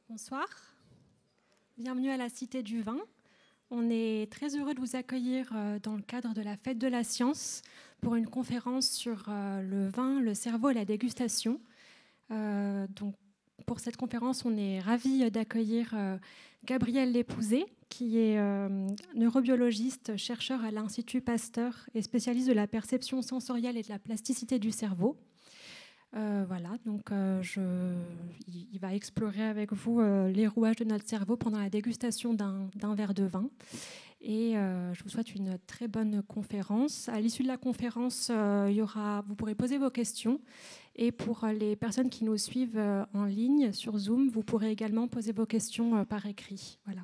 Bonsoir, bienvenue à la Cité du Vin. On est très heureux de vous accueillir dans le cadre de la Fête de la Science pour une conférence sur le vin, le cerveau et la dégustation. Donc, pour cette conférence, on est ravis d'accueillir Gabriel Lépouzé, qui est neurobiologiste, chercheur à l'Institut Pasteur et spécialiste de la perception sensorielle et de la plasticité du cerveau. Voilà, donc il va explorer avec vous les rouages de notre cerveau pendant la dégustation d'un verre de vin. Et je vous souhaite une très bonne conférence. À l'issue de la conférence, vous pourrez poser vos questions. Et pour les personnes qui nous suivent en ligne sur Zoom, vous pourrez également poser vos questions par écrit. Voilà.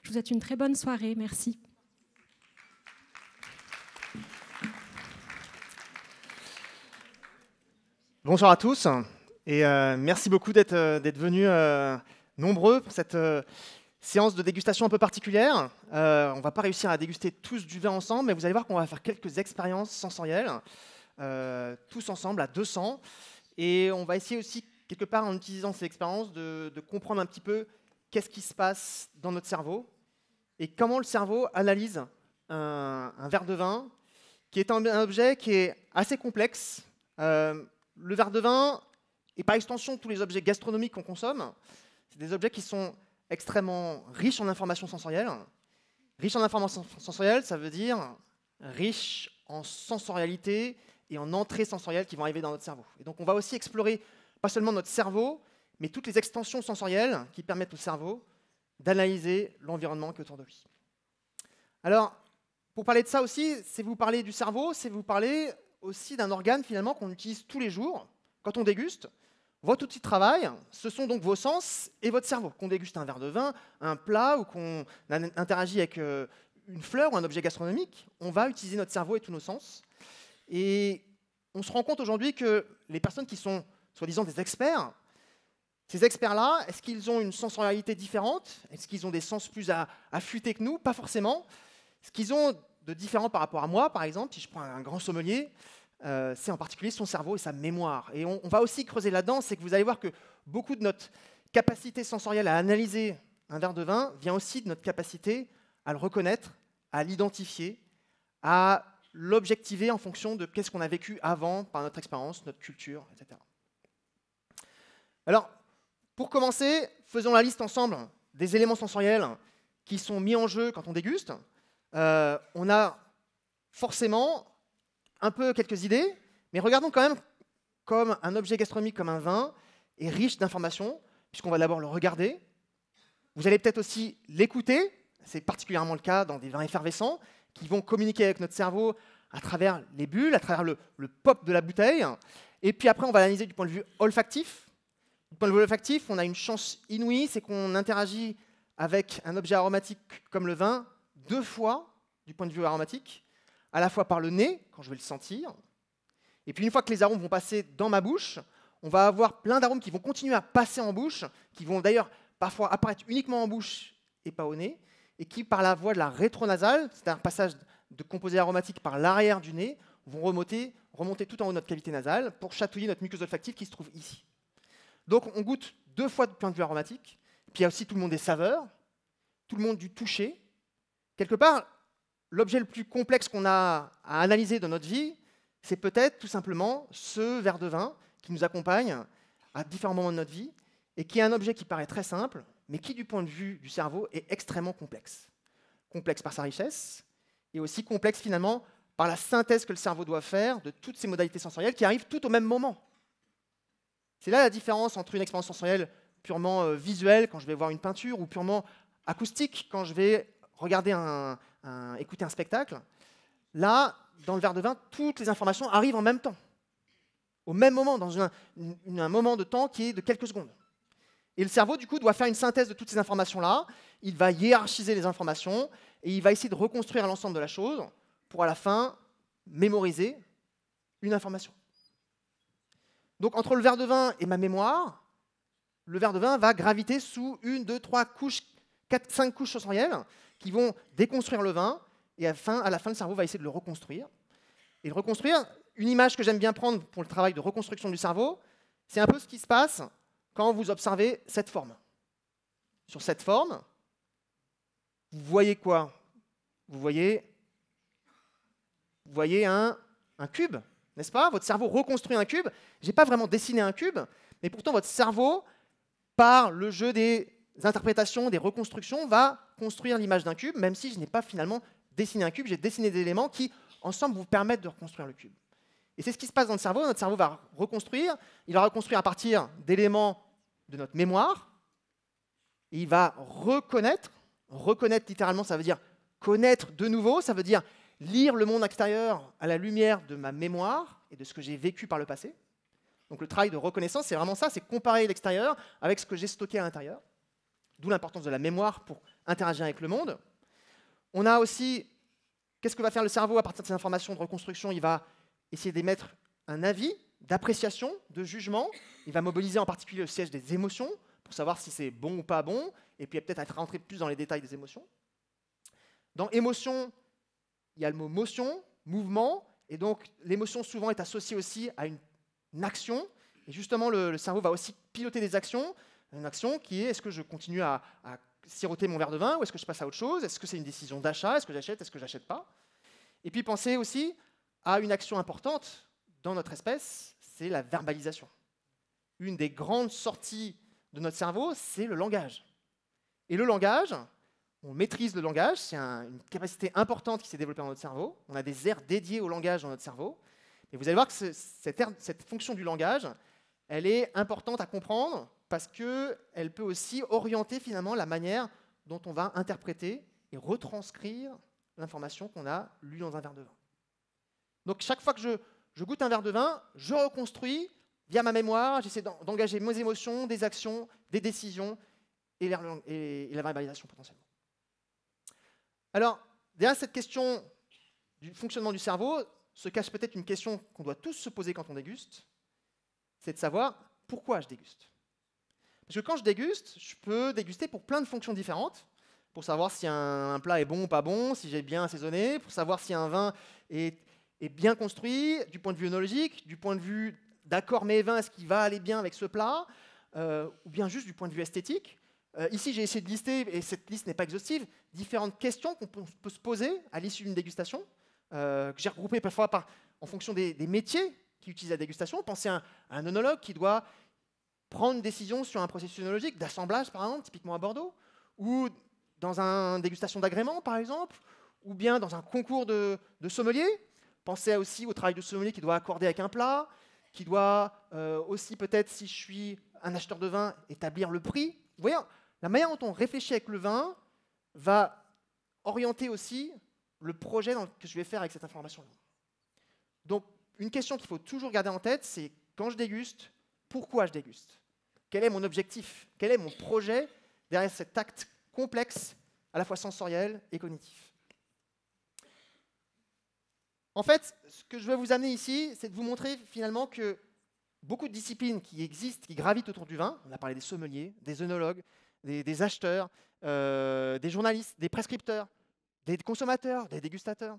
Je vous souhaite une très bonne soirée. Merci. Bonsoir à tous et merci beaucoup d'être venus nombreux pour cette séance de dégustation un peu particulière. On ne va pas réussir à déguster tous du vin ensemble, mais vous allez voir qu'on va faire quelques expériences sensorielles, tous ensemble à 200. Et on va essayer aussi, quelque part en utilisant ces expériences, de comprendre un petit peu qu'est-ce qui se passe dans notre cerveau et comment le cerveau analyse un verre de vin, qui est un objet qui est assez complexe. Le verre de vin, et par extension tous les objets gastronomiques qu'on consomme, c'est des objets qui sont extrêmement riches en informations sensorielles. Riches en informations sensorielles, ça veut dire riches en sensorialité et en entrées sensorielles qui vont arriver dans notre cerveau. Et donc on va aussi explorer pas seulement notre cerveau, mais toutes les extensions sensorielles qui permettent au cerveau d'analyser l'environnement qui est autour de lui. Alors, pour parler de ça aussi, c'est vous parler du cerveau, c'est vous parler aussi d'un organe finalement qu'on utilise tous les jours quand on déguste. Votre outil de travail, ce sont donc vos sens et votre cerveau. Qu'on déguste un verre de vin, un plat ou qu'on interagit avec une fleur ou un objet gastronomique, on va utiliser notre cerveau et tous nos sens. Et on se rend compte aujourd'hui que les personnes qui sont soi-disant des experts, ces experts-là, est-ce qu'ils ont une sensorialité différente? Est-ce qu'ils ont des sens plus affûtés que nous? Pas forcément. Ce qu'ils ont de différent par rapport à moi, par exemple, si je prends un grand sommelier, c'est en particulier son cerveau et sa mémoire. Et on va aussi creuser là-dedans, c'est que vous allez voir que beaucoup de notre capacité sensorielle à analyser un verre de vin vient aussi de notre capacité à le reconnaître, à l'identifier, à l'objectiver en fonction de qu'est-ce qu'on a vécu avant par notre expérience, notre culture, etc. Alors, pour commencer, faisons la liste ensemble des éléments sensoriels qui sont mis en jeu quand on déguste. On a forcément un peu quelques idées, mais regardons quand même comme un objet gastronomique, comme un vin, est riche d'informations, puisqu'on va d'abord le regarder. Vous allez peut-être aussi l'écouter, c'est particulièrement le cas dans des vins effervescents, qui vont communiquer avec notre cerveau à travers les bulles, à travers le pop de la bouteille. Et puis après, on va l'analyser du point de vue olfactif. Du point de vue olfactif, on a une chance inouïe, c'est qu'on interagit avec un objet aromatique comme le vin 2 fois du point de vue aromatique, à la fois par le nez, quand je vais le sentir, et puis une fois que les arômes vont passer dans ma bouche, on va avoir plein d'arômes qui vont continuer à passer en bouche, qui vont d'ailleurs parfois apparaître uniquement en bouche et pas au nez, et qui, par la voie de la rétronasale, c'est-à-dire un passage de composés aromatiques par l'arrière du nez, vont remonter tout en haut de notre cavité nasale pour chatouiller notre muqueuse olfactive qui se trouve ici. Donc on goûte 2 fois du point de vue aromatique, puis il y a aussi tout le monde des saveurs, tout le monde du toucher. Quelque part, l'objet le plus complexe qu'on a à analyser dans notre vie, c'est peut-être tout simplement ce verre de vin qui nous accompagne à différents moments de notre vie et qui est un objet qui paraît très simple, mais qui, du point de vue du cerveau, est extrêmement complexe. Complexe par sa richesse et aussi complexe finalement par la synthèse que le cerveau doit faire de toutes ces modalités sensorielles qui arrivent toutes au même moment. C'est là la différence entre une expérience sensorielle purement visuelle, quand je vais voir une peinture, ou purement acoustique, quand je vais regarder écouter un spectacle. Là, dans le verre de vin, toutes les informations arrivent en même temps, au même moment, dans un moment de temps qui est de quelques secondes. Et le cerveau, du coup, doit faire une synthèse de toutes ces informations-là. Il va hiérarchiser les informations et il va essayer de reconstruire l'ensemble de la chose pour, à la fin, mémoriser une information. Donc, entre le verre de vin et ma mémoire, le verre de vin va graviter sous 1, 2, 3 couches, 4, 5 couches sensorielles qui vont déconstruire le vin, et à la fin, le cerveau va essayer de le reconstruire. Et le reconstruire, une image que j'aime bien prendre pour le travail de reconstruction du cerveau, c'est un peu ce qui se passe quand vous observez cette forme. sur cette forme, vous voyez quoi? Vous voyez un cube, n'est-ce pas? Votre cerveau reconstruit un cube. Je n'ai pas vraiment dessiné un cube, mais pourtant votre cerveau, par le jeu des interprétations, des reconstructions, va construire l'image d'un cube, même si je n'ai pas finalement dessiné un cube, j'ai dessiné des éléments qui, ensemble, vous permettent de reconstruire le cube. Et c'est ce qui se passe dans le cerveau. Notre cerveau va reconstruire. Il va reconstruire à partir d'éléments de notre mémoire. Et il va reconnaître. Reconnaître, littéralement, ça veut dire connaître de nouveau. Ça veut dire lire le monde extérieur à la lumière de ma mémoire et de ce que j'ai vécu par le passé. Donc le travail de reconnaissance, c'est vraiment ça, c'est comparer l'extérieur avec ce que j'ai stocké à l'intérieur. D'où l'importance de la mémoire pour interagir avec le monde. On a aussi, qu'est-ce que va faire le cerveau à partir de ces informations de reconstruction? Il va essayer d'émettre un avis, d'appréciation, de jugement. Il va mobiliser en particulier le siège des émotions pour savoir si c'est bon ou pas bon, et puis peut-être être rentré plus dans les détails des émotions. Dans émotion, il y a le mot motion, mouvement, et donc l'émotion souvent est associée aussi à une action, et justement le cerveau va aussi piloter des actions, une action qui est, est-ce que je continue à siroter mon verre de vin, ou est-ce que je passe à autre chose? Est-ce que c'est une décision d'achat? Est-ce que j'achète pas? Et puis pensez aussi à une action importante dans notre espèce, c'est la verbalisation. Une des grandes sorties de notre cerveau, c'est le langage. Et le langage, on maîtrise le langage, c'est une capacité importante qui s'est développée dans notre cerveau. On a des aires dédiées au langage dans notre cerveau. Et vous allez voir que cette fonction du langage, elle est importante à comprendre parce qu'elle peut aussi orienter finalement la manière dont on va interpréter et retranscrire l'information qu'on a lue dans un verre de vin. Donc chaque fois que je goûte un verre de vin, je reconstruis via ma mémoire, j'essaie d'engager mes émotions, des actions, des décisions et la verbalisation potentiellement. Alors, derrière cette question du fonctionnement du cerveau, se cache peut-être une question qu'on doit tous se poser quand on déguste, c'est de savoir pourquoi je déguste. Parce que quand je déguste, je peux déguster pour plein de fonctions différentes, pour savoir si un plat est bon ou pas bon, si j'ai bien assaisonné, pour savoir si un vin est bien construit, du point de vue œnologique, du point de vue d'accord mets et vin, est-ce qu'il va aller bien avec ce plat, ou bien juste du point de vue esthétique. Ici, j'ai essayé de lister, et cette liste n'est pas exhaustive, différentes questions qu'on peut se poser à l'issue d'une dégustation, que j'ai regroupées parfois en fonction des métiers qui utilisent la dégustation. Pensez à un œnologue qui doit prendre une décision sur un processus œnologique, d'assemblage par exemple, typiquement à Bordeaux, ou dans une dégustation d'agrément par exemple, ou bien dans un concours de sommelier. Pensez aussi au travail de sommelier qui doit accorder avec un plat, qui doit aussi peut-être, si je suis un acheteur de vin, établir le prix. Vous voyez, la manière dont on réfléchit avec le vin va orienter aussi le projet que je vais faire avec cette information-là. Donc, une question qu'il faut toujours garder en tête, c'est quand je déguste, pourquoi je déguste? Quel est mon objectif? Quel est mon projet derrière cet acte complexe, à la fois sensoriel et cognitif? En fait, ce que je veux vous amener ici, c'est de vous montrer finalement que beaucoup de disciplines qui existent, qui gravitent autour du vin, on a parlé des sommeliers, des œnologues, des acheteurs, des journalistes, des prescripteurs, des consommateurs, des dégustateurs.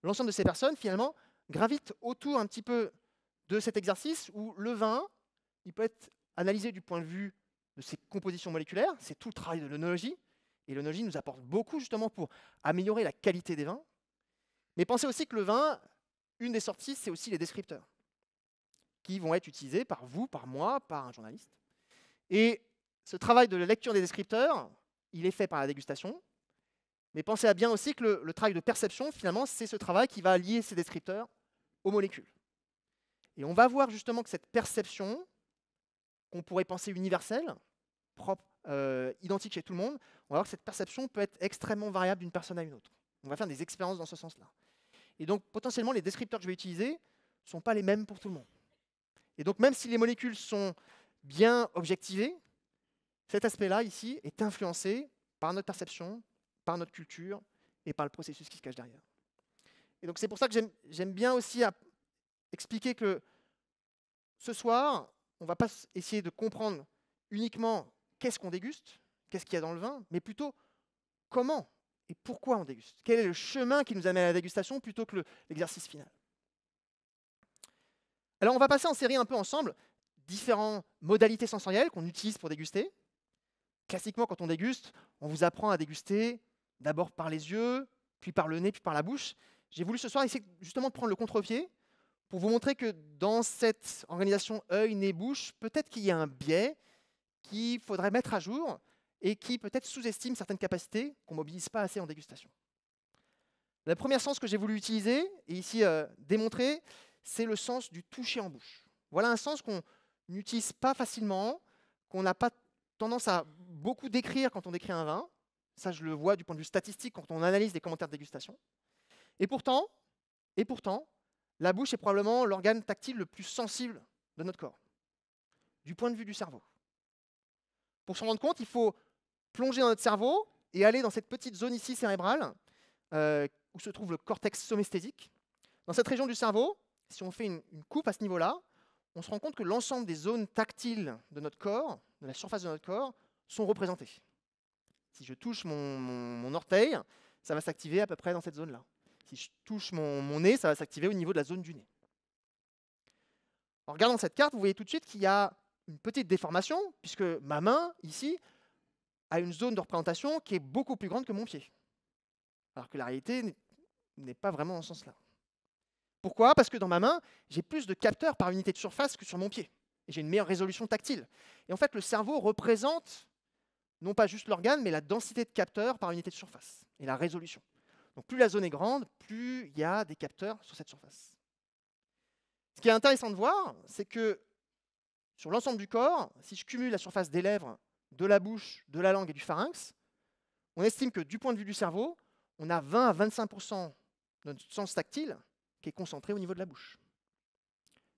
L'ensemble de ces personnes, finalement, gravitent autour un petit peu de cet exercice où le vin, il peut être analysé du point de vue de ses compositions moléculaires, c'est tout le travail de l'œnologie, et l'œnologie nous apporte beaucoup justement pour améliorer la qualité des vins. Mais pensez aussi que le vin, une des sorties, c'est aussi les descripteurs, qui vont être utilisés par vous, par moi, par un journaliste. Et ce travail de la lecture des descripteurs, il est fait par la dégustation, mais pensez à bien aussi que le travail de perception, finalement, c'est ce travail qui va lier ces descripteurs aux molécules. Et on va voir justement que cette perception, qu'on pourrait penser universelle, propre, identique chez tout le monde, on va voir que cette perception peut être extrêmement variable d'une personne à une autre. On va faire des expériences dans ce sens-là. Et donc, potentiellement, les descripteurs que je vais utiliser ne sont pas les mêmes pour tout le monde. Et donc, même si les molécules sont bien objectivées, cet aspect-là, ici, est influencé par notre perception, par notre culture et par le processus qui se cache derrière. Et donc, c'est pour ça que j'aime bien aussi expliquer que ce soir, on ne va pas essayer de comprendre uniquement qu'est-ce qu'on déguste, qu'est-ce qu'il y a dans le vin, mais plutôt comment et pourquoi on déguste. Quel est le chemin qui nous amène à la dégustation plutôt que l'exercice final. Alors, on va passer en série un peu ensemble différentes modalités sensorielles qu'on utilise pour déguster. classiquement, quand on déguste, on vous apprend à déguster d'abord par les yeux, puis par le nez, puis par la bouche. J'ai voulu ce soir essayer justement de prendre le contre-pied pour vous montrer que dans cette organisation œil, nez, bouche, peut-être qu'il y a un biais qu'il faudrait mettre à jour et qui peut-être sous-estime certaines capacités qu'on ne mobilise pas assez en dégustation. Le premier sens que j'ai voulu utiliser, et ici démontrer, c'est le sens du toucher en bouche. Voilà un sens qu'on n'utilise pas facilement, qu'on n'a pas tendance à beaucoup décrire quand on décrit un vin. Ça, je le vois du point de vue statistique quand on analyse les commentaires de dégustation. Et pourtant, la bouche est probablement l'organe tactile le plus sensible de notre corps, du point de vue du cerveau. Pour s'en rendre compte, il faut plonger dans notre cerveau et aller dans cette petite zone ici cérébrale où se trouve le cortex somesthésique. Dans cette région du cerveau, si on fait une coupe à ce niveau-là, on se rend compte que l'ensemble des zones tactiles de notre corps, de la surface de notre corps, sont représentées. Si je touche mon orteil, ça va s'activer à peu près dans cette zone-là. Si je touche mon nez, ça va s'activer au niveau de la zone du nez. En regardant cette carte, vous voyez tout de suite qu'il y a une petite déformation, puisque ma main, ici, a une zone de représentation qui est beaucoup plus grande que mon pied. Alors que la réalité n'est pas vraiment dans ce sens-là. Pourquoi? Parce que dans ma main, j'ai plus de capteurs par unité de surface que sur mon pied. Et j'ai une meilleure résolution tactile. Et en fait, le cerveau représente non pas juste l'organe, mais la densité de capteurs par unité de surface et la résolution. Donc plus la zone est grande, plus il y a des capteurs sur cette surface. Ce qui est intéressant de voir, c'est que sur l'ensemble du corps, si je cumule la surface des lèvres, de la bouche, de la langue et du pharynx, on estime que du point de vue du cerveau, on a 20 à 25% de notre sens tactile qui est concentré au niveau de la bouche.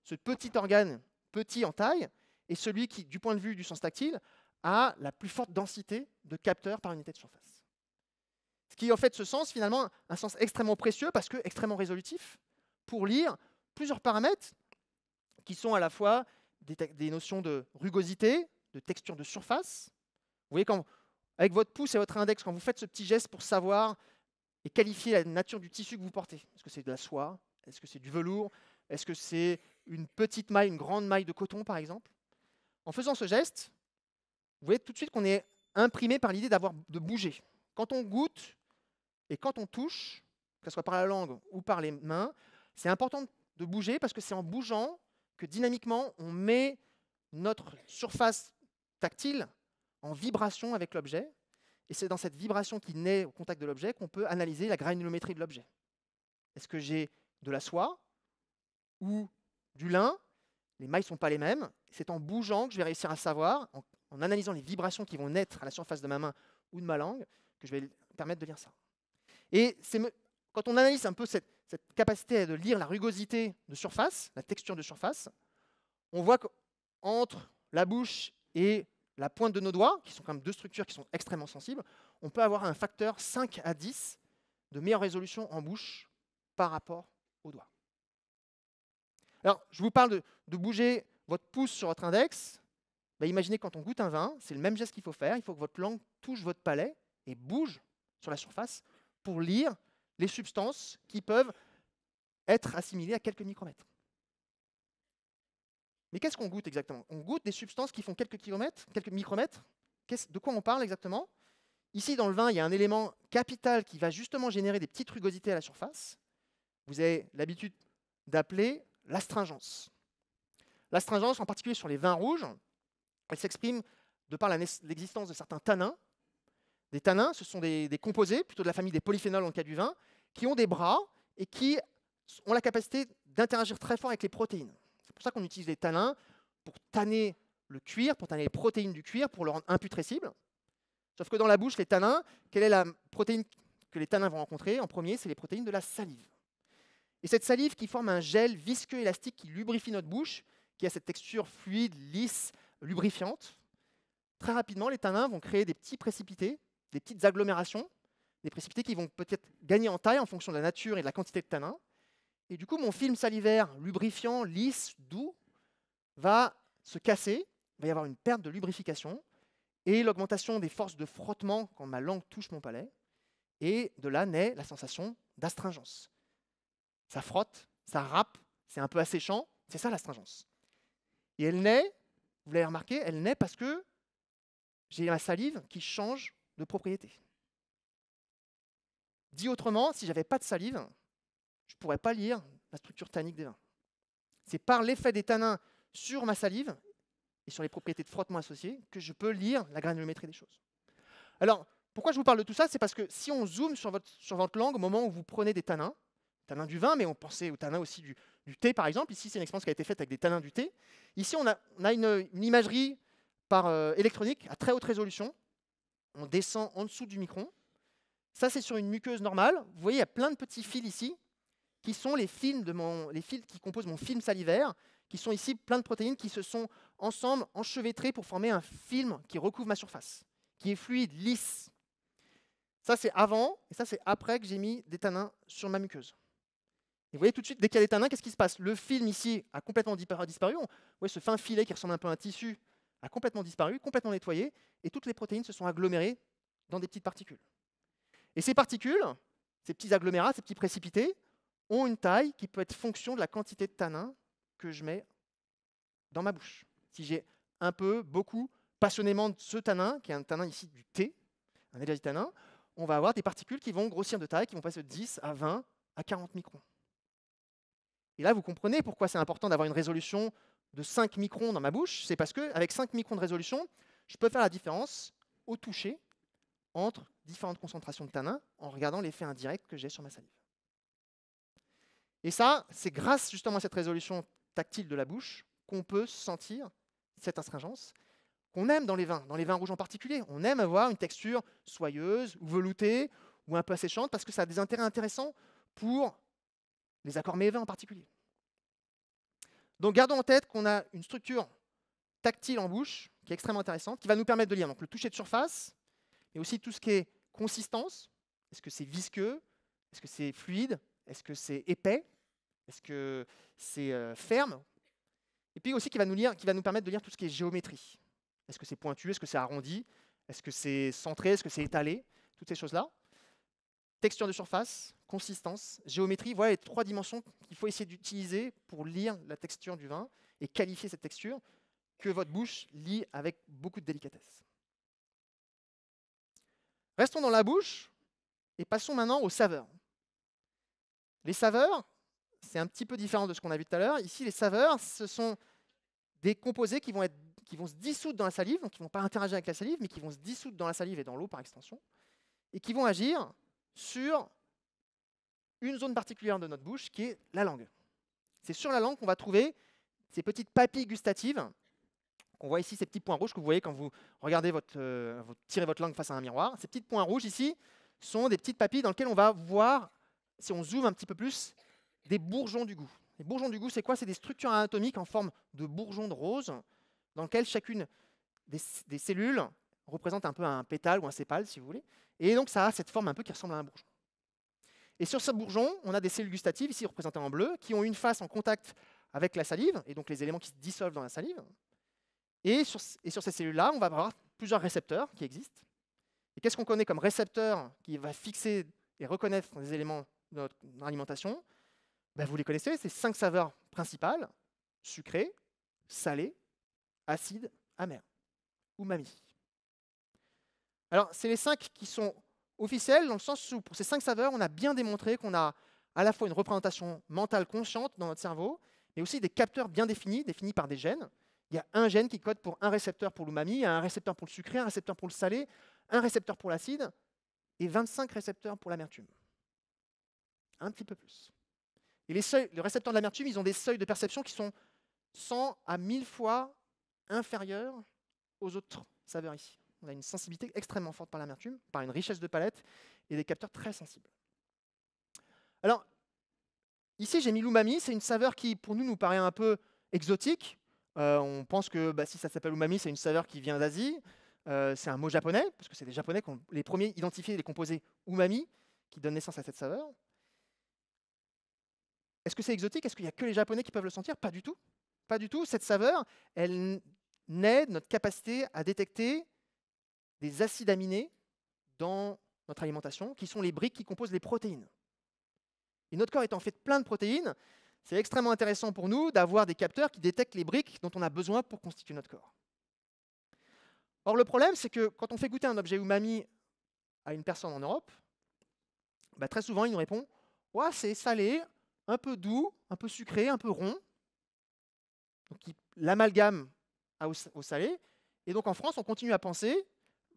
Ce petit organe, petit en taille, est celui qui, du point de vue du sens tactile, a la plus forte densité de capteurs par unité de surface. Ce qui en fait ce sens, finalement, un sens extrêmement précieux parce que extrêmement résolutif pour lire plusieurs paramètres qui sont à la fois des notions de rugosité, de texture de surface. Vous voyez, avec votre pouce et votre index, quand vous faites ce petit geste pour savoir et qualifier la nature du tissu que vous portez, est-ce que c'est de la soie? Est-ce que c'est du velours? Est-ce que c'est une petite maille, une grande maille de coton, par exemple? En faisant ce geste, vous voyez tout de suite qu'on est imprimé par l'idée de bouger. Quand on goûte et quand on touche, que ce soit par la langue ou par les mains, c'est important de bouger parce que c'est en bougeant que dynamiquement, on met notre surface tactile en vibration avec l'objet. Et c'est dans cette vibration qui naît au contact de l'objet qu'on peut analyser la granulométrie de l'objet. Est-ce que j'ai de la soie ou du lin? Les mailles ne sont pas les mêmes. C'est en bougeant que je vais réussir à savoir, en analysant les vibrations qui vont naître à la surface de ma main ou de ma langue, que je vais permettre de lire ça. Et quand on analyse un peu cette capacité de lire la rugosité de surface, la texture de surface, on voit qu'entre la bouche et la pointe de nos doigts, qui sont quand même deux structures qui sont extrêmement sensibles, on peut avoir un facteur 5 à 10 de meilleure résolution en bouche par rapport aux doigts. Alors, je vous parle de bouger votre pouce sur votre index. Imaginez quand on goûte un vin, c'est le même geste qu'il faut faire. Il faut que votre langue touche votre palais et bouge sur la surface pour lire les substances qui peuvent être assimilées à quelques micromètres. Mais qu'est-ce qu'on goûte exactement? On goûte des substances qui font quelques micromètres. De quoi on parle exactement? Ici, dans le vin, il y a un élément capital qui va justement générer des petites rugosités à la surface. Vous avez l'habitude d'appeler l'astringence. L'astringence, en particulier sur les vins rouges, elle s'exprime de par l'existence de certains tanins. Des tanins, ce sont des composés, plutôt de la famille des polyphénols dans le cas du vin, qui ont des bras et qui ont la capacité d'interagir très fort avec les protéines. C'est pour ça qu'on utilise les tanins pour tanner le cuir, pour tanner les protéines du cuir, pour le rendre imputrescible. Sauf que dans la bouche, les tanins, quelle est la protéine que les tanins vont rencontrer? En premier, c'est les protéines de la salive. Et cette salive qui forme un gel visqueux élastique qui lubrifie notre bouche, qui a cette texture fluide, lisse, lubrifiante, très rapidement, les tanins vont créer des petits précipités, des petites agglomérations, des précipités qui vont peut-être gagner en taille en fonction de la nature et de la quantité de tanins. Et du coup, mon film salivaire lubrifiant, lisse, doux, va se casser, il va y avoir une perte de lubrification et l'augmentation des forces de frottement quand ma langue touche mon palais. Et de là naît la sensation d'astringence. Ça frotte, ça râpe, c'est un peu asséchant, c'est ça l'astringence. Et elle naît, vous l'avez remarqué, elle naît parce que j'ai ma salive qui change de propriété. Dit autrement, si je n'avais pas de salive, je ne pourrais pas lire la structure tannique des vins. C'est par l'effet des tanins sur ma salive et sur les propriétés de frottement associées que je peux lire la granulométrie des choses. Alors, pourquoi je vous parle de tout ça? C'est parce que si on zoome sur votre langue au moment où vous prenez des tanins du vin, mais on pensait aux tanins aussi du thé, par exemple. Ici, c'est une expérience qui a été faite avec des tanins du thé. Ici, on a une imagerie par électronique à très haute résolution. On descend en dessous du micron. Ça, c'est sur une muqueuse normale. Vous voyez, il y a plein de petits fils ici, qui sont les fils qui composent mon film salivaire, qui sont ici plein de protéines qui se sont ensemble enchevêtrées pour former un film qui recouvre ma surface, qui est fluide, lisse. Ça, c'est avant, et ça, c'est après que j'ai mis des tanins sur ma muqueuse. Et vous voyez tout de suite, dès qu'il y a des tanins, qu'est-ce qui se passe? Le film ici a complètement disparu. Vous voyez, ce fin filet qui ressemble un peu à un tissu a complètement disparu, complètement nettoyé, et toutes les protéines se sont agglomérées dans des petites particules. Et ces particules, ces petits agglomérats, ces petits précipités, ont une taille qui peut être fonction de la quantité de tanins que je mets dans ma bouche. Si j'ai un peu, beaucoup, passionnément de ce tanin, qui est un tanin ici du thé, un énergitanin, on va avoir des particules qui vont grossir de taille, qui vont passer de 10 à 20 à 40 microns. Et là, vous comprenez pourquoi c'est important d'avoir une résolution de 5 microns dans ma bouche. C'est parce qu'avec 5 microns de résolution, je peux faire la différence au toucher entre différentes concentrations de tanins en regardant l'effet indirect que j'ai sur ma salive. Et ça, c'est grâce justement à cette résolution tactile de la bouche qu'on peut sentir cette astringence qu'on aime dans les vins rouges en particulier. On aime avoir une texture soyeuse ou veloutée ou un peu asséchante parce que ça a des intérêts intéressants pour les accords mévins en particulier. Donc gardons en tête qu'on a une structure tactile en bouche qui est extrêmement intéressante, qui va nous permettre de lire donc, le toucher de surface, mais aussi tout ce qui est consistance. Est-ce que c'est visqueux? Est-ce que c'est fluide? Est-ce que c'est épais? Est-ce que c'est ferme? Et puis aussi qui va nous permettre de lire tout ce qui est géométrie. Est-ce que c'est pointu? Est-ce que c'est arrondi? Est-ce que c'est centré? Est-ce que c'est étalé? Toutes ces choses-là. Texture de surface, consistance, géométrie, voilà les 3 dimensions qu'il faut essayer d'utiliser pour lire la texture du vin et qualifier cette texture que votre bouche lit avec beaucoup de délicatesse. Restons dans la bouche et passons maintenant aux saveurs. Les saveurs, c'est un petit peu différent de ce qu'on a vu tout à l'heure. Ici, les saveurs, ce sont des composés qui vont se dissoudre dans la salive, donc qui ne vont pas interagir avec la salive, mais qui vont se dissoudre dans la salive et dans l'eau par extension, et qui vont agir sur une zone particulière de notre bouche qui est la langue. C'est sur la langue qu'on va trouver ces petites papilles gustatives, qu'on voit ici, ces petits points rouges que vous voyez quand vous regardez vous tirez votre langue face à un miroir. Ces petits points rouges ici sont des petites papilles dans lesquelles on va voir, si on zoome un petit peu plus, des bourgeons du goût. Les bourgeons du goût, c'est quoi? C'est des structures anatomiques en forme de bourgeons de rose, dans lesquelles chacune des cellules représente un peu un pétale ou un sépale, si vous voulez. Et donc, ça a cette forme un peu qui ressemble à un bourgeon. Et sur ce bourgeon, on a des cellules gustatives, ici représentées en bleu, qui ont une face en contact avec la salive, et donc les éléments qui se dissolvent dans la salive. Et sur ces cellules-là, on va avoir plusieurs récepteurs qui existent. Et qu'est-ce qu'on connaît comme récepteur qui va fixer et reconnaître les éléments de notre alimentation? Vous les connaissez, c'est 5 saveurs principales: sucré, salé, acide, amer, umami. Alors, c'est les 5 qui sont officiels dans le sens où, pour ces 5 saveurs, on a bien démontré qu'on a à la fois une représentation mentale consciente dans notre cerveau, mais aussi des capteurs bien définis par des gènes. Il y a un gène qui code pour un récepteur pour l'umami, un récepteur pour le sucré, un récepteur pour le salé, un récepteur pour l'acide, et 25 récepteurs pour l'amertume. Un petit peu plus. Et les récepteurs de l'amertume, ils ont des seuils de perception qui sont 100 à 1000 fois inférieurs aux autres saveurs ici. On a une sensibilité extrêmement forte par l'amertume, par une richesse de palette et des capteurs très sensibles. Alors, ici, j'ai mis l'umami. C'est une saveur qui, pour nous paraît un peu exotique. On pense que si ça s'appelle umami, c'est une saveur qui vient d'Asie. C'est un mot japonais, parce que c'est des Japonais qui ont les premiers identifié les composés umami qui donnent naissance à cette saveur. Est-ce que c'est exotique? Est-ce qu'il n'y a que les Japonais qui peuvent le sentir? Pas du tout. Pas du tout. Cette saveur, elle naît de notre capacité à détecter des acides aminés dans notre alimentation, qui sont les briques qui composent les protéines. Et notre corps étant fait de plein de protéines, c'est extrêmement intéressant pour nous d'avoir des capteurs qui détectent les briques dont on a besoin pour constituer notre corps. Or, le problème, c'est que quand on fait goûter un objet umami à une personne en Europe, très souvent, il nous répond « Ouais, c'est salé, un peu doux, un peu sucré, un peu rond ». Donc, il l'amalgame au salé. Et donc, en France, on continue à penser,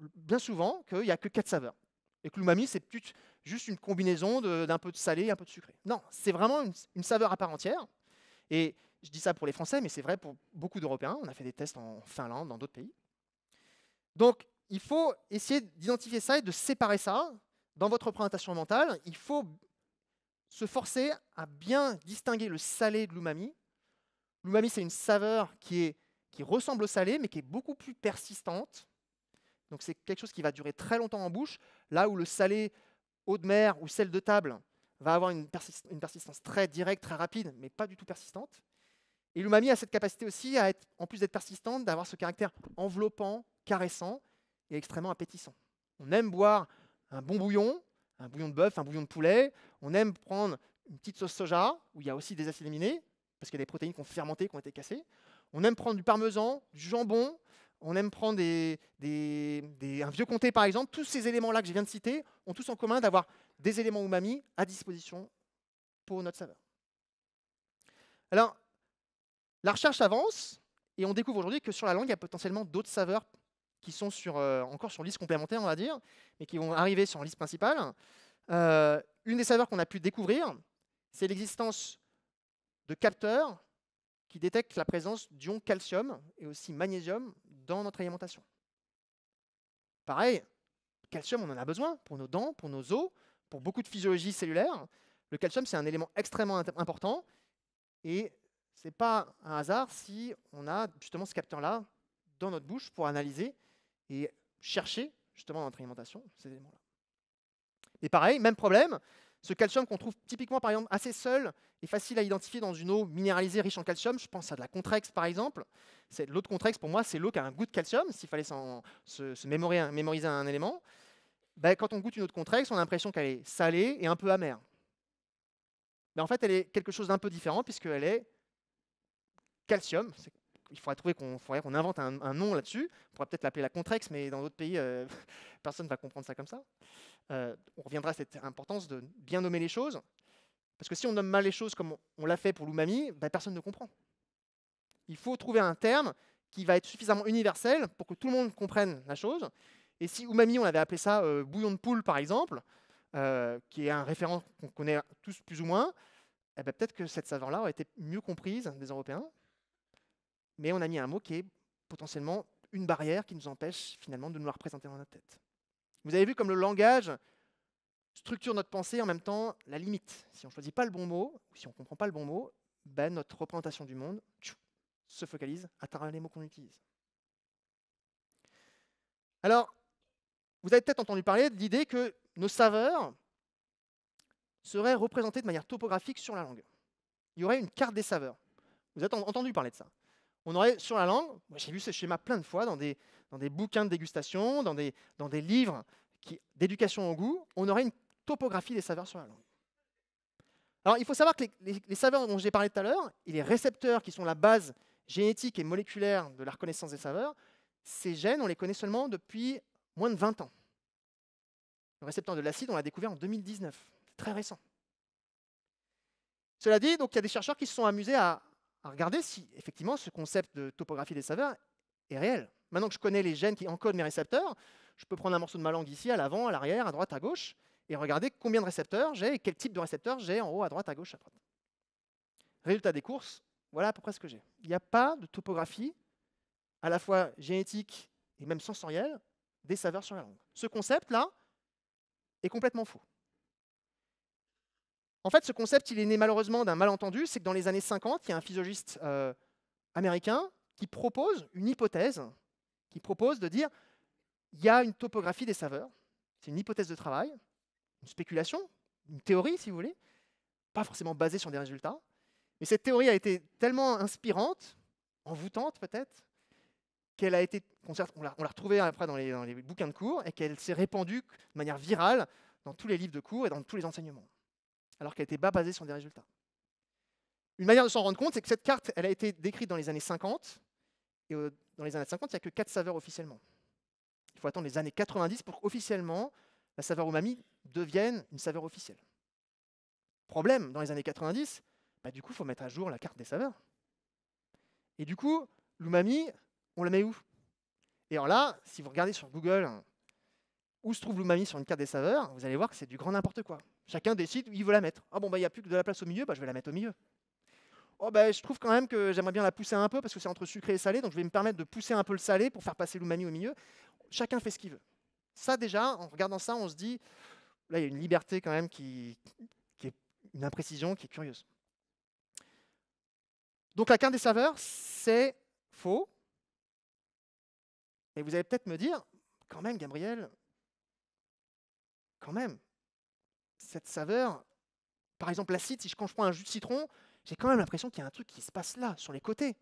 bien souvent, qu'il n'y a que 4 saveurs. Et que l'umami, c'est juste une combinaison d'un peu de salé et un peu de sucré. Non, c'est vraiment une saveur à part entière. Et je dis ça pour les Français, mais c'est vrai pour beaucoup d'Européens. On a fait des tests en Finlande, dans d'autres pays. Donc, il faut essayer d'identifier ça et de séparer ça. Dans votre représentation mentale, il faut se forcer à bien distinguer le salé de l'umami. L'umami, c'est une saveur qui ressemble au salé, mais qui est beaucoup plus persistante. Donc, c'est quelque chose qui va durer très longtemps en bouche, là où le salé eau de mer ou sel de table va avoir une persistance très directe, très rapide, mais pas du tout persistante. Et l'umami a cette capacité aussi, en plus d'être persistante, d'avoir ce caractère enveloppant, caressant et extrêmement appétissant. On aime boire un bon bouillon, un bouillon de bœuf, un bouillon de poulet. On aime prendre une petite sauce soja, où il y a aussi des acides aminés, parce qu'il y a des protéines qui ont fermenté, qui ont été cassées. On aime prendre du parmesan, du jambon. On aime prendre un vieux comté, par exemple. Tous ces éléments-là que je viens de citer ont tous en commun d'avoir des éléments umami à disposition pour notre saveur. Alors, la recherche avance et on découvre aujourd'hui que sur la langue, il y a potentiellement d'autres saveurs qui sont encore sur liste complémentaire, on va dire, mais qui vont arriver sur liste principale. Une des saveurs qu'on a pu découvrir, c'est l'existence de capteurs qui détectent la présence d'ions calcium et aussi magnésium dans notre alimentation. Pareil, le calcium, on en a besoin pour nos dents, pour nos os, pour beaucoup de physiologie cellulaire. Le calcium, c'est un élément extrêmement important et ce n'est pas un hasard si on a justement ce capteur-là dans notre bouche pour analyser et chercher justement dans notre alimentation ces éléments-là. Et pareil, même problème, ce calcium qu'on trouve typiquement par exemple assez seul et facile à identifier dans une eau minéralisée riche en calcium, je pense à de la Contrex par exemple. L'eau de Contrex pour moi c'est l'eau qui a un goût de calcium, s'il fallait se mémoriser un élément. Quand on goûte une eau de Contrex, on a l'impression qu'elle est salée et un peu amère. Mais en fait elle est quelque chose d'un peu différent puisqu'elle est calcium. Il faudrait qu'on invente un nom là-dessus. On pourrait peut-être l'appeler la Contrex, mais dans d'autres pays, personne ne va comprendre ça comme ça. On reviendra à cette importance de bien nommer les choses. Parce que si on nomme mal les choses comme on l'a fait pour l'umami, personne ne comprend. Il faut trouver un terme qui va être suffisamment universel pour que tout le monde comprenne la chose. Et si umami, on avait appelé ça bouillon de poule, par exemple, qui est un référent qu'on connaît tous plus ou moins, peut-être que cette saveur-là aurait été mieux comprise des Européens. Mais on a mis un mot qui est potentiellement une barrière qui nous empêche finalement de nous la représenter dans notre tête. Vous avez vu comme le langage structure notre pensée, en même temps la limite. Si on ne choisit pas le bon mot, ou si on ne comprend pas le bon mot, notre représentation du monde se focalise à travers les mots qu'on utilise. Alors, vous avez peut-être entendu parler de l'idée que nos saveurs seraient représentées de manière topographique sur la langue. Il y aurait une carte des saveurs. Vous avez entendu parler de ça. On aurait sur la langue, j'ai vu ce schéma plein de fois dans des bouquins de dégustation, dans des livres d'éducation au goût, on aurait une topographie des saveurs sur la langue. Alors il faut savoir que les saveurs dont j'ai parlé tout à l'heure, et les récepteurs qui sont la base génétique et moléculaire de la reconnaissance des saveurs, ces gènes, on les connaît seulement depuis moins de 20 ans. Le récepteur de l'acide, on l'a découvert en 2019, c'est très récent. Cela dit, donc, il y a des chercheurs qui se sont amusés à regarder si effectivement ce concept de topographie des saveurs est réel. Maintenant que je connais les gènes qui encodent mes récepteurs, je peux prendre un morceau de ma langue ici, à l'avant, à l'arrière, à droite, à gauche, et regarder combien de récepteurs j'ai et quel type de récepteurs j'ai en haut, à droite, à gauche, à droite. Résultat des courses, voilà à peu près ce que j'ai. Il n'y a pas de topographie, à la fois génétique et même sensorielle, des saveurs sur la langue. Ce concept-là est complètement faux. En fait, ce concept, il est né malheureusement d'un malentendu, c'est que dans les années 50, il y a un physiologiste américain qui propose une hypothèse, qui propose de dire il y a une topographie des saveurs, c'est une hypothèse de travail, une spéculation, une théorie si vous voulez, pas forcément basée sur des résultats, mais cette théorie a été tellement inspirante, envoûtante peut-être, qu'elle a été, on l'a retrouvée après dans les bouquins de cours, et qu'elle s'est répandue de manière virale dans tous les livres de cours et dans tous les enseignements, alors qu'elle n'était pas basée sur des résultats. Une manière de s'en rendre compte, c'est que cette carte, elle a été décrite dans les années 50, et dans les années 50, il n'y a que 4 saveurs officiellement. faut attendre les années 90 pour qu'officiellement, la saveur umami devienne une saveur officielle. Problème, dans les années 90, du coup, il faut mettre à jour la carte des saveurs. Et du coup, l'umami, on le met où? Et alors là, si vous regardez sur Google où se trouve l'umami sur une carte des saveurs, vous allez voir que c'est du grand n'importe quoi. Chacun décide où il veut la mettre. Ah bon, il n'y a plus que de la place au milieu, je vais la mettre au milieu. Oh, je trouve quand même que j'aimerais bien la pousser un peu parce que c'est entre sucré et salé, donc je vais me permettre de pousser un peu le salé pour faire passer l'umami au milieu. Chacun fait ce qu'il veut. Ça déjà, en regardant ça, on se dit, là il y a une liberté quand même qui est une imprécision qui est curieuse. Donc la carte des saveurs, c'est faux. Et vous allez peut-être me dire, quand même Gabriel, quand même, cette saveur, par exemple l'acide, quand je prends un jus de citron, j'ai quand même l'impression qu'il y a un truc qui se passe là, sur les côtés.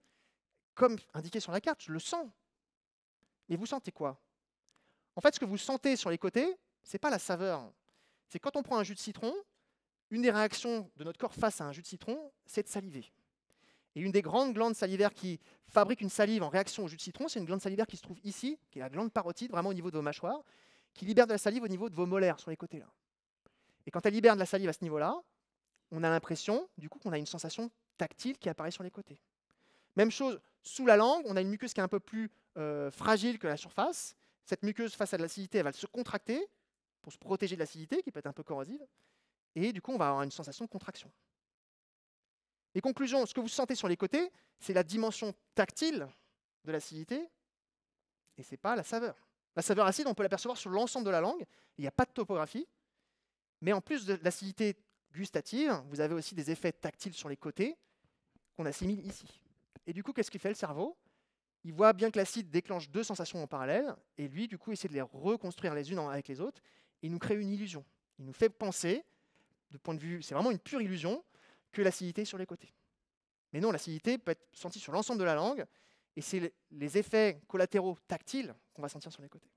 Comme indiqué sur la carte, je le sens. Et vous sentez quoi? En fait, ce que vous sentez sur les côtés, ce n'est pas la saveur. C'est quand on prend un jus de citron, une des réactions de notre corps face à un jus de citron, c'est de saliver. Et une des grandes glandes salivaires qui fabrique une salive en réaction au jus de citron, c'est une glande salivaire qui se trouve ici, qui est la glande parotide, vraiment au niveau de vos mâchoires, qui libère de la salive au niveau de vos molaires, sur les côtés là. Et quand elle libère de la salive à ce niveau-là, on a l'impression, du coup, qu'on a une sensation tactile qui apparaît sur les côtés. Même chose, sous la langue, on a une muqueuse qui est un peu plus fragile que la surface. Cette muqueuse, face à de l'acidité, elle va se contracter pour se protéger de l'acidité, qui peut être un peu corrosive. Et du coup, on va avoir une sensation de contraction. Et conclusion, ce que vous sentez sur les côtés, c'est la dimension tactile de l'acidité, et ce n'est pas la saveur. La saveur acide, on peut l'apercevoir sur l'ensemble de la langue, il n'y a pas de topographie, mais en plus de l'acidité gustative, vous avez aussi des effets tactiles sur les côtés qu'on assimile ici. Et du coup, qu'est-ce qu'il fait le cerveau? Il voit bien que l'acide déclenche deux sensations en parallèle, et lui, du coup, essaie de les reconstruire les unes avec les autres, et il nous crée une illusion. Il nous fait penser, de point de vue, c'est vraiment une pure illusion, que l'acidité est sur les côtés. Mais non, l'acidité peut être sentie sur l'ensemble de la langue, et c'est les effets collatéraux tactiles qu'on va sentir sur les côtés.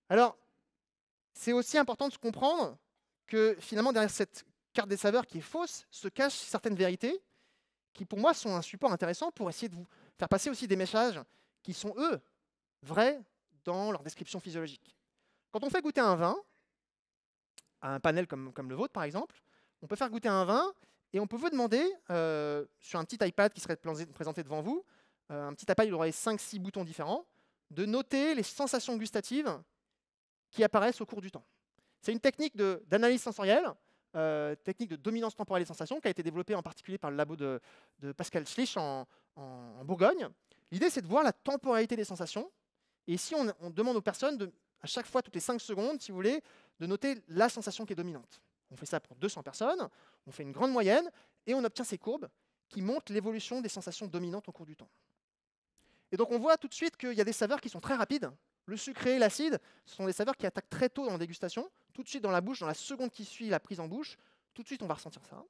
Alors, c'est aussi important de se comprendre que finalement, derrière cette carte des saveurs qui est fausse, se cachent certaines vérités qui, pour moi, sont un support intéressant pour essayer de vous faire passer aussi des messages qui sont, eux, vrais dans leur description physiologique. Quand on fait goûter un vin, à un panel comme le vôtre, par exemple, on peut faire goûter un vin et on peut vous demander, sur un petit iPad qui serait présenté devant vous, un petit iPad, il aurait 5-6 boutons différents, de noter les sensations gustatives qui apparaissent au cours du temps. C'est une technique d'analyse sensorielle, technique de dominance temporelle des sensations, qui a été développée en particulier par le labo de Pascal Schlich en Bourgogne. L'idée, c'est de voir la temporalité des sensations. Et ici, on demande aux personnes, à chaque fois, toutes les 5 secondes, si vous voulez, de noter la sensation qui est dominante. On fait ça pour 200 personnes, on fait une grande moyenne, et on obtient ces courbes qui montrent l'évolution des sensations dominantes au cours du temps. Et donc on voit tout de suite qu'il y a des saveurs qui sont très rapides. Le sucré, l'acide, ce sont des saveurs qui attaquent très tôt dans la dégustation, tout de suite dans la bouche, dans la seconde qui suit la prise en bouche, tout de suite on va ressentir ça.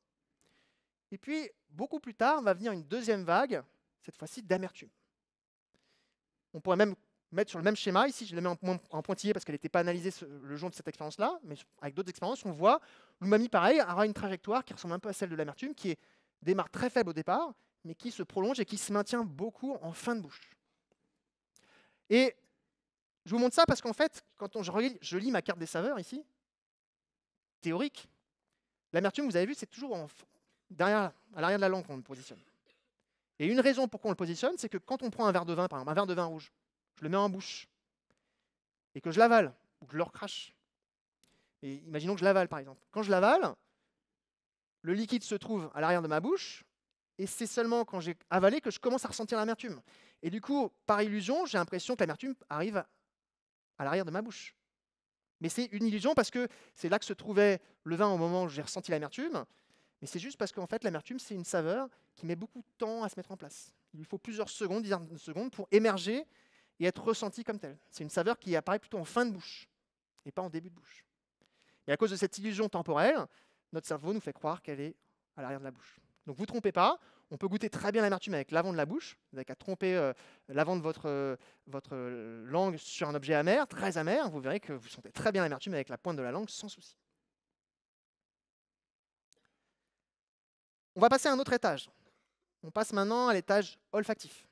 Et puis, beaucoup plus tard, va venir une deuxième vague, cette fois-ci d'amertume. On pourrait même mettre sur le même schéma, ici je l'ai mis en pointillé parce qu'elle n'était pas analysée le jour de cette expérience-là, mais avec d'autres expériences, on voit l'umami, pareil, aura une trajectoire qui ressemble un peu à celle de l'amertume, qui démarre très faible au départ, mais qui se prolonge et qui se maintient beaucoup en fin de bouche. Et je vous montre ça parce qu'en fait, quand je lis ma carte des saveurs ici, théorique, l'amertume, vous avez vu, c'est toujours à l'arrière de la langue qu'on le positionne. Et une raison pourquoi on le positionne, c'est que quand on prend un verre de vin, par exemple un verre de vin rouge, je le mets en bouche, et que je l'avale, ou que je le recrache. Et imaginons que je l'avale, par exemple. Quand je l'avale, le liquide se trouve à l'arrière de ma bouche, et c'est seulement quand j'ai avalé que je commence à ressentir l'amertume. Et du coup, par illusion, j'ai l'impression que l'amertume arrive à l'arrière de ma bouche. Mais c'est une illusion parce que c'est là que se trouvait le vin au moment où j'ai ressenti l'amertume. Mais c'est juste parce qu'en fait, l'amertume, c'est une saveur qui met beaucoup de temps à se mettre en place. Il lui faut plusieurs secondes, dizaines de secondes, pour émerger et être ressentie comme telle. C'est une saveur qui apparaît plutôt en fin de bouche et pas en début de bouche. Et à cause de cette illusion temporelle, notre cerveau nous fait croire qu'elle est à l'arrière de la bouche. Donc vous ne vous trompez pas, on peut goûter très bien l'amertume avec l'avant de la bouche. Vous n'avez qu'à tromper l'avant de votre langue sur un objet amer, très amer. Vous verrez que vous sentez très bien l'amertume avec la pointe de la langue sans souci. On va passer à un autre étage. On passe maintenant à l'étage olfactif.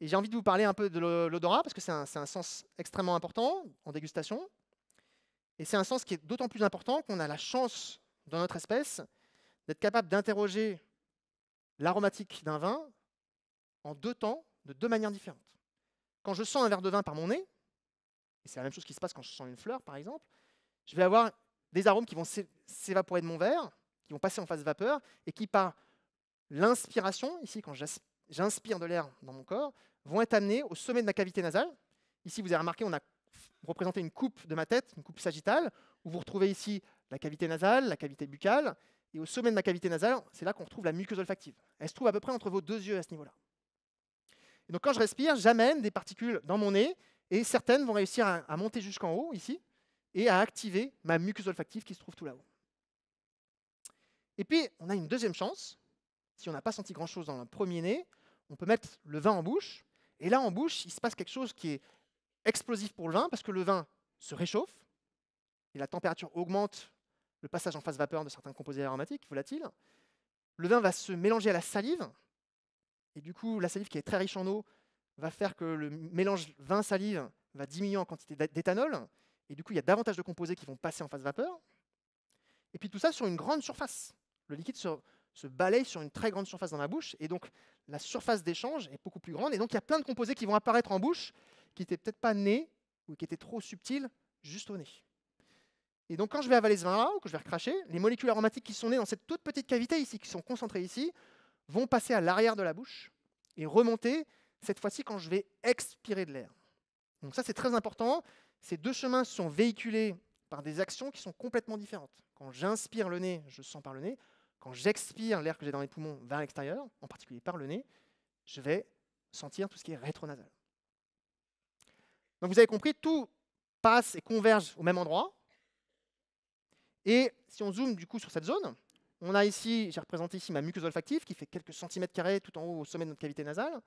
Et j'ai envie de vous parler un peu de l'odorat, parce que c'est un sens extrêmement important en dégustation. Et c'est un sens qui est d'autant plus important qu'on a la chance, dans notre espèce, d'être capable d'interroger l'aromatique d'un vin en 2 temps, de 2 manières différentes. Quand je sens un verre de vin par mon nez, et c'est la même chose qui se passe quand je sens une fleur, par exemple, je vais avoir des arômes qui vont s'évaporer de mon verre, qui vont passer en phase vapeur, et qui, par l'inspiration, ici, quand j'inspire de l'air dans mon corps, vont être amenés au sommet de ma cavité nasale. Ici, vous avez remarqué, on a représenté une coupe de ma tête, une coupe sagittale, où vous retrouvez ici la cavité nasale, la cavité buccale, et au sommet de ma cavité nasale, c'est là qu'on retrouve la muqueuse olfactive. Elle se trouve à peu près entre vos 2 yeux à ce niveau-là. Et donc quand je respire, j'amène des particules dans mon nez, et certaines vont réussir à monter jusqu'en haut, ici, et à activer ma muqueuse olfactive qui se trouve tout là-haut. Et puis, on a une deuxième chance. Si on n'a pas senti grand-chose dans le premier nez, on peut mettre le vin en bouche. Et là, en bouche, il se passe quelque chose qui est explosif pour le vin, parce que le vin se réchauffe, et la température augmente le passage en phase vapeur de certains composés aromatiques, volatiles. Le vin va se mélanger à la salive, et du coup, la salive qui est très riche en eau va faire que le mélange vin-salive va diminuer en quantité d'éthanol, et du coup, il y a davantage de composés qui vont passer en phase vapeur. Et puis tout ça sur une grande surface. Le liquide se balaye sur une très grande surface dans ma bouche, et donc la surface d'échange est beaucoup plus grande, et donc il y a plein de composés qui vont apparaître en bouche, qui n'étaient peut-être pas nés, ou qui étaient trop subtils, juste au nez. Et donc quand je vais avaler ce vin-là, ou que je vais recracher, les molécules aromatiques qui sont nées dans cette toute petite cavité ici, qui sont concentrées ici, vont passer à l'arrière de la bouche, et remonter, cette fois-ci, quand je vais expirer de l'air. Donc ça, c'est très important. Ces 2 chemins sont véhiculés par des actions qui sont complètement différentes. Quand j'inspire le nez, je sens par le nez. Quand j'expire l'air que j'ai dans les poumons vers l'extérieur, en particulier par le nez, je vais sentir tout ce qui est rétronasal. Donc vous avez compris, tout passe et converge au même endroit. Et si on zoome du coup sur cette zone, on a ici, j'ai représenté ici ma muqueuse olfactive qui fait quelques centimètres carrés tout en haut au sommet de notre cavité nasale.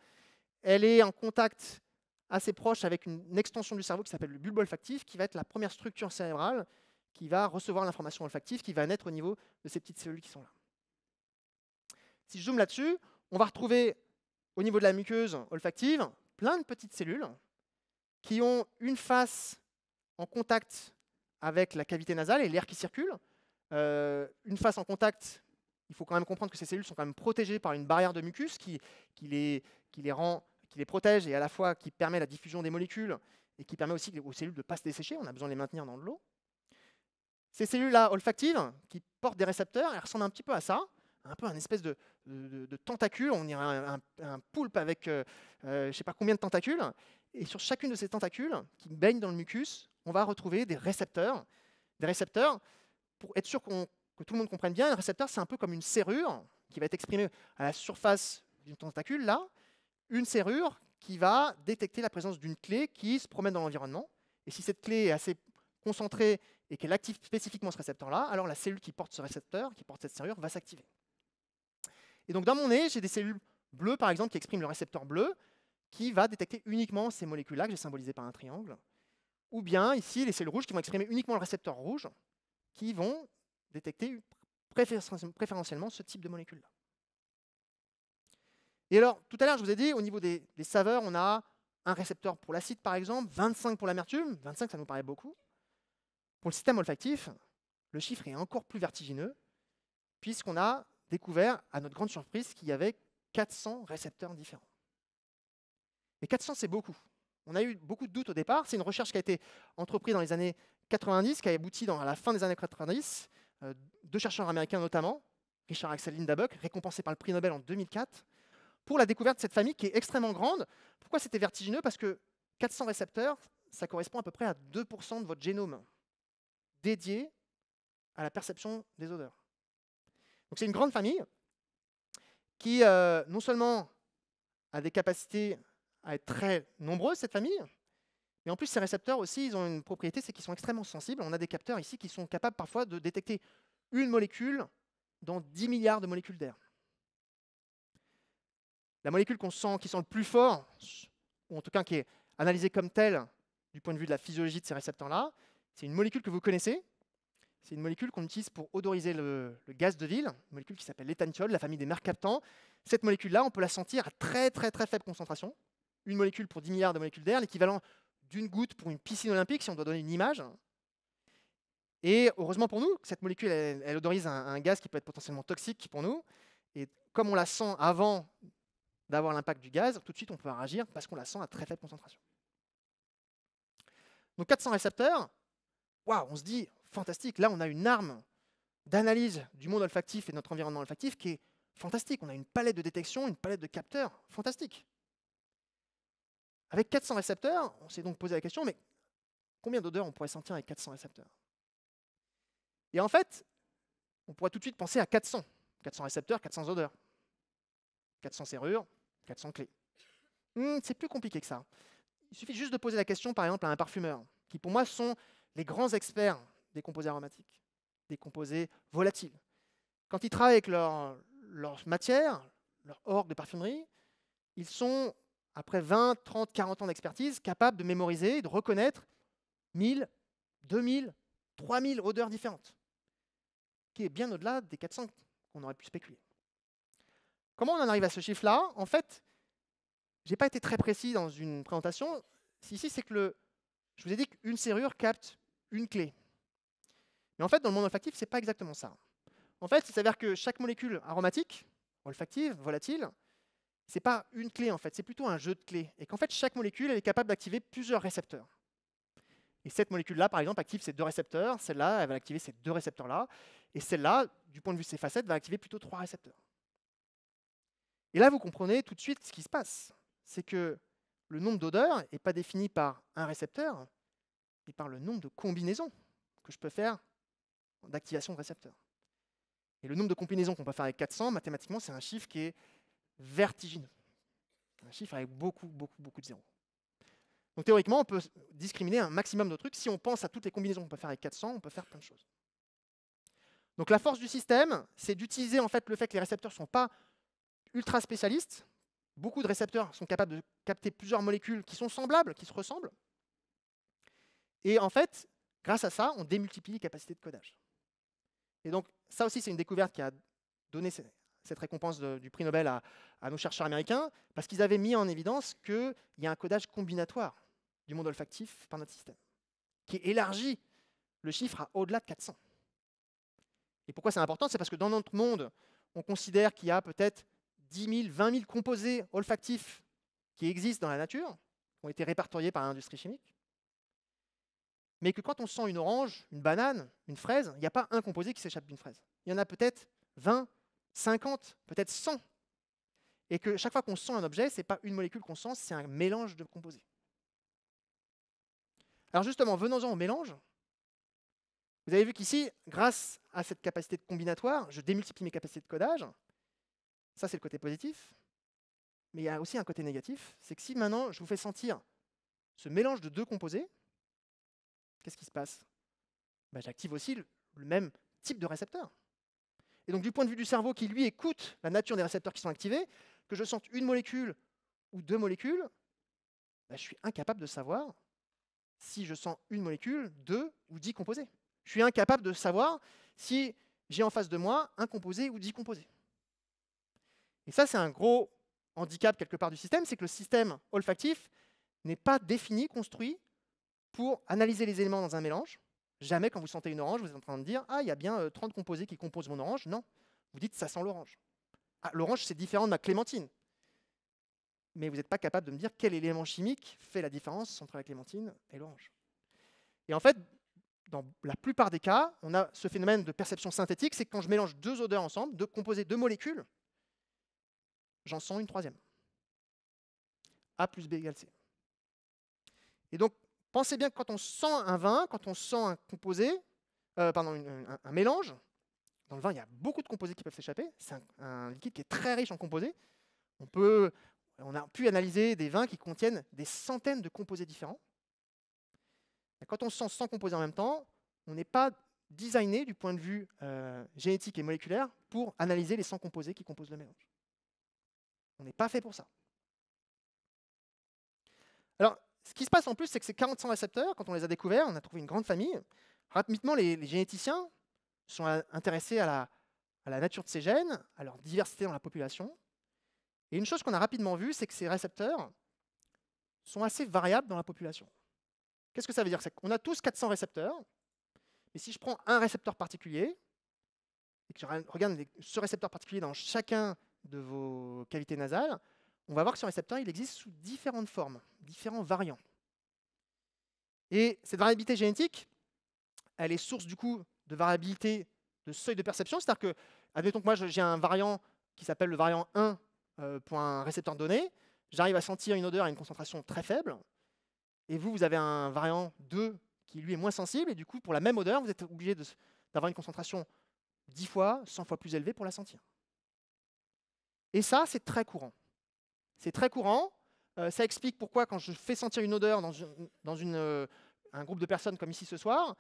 Elle est en contact assez proche avec une extension du cerveau qui s'appelle le bulbe olfactif, qui va être la première structure cérébrale qui va recevoir l'information olfactive, qui va naître au niveau de ces petites cellules qui sont là. Si je zoome là-dessus, on va retrouver au niveau de la muqueuse olfactive plein de petites cellules qui ont une face en contact avec la cavité nasale et l'air qui circule. Une face en contact, il faut quand même comprendre que ces cellules sont quand même protégées par une barrière de mucus qui les protège et à la fois qui permet la diffusion des molécules et qui permet aussi aux cellules de ne pas se dessécher. On a besoin de les maintenir dans de l'eau. Ces cellules-là olfactives qui portent des récepteurs, elles ressemblent un petit peu à ça, un peu un espèce de tentacule. On dirait un poulpe avec je ne sais pas combien de tentacules. Et sur chacune de ces tentacules qui baignent dans le mucus, on va retrouver des récepteurs. Des récepteurs, pour être sûr que tout le monde comprenne bien, un récepteur, c'est un peu comme une serrure qui va être exprimée à la surface d'une tentacule, là, une serrure qui va détecter la présence d'une clé qui se promène dans l'environnement. Et si cette clé est assez concentrée et qu'elle active spécifiquement ce récepteur-là, alors la cellule qui porte ce récepteur, qui porte cette serrure, va s'activer. Et donc dans mon nez, j'ai des cellules bleues, par exemple, qui expriment le récepteur bleu, qui va détecter uniquement ces molécules-là, que j'ai symbolisées par un triangle. Ou bien, ici, les cellules rouges qui vont exprimer uniquement le récepteur rouge, qui vont détecter préférentiellement ce type de molécules-là. Et alors, tout à l'heure, je vous ai dit, au niveau des saveurs, on a un récepteur pour l'acide, par exemple, 25 pour l'amertume. 25, ça nous paraît beaucoup. Pour le système olfactif, le chiffre est encore plus vertigineux, puisqu'on a découvert, à notre grande surprise, qu'il y avait 400 récepteurs différents. Et 400, c'est beaucoup. On a eu beaucoup de doutes au départ. C'est une recherche qui a été entreprise dans les années 90, qui a abouti à la fin des années 90, 2 chercheurs américains notamment, Richard Axel Lindaböck, récompensé par le prix Nobel en 2004, pour la découverte de cette famille qui est extrêmement grande. Pourquoi c'était vertigineux? Parce que 400 récepteurs, ça correspond à peu près à 2% de votre génome dédié à la perception des odeurs. Donc c'est une grande famille qui non seulement a des capacités à être très nombreuses, cette famille, mais en plus ces récepteurs aussi, ils ont une propriété, c'est qu'ils sont extrêmement sensibles. On a des capteurs ici qui sont capables parfois de détecter une molécule dans 10 milliards de molécules d'air. La molécule qui sent le plus fort, ou en tout cas qui est analysée comme telle du point de vue de la physiologie de ces récepteurs-là, c'est une molécule que vous connaissez. C'est une molécule qu'on utilise pour odoriser le gaz de ville, une molécule qui s'appelle l'éthanithiol, la famille des mercaptans. Cette molécule-là, on peut la sentir à très très très faible concentration. une molécule pour 10 milliards de molécules d'air, l'équivalent d'une goutte pour une piscine olympique, si on doit donner une image. Et heureusement pour nous, cette molécule, elle odorise un gaz qui peut être potentiellement toxique pour nous. Et comme on la sent avant d'avoir l'impact du gaz, tout de suite on peut réagir parce qu'on la sent à très faible concentration. Donc 400 récepteurs, waouh, on se dit, fantastique, là on a une arme d'analyse du monde olfactif et de notre environnement olfactif qui est fantastique. On a une palette de détection, une palette de capteurs, fantastique. Avec 400 récepteurs, on s'est donc posé la question, mais combien d'odeurs on pourrait sentir avec 400 récepteurs? Et en fait, on pourrait tout de suite penser à 400. 400 récepteurs, 400 odeurs. 400 serrures, 400 clés. C'est plus compliqué que ça. Il suffit juste de poser la question, par exemple, à un parfumeur, qui pour moi sont les grands experts des composés aromatiques, des composés volatiles. Quand ils travaillent avec leur matière, leur orgue de parfumerie, ils sont, après 20, 30, 40 ans d'expertise, capables de mémoriser, de reconnaître 1000, 2000, 3000 odeurs différentes, qui est bien au-delà des 400 qu'on aurait pu spéculer. Comment on en arrive à ce chiffre-là? En fait, je n'ai pas été très précis dans une présentation. Ici, c'est que je vous ai dit qu'une serrure capte une clé. Mais en fait, dans le monde olfactif, ce n'est pas exactement ça. En fait, il s'avère que chaque molécule aromatique, olfactive, volatile, ce n'est pas une clé, en fait, c'est plutôt un jeu de clés. Et qu'en fait, chaque molécule elle est capable d'activer plusieurs récepteurs. Et cette molécule-là, par exemple, active ces deux récepteurs. Celle-là, elle va activer ces deux récepteurs-là. Et celle-là, du point de vue de ses facettes, va activer plutôt 3 récepteurs. Et là, vous comprenez tout de suite ce qui se passe. C'est que le nombre d'odeurs n'est pas défini par un récepteur, mais par le nombre de combinaisons que je peux faire d'activation de récepteurs. Et le nombre de combinaisons qu'on peut faire avec 400, mathématiquement, c'est un chiffre qui est vertigineux. Un chiffre avec beaucoup de zéros. Donc théoriquement, on peut discriminer un maximum de trucs. Si on pense à toutes les combinaisons qu'on peut faire avec 400, on peut faire plein de choses. Donc la force du système, c'est d'utiliser en fait le fait que les récepteurs ne sont pas ultra spécialistes. Beaucoup de récepteurs sont capables de capter plusieurs molécules qui sont semblables, qui se ressemblent. Et en fait, grâce à ça, on démultiplie les capacités de codage. Et donc ça aussi, c'est une découverte qui a donné cette récompense du prix Nobel à nos chercheurs américains, parce qu'ils avaient mis en évidence qu'il y a un codage combinatoire du monde olfactif par notre système, qui élargit le chiffre à au-delà de 400. Et pourquoi c'est important? C'est parce que dans notre monde, on considère qu'il y a peut-être 10 000, 20 000 composés olfactifs qui existent dans la nature, qui ont été répertoriés par l'industrie chimique, mais que quand on sent une orange, une banane, une fraise, il n'y a pas un composé qui s'échappe d'une fraise. Il y en a peut-être 20, 50, peut-être 100. Et que chaque fois qu'on sent un objet, ce n'est pas une molécule qu'on sent, c'est un mélange de composés. Alors justement, venons-en au mélange. Vous avez vu qu'ici, grâce à cette capacité de combinatoire, je démultiplie mes capacités de codage. Ça, c'est le côté positif. Mais il y a aussi un côté négatif. C'est que si maintenant, je vous fais sentir ce mélange de deux composés, qu'est-ce qui se passe? J'active aussi le même type de récepteur. Et donc, du point de vue du cerveau qui, lui, écoute la nature des récepteurs qui sont activés, que je sente une molécule ou deux molécules, je suis incapable de savoir si je sens une molécule, 2 ou 10 composés. Je suis incapable de savoir si j'ai en face de moi un composé ou 10 composés. Et ça, c'est un gros handicap quelque part du système, c'est que le système olfactif n'est pas défini, construit pour analyser les éléments dans un mélange. Jamais quand vous sentez une orange, vous êtes en train de dire « Ah, il y a bien 30 composés qui composent mon orange ». Non, vous dites « Ça sent l'orange ». Ah, l'orange, c'est différent de ma clémentine. Mais vous n'êtes pas capable de me dire quel élément chimique fait la différence entre la clémentine et l'orange. Et en fait, dans la plupart des cas, on a ce phénomène de perception synthétique, c'est que quand je mélange deux odeurs ensemble, deux composés, deux molécules, j'en sens une troisième. A plus B égale C. Et donc, pensez bien que quand on sent un vin, quand on sent un composé, un mélange, dans le vin, il y a beaucoup de composés qui peuvent s'échapper. C'est un liquide qui est très riche en composés. On a pu analyser des vins qui contiennent des centaines de composés différents. Et quand on sent 100 composés en même temps, on n'est pas designé du point de vue génétique et moléculaire pour analyser les 100 composés qui composent le mélange. On n'est pas fait pour ça. Alors, ce qui se passe en plus, c'est que ces 40 récepteurs, quand on les a découverts, on a trouvé une grande famille. Rapidement, les généticiens sont intéressés à la nature de ces gènes, à leur diversité dans la population. Et une chose qu'on a rapidement vue, c'est que ces récepteurs sont assez variables dans la population. Qu'est-ce que ça veut dire? C'est qu'on a tous 400 récepteurs, mais si je prends un récepteur particulier, et que je regarde ce récepteur particulier dans chacun de vos cavités nasales, on va voir que ce récepteur il existe sous différentes formes, différents variants. Et cette variabilité génétique, elle est source du coup de variabilité de seuil de perception, c'est-à-dire que, admettons que moi j'ai un variant qui s'appelle le variant 1 pour un récepteur donné, j'arrive à sentir une odeur à une concentration très faible, et vous avez un variant 2 qui lui est moins sensible, et du coup pour la même odeur, vous êtes obligé d'avoir une concentration 10 fois, 100 fois plus élevée pour la sentir. Et ça, c'est très courant. C'est très courant. Ça explique pourquoi, quand je fais sentir une odeur dans un groupe de personnes comme ici ce soir,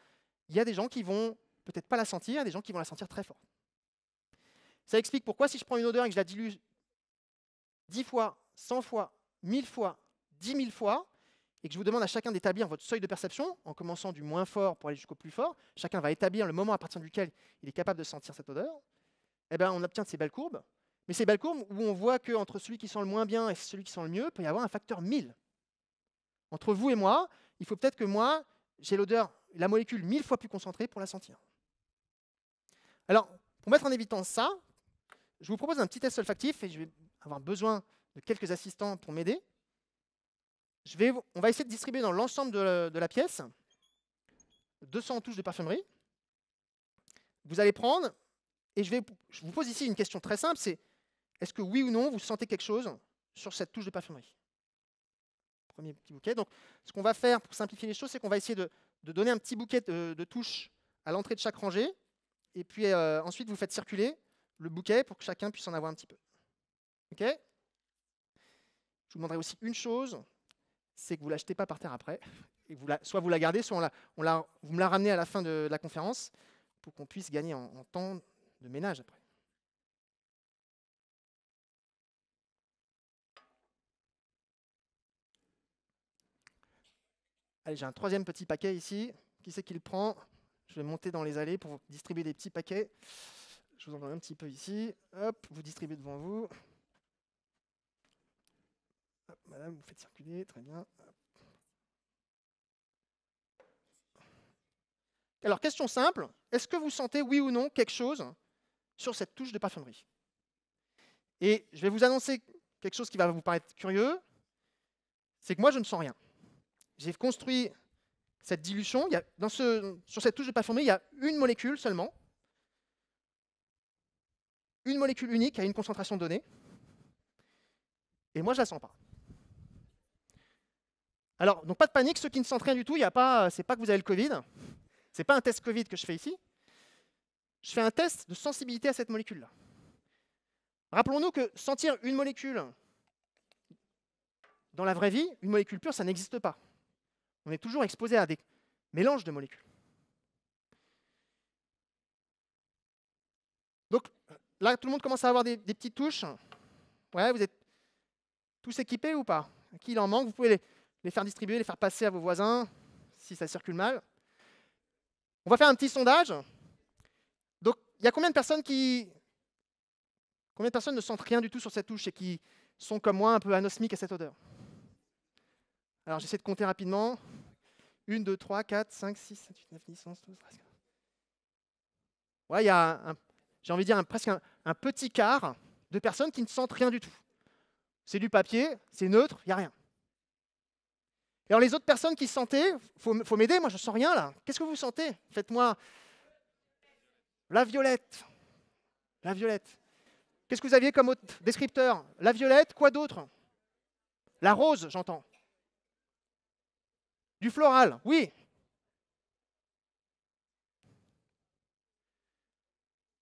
il y a des gens qui vont peut-être pas la sentir, et des gens qui vont la sentir très fort. Ça explique pourquoi, si je prends une odeur et que je la dilue 10 fois, 100 fois, 1000 fois, 10 000 fois, et que je vous demande à chacun d'établir votre seuil de perception, en commençant du moins fort pour aller jusqu'au plus fort, chacun va établir le moment à partir duquel il est capable de sentir cette odeur, eh bien, on obtient de ces belles courbes. Mais ces belles courbes où on voit qu'entre celui qui sent le moins bien et celui qui sent le mieux, il peut y avoir un facteur 1000. Entre vous et moi, il faut peut-être que moi, j'ai l'odeur, la molécule 1000 fois plus concentrée pour la sentir. Alors, pour mettre en évidence ça, je vous propose un petit test olfactif, et je vais avoir besoin de quelques assistants pour m'aider. On va essayer de distribuer dans l'ensemble de la pièce 200 touches de parfumerie. Vous allez prendre, et je vous pose ici une question très simple, c'est est-ce que oui ou non, vous sentez quelque chose sur cette touche de parfumerie? Premier petit bouquet. Donc, ce qu'on va faire pour simplifier les choses, c'est qu'on va essayer de donner un petit bouquet de touches à l'entrée de chaque rangée, et puis ensuite, vous faites circuler le bouquet pour que chacun puisse en avoir un petit peu. OK? Je vous demanderai aussi une chose, c'est que vous ne l'achetez pas par terre après. Et soit vous la gardez, soit vous me la ramenez à la fin de la conférence pour qu'on puisse gagner en temps de ménage après. Allez, j'ai un troisième petit paquet ici. Qui c'est qui le prend? Je vais monter dans les allées pour distribuer des petits paquets. Je vous en donne un petit peu ici. Hop, vous distribuez devant vous. Hop, madame, vous faites circuler, très bien. Hop. Alors, question simple, est-ce que vous sentez, oui ou non, quelque chose sur cette touche de parfumerie? Et je vais vous annoncer quelque chose qui va vous paraître curieux, c'est que moi, je ne sens rien. J'ai construit cette dilution, sur cette touche de parfumerie, il y a une molécule seulement, une molécule unique à une concentration donnée, et moi, je ne la sens pas. Alors, donc pas de panique, ceux qui ne sentent rien du tout, c'est pas que vous avez le Covid, c'est pas un test Covid que je fais ici, je fais un test de sensibilité à cette molécule-là. Rappelons-nous que sentir une molécule dans la vraie vie, une molécule pure, ça n'existe pas. On est toujours exposé à des mélanges de molécules. Donc là, tout le monde commence à avoir des petites touches. Ouais, vous êtes tous équipés ou pas? Qui il en manque? Vous pouvez les faire distribuer, les faire passer à vos voisins, si ça circule mal. On va faire un petit sondage. Donc, il y a combien de personnes ne sentent rien du tout sur cette touche et qui sont comme moi un peu anosmiques à cette odeur? Alors, j'essaie de compter rapidement. 1, 2, 3, 4, 5, 6, 7, 8, 9, 10, 11, 12, 13. Ouais, il y a, j'ai envie de dire, presque un petit quart de personnes qui ne sentent rien du tout. C'est du papier, c'est neutre, il n'y a rien. Et alors, les autres personnes qui sentaient, il faut m'aider, moi je ne sens rien là. Qu'est-ce que vous sentez? Faites-moi la violette. La violette. Qu'est-ce que vous aviez comme autre descripteur? La violette, quoi d'autre? La rose, j'entends. Du floral, oui.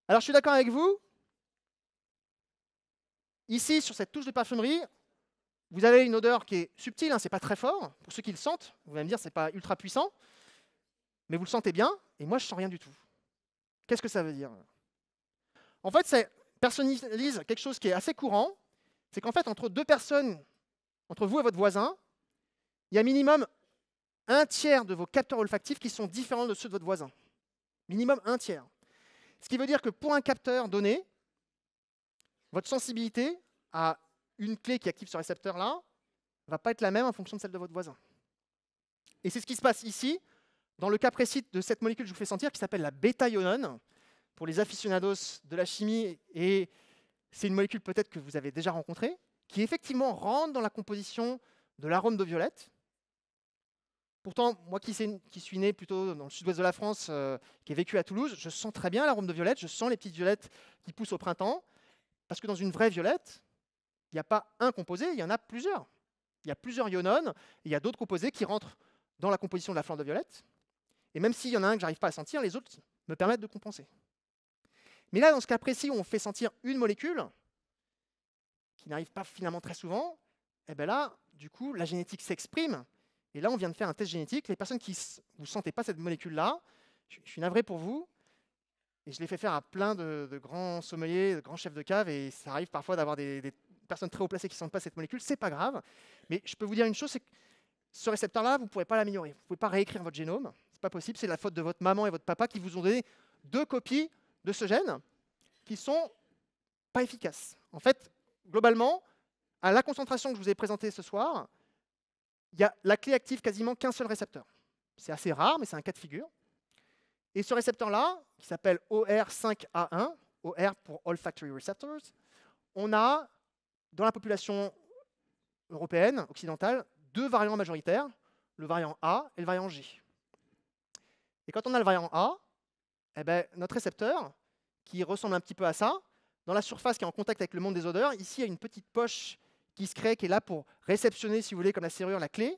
Alors, je suis d'accord avec vous. Ici, sur cette touche de parfumerie, vous avez une odeur qui est subtile, ce n'est pas très fort. Pour ceux qui le sentent, vous allez me dire ce n'est pas ultra puissant, mais vous le sentez bien, et moi, je ne sens rien du tout. Qu'est-ce que ça veut dire? En fait, ça personnalise quelque chose qui est assez courant, c'est qu'en fait, entre deux personnes, entre vous et votre voisin, il y a minimum un tiers de vos capteurs olfactifs qui sont différents de ceux de votre voisin. Minimum un tiers. Ce qui veut dire que pour un capteur donné, votre sensibilité à une clé qui active ce récepteur-là ne va pas être la même en fonction de celle de votre voisin. Et c'est ce qui se passe ici, dans le cas précis de cette molécule que je vous fais sentir, qui s'appelle la bêta-ionone, pour les aficionados de la chimie, et c'est une molécule peut-être que vous avez déjà rencontrée, qui effectivement rentre dans la composition de l'arôme de violette. Pourtant, moi qui suis né plutôt dans le sud-ouest de la France, qui ai vécu à Toulouse, je sens très bien l'arôme de violette, je sens les petites violettes qui poussent au printemps, parce que dans une vraie violette, il n'y a pas un composé, il y en a plusieurs. Il y a plusieurs ionones, et il y a d'autres composés qui rentrent dans la composition de la fleur de violette. Et même s'il y en a un que je n'arrive pas à sentir, les autres me permettent de compenser. Mais là, dans ce cas précis où on fait sentir une molécule, qui n'arrive pas finalement très souvent, et bien là, du coup, la génétique s'exprime. Et là, on vient de faire un test génétique. Les personnes qui vous ne sentez pas cette molécule-là, je suis navré pour vous, et je l'ai fait faire à plein de grands sommeliers, de grands chefs de cave, et ça arrive parfois d'avoir des personnes très haut placées qui ne sentent pas cette molécule. C'est pas grave, mais je peux vous dire une chose, c'est que ce récepteur-là, vous ne pourrez pas l'améliorer. Vous ne pouvez pas réécrire votre génome. Ce n'est pas possible. C'est la faute de votre maman et votre papa qui vous ont donné 2 copies de ce gène qui ne sont pas efficaces. En fait, globalement, à la concentration que je vous ai présentée ce soir, il y a la clé active quasiment qu'un seul récepteur. C'est assez rare, mais c'est un cas de figure. Et ce récepteur-là, qui s'appelle OR5A1, OR pour Olfactory Receptors, on a, dans la population européenne, occidentale, 2 variants majoritaires, le variant A et le variant G. Et quand on a le variant A, eh ben, notre récepteur, qui ressemble un petit peu à ça, dans la surface qui est en contact avec le monde des odeurs, ici il y a une petite poche qui se crée, qui est là pour réceptionner, si vous voulez, comme la serrure, la clé.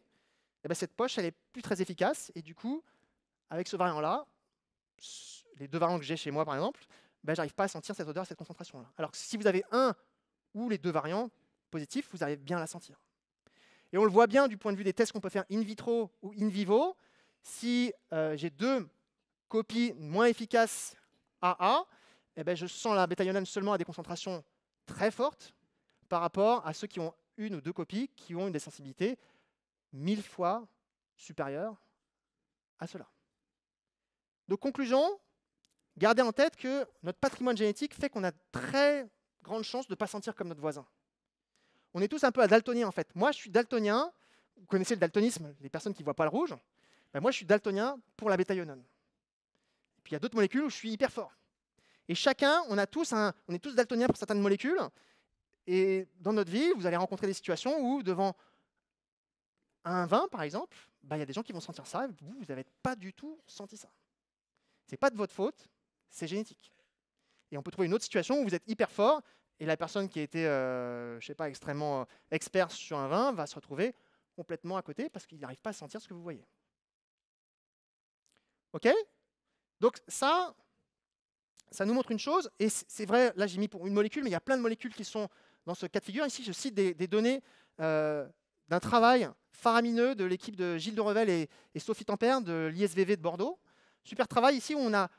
Eh ben, cette poche, elle est plus très efficace, et du coup, avec ce variant-là, les 2 variants que j'ai chez moi par exemple, ben, j'arrive pas à sentir cette odeur, cette concentration-là. Alors que si vous avez un ou les 2 variants positifs, vous arrivez bien à la sentir. Et on le voit bien du point de vue des tests qu'on peut faire in vitro ou in vivo. Si j'ai 2 copies moins efficaces AA, eh ben, je sens la bêta-ionone seulement à des concentrations très fortes par rapport à ceux qui ont 1 ou 2 copies qui ont une des sensibilités 1000 fois supérieures à cela. Donc conclusion, gardez en tête que notre patrimoine génétique fait qu'on a très grande chance de ne pas sentir comme notre voisin. On est tous un peu à daltonien en fait. Moi, je suis daltonien. Vous connaissez le daltonisme, les personnes qui ne voient pas le rouge. Ben, moi, je suis daltonien pour la bêta-ionone. Et puis, il y a d'autres molécules où je suis hyper fort. Et chacun, on est tous daltoniens pour certaines molécules. Et dans notre vie, vous allez rencontrer des situations où, devant un vin, par exemple, ben, il y a des gens qui vont sentir ça, et vous n'avez pas du tout senti ça. Ce n'est pas de votre faute, c'est génétique. Et on peut trouver une autre situation où vous êtes hyper fort, et la personne qui a été, je sais pas, extrêmement expert sur un vin va se retrouver complètement à côté parce qu'il n'arrive pas à sentir ce que vous voyez. OK? Donc ça nous montre une chose, et c'est vrai, là j'ai mis pour une molécule, mais il y a plein de molécules qui sont dans ce cas de figure. Ici, je cite des données d'un travail faramineux de l'équipe de Gilles de Revel et Sophie Tempère de l'ISVV de Bordeaux. Super travail ici où on a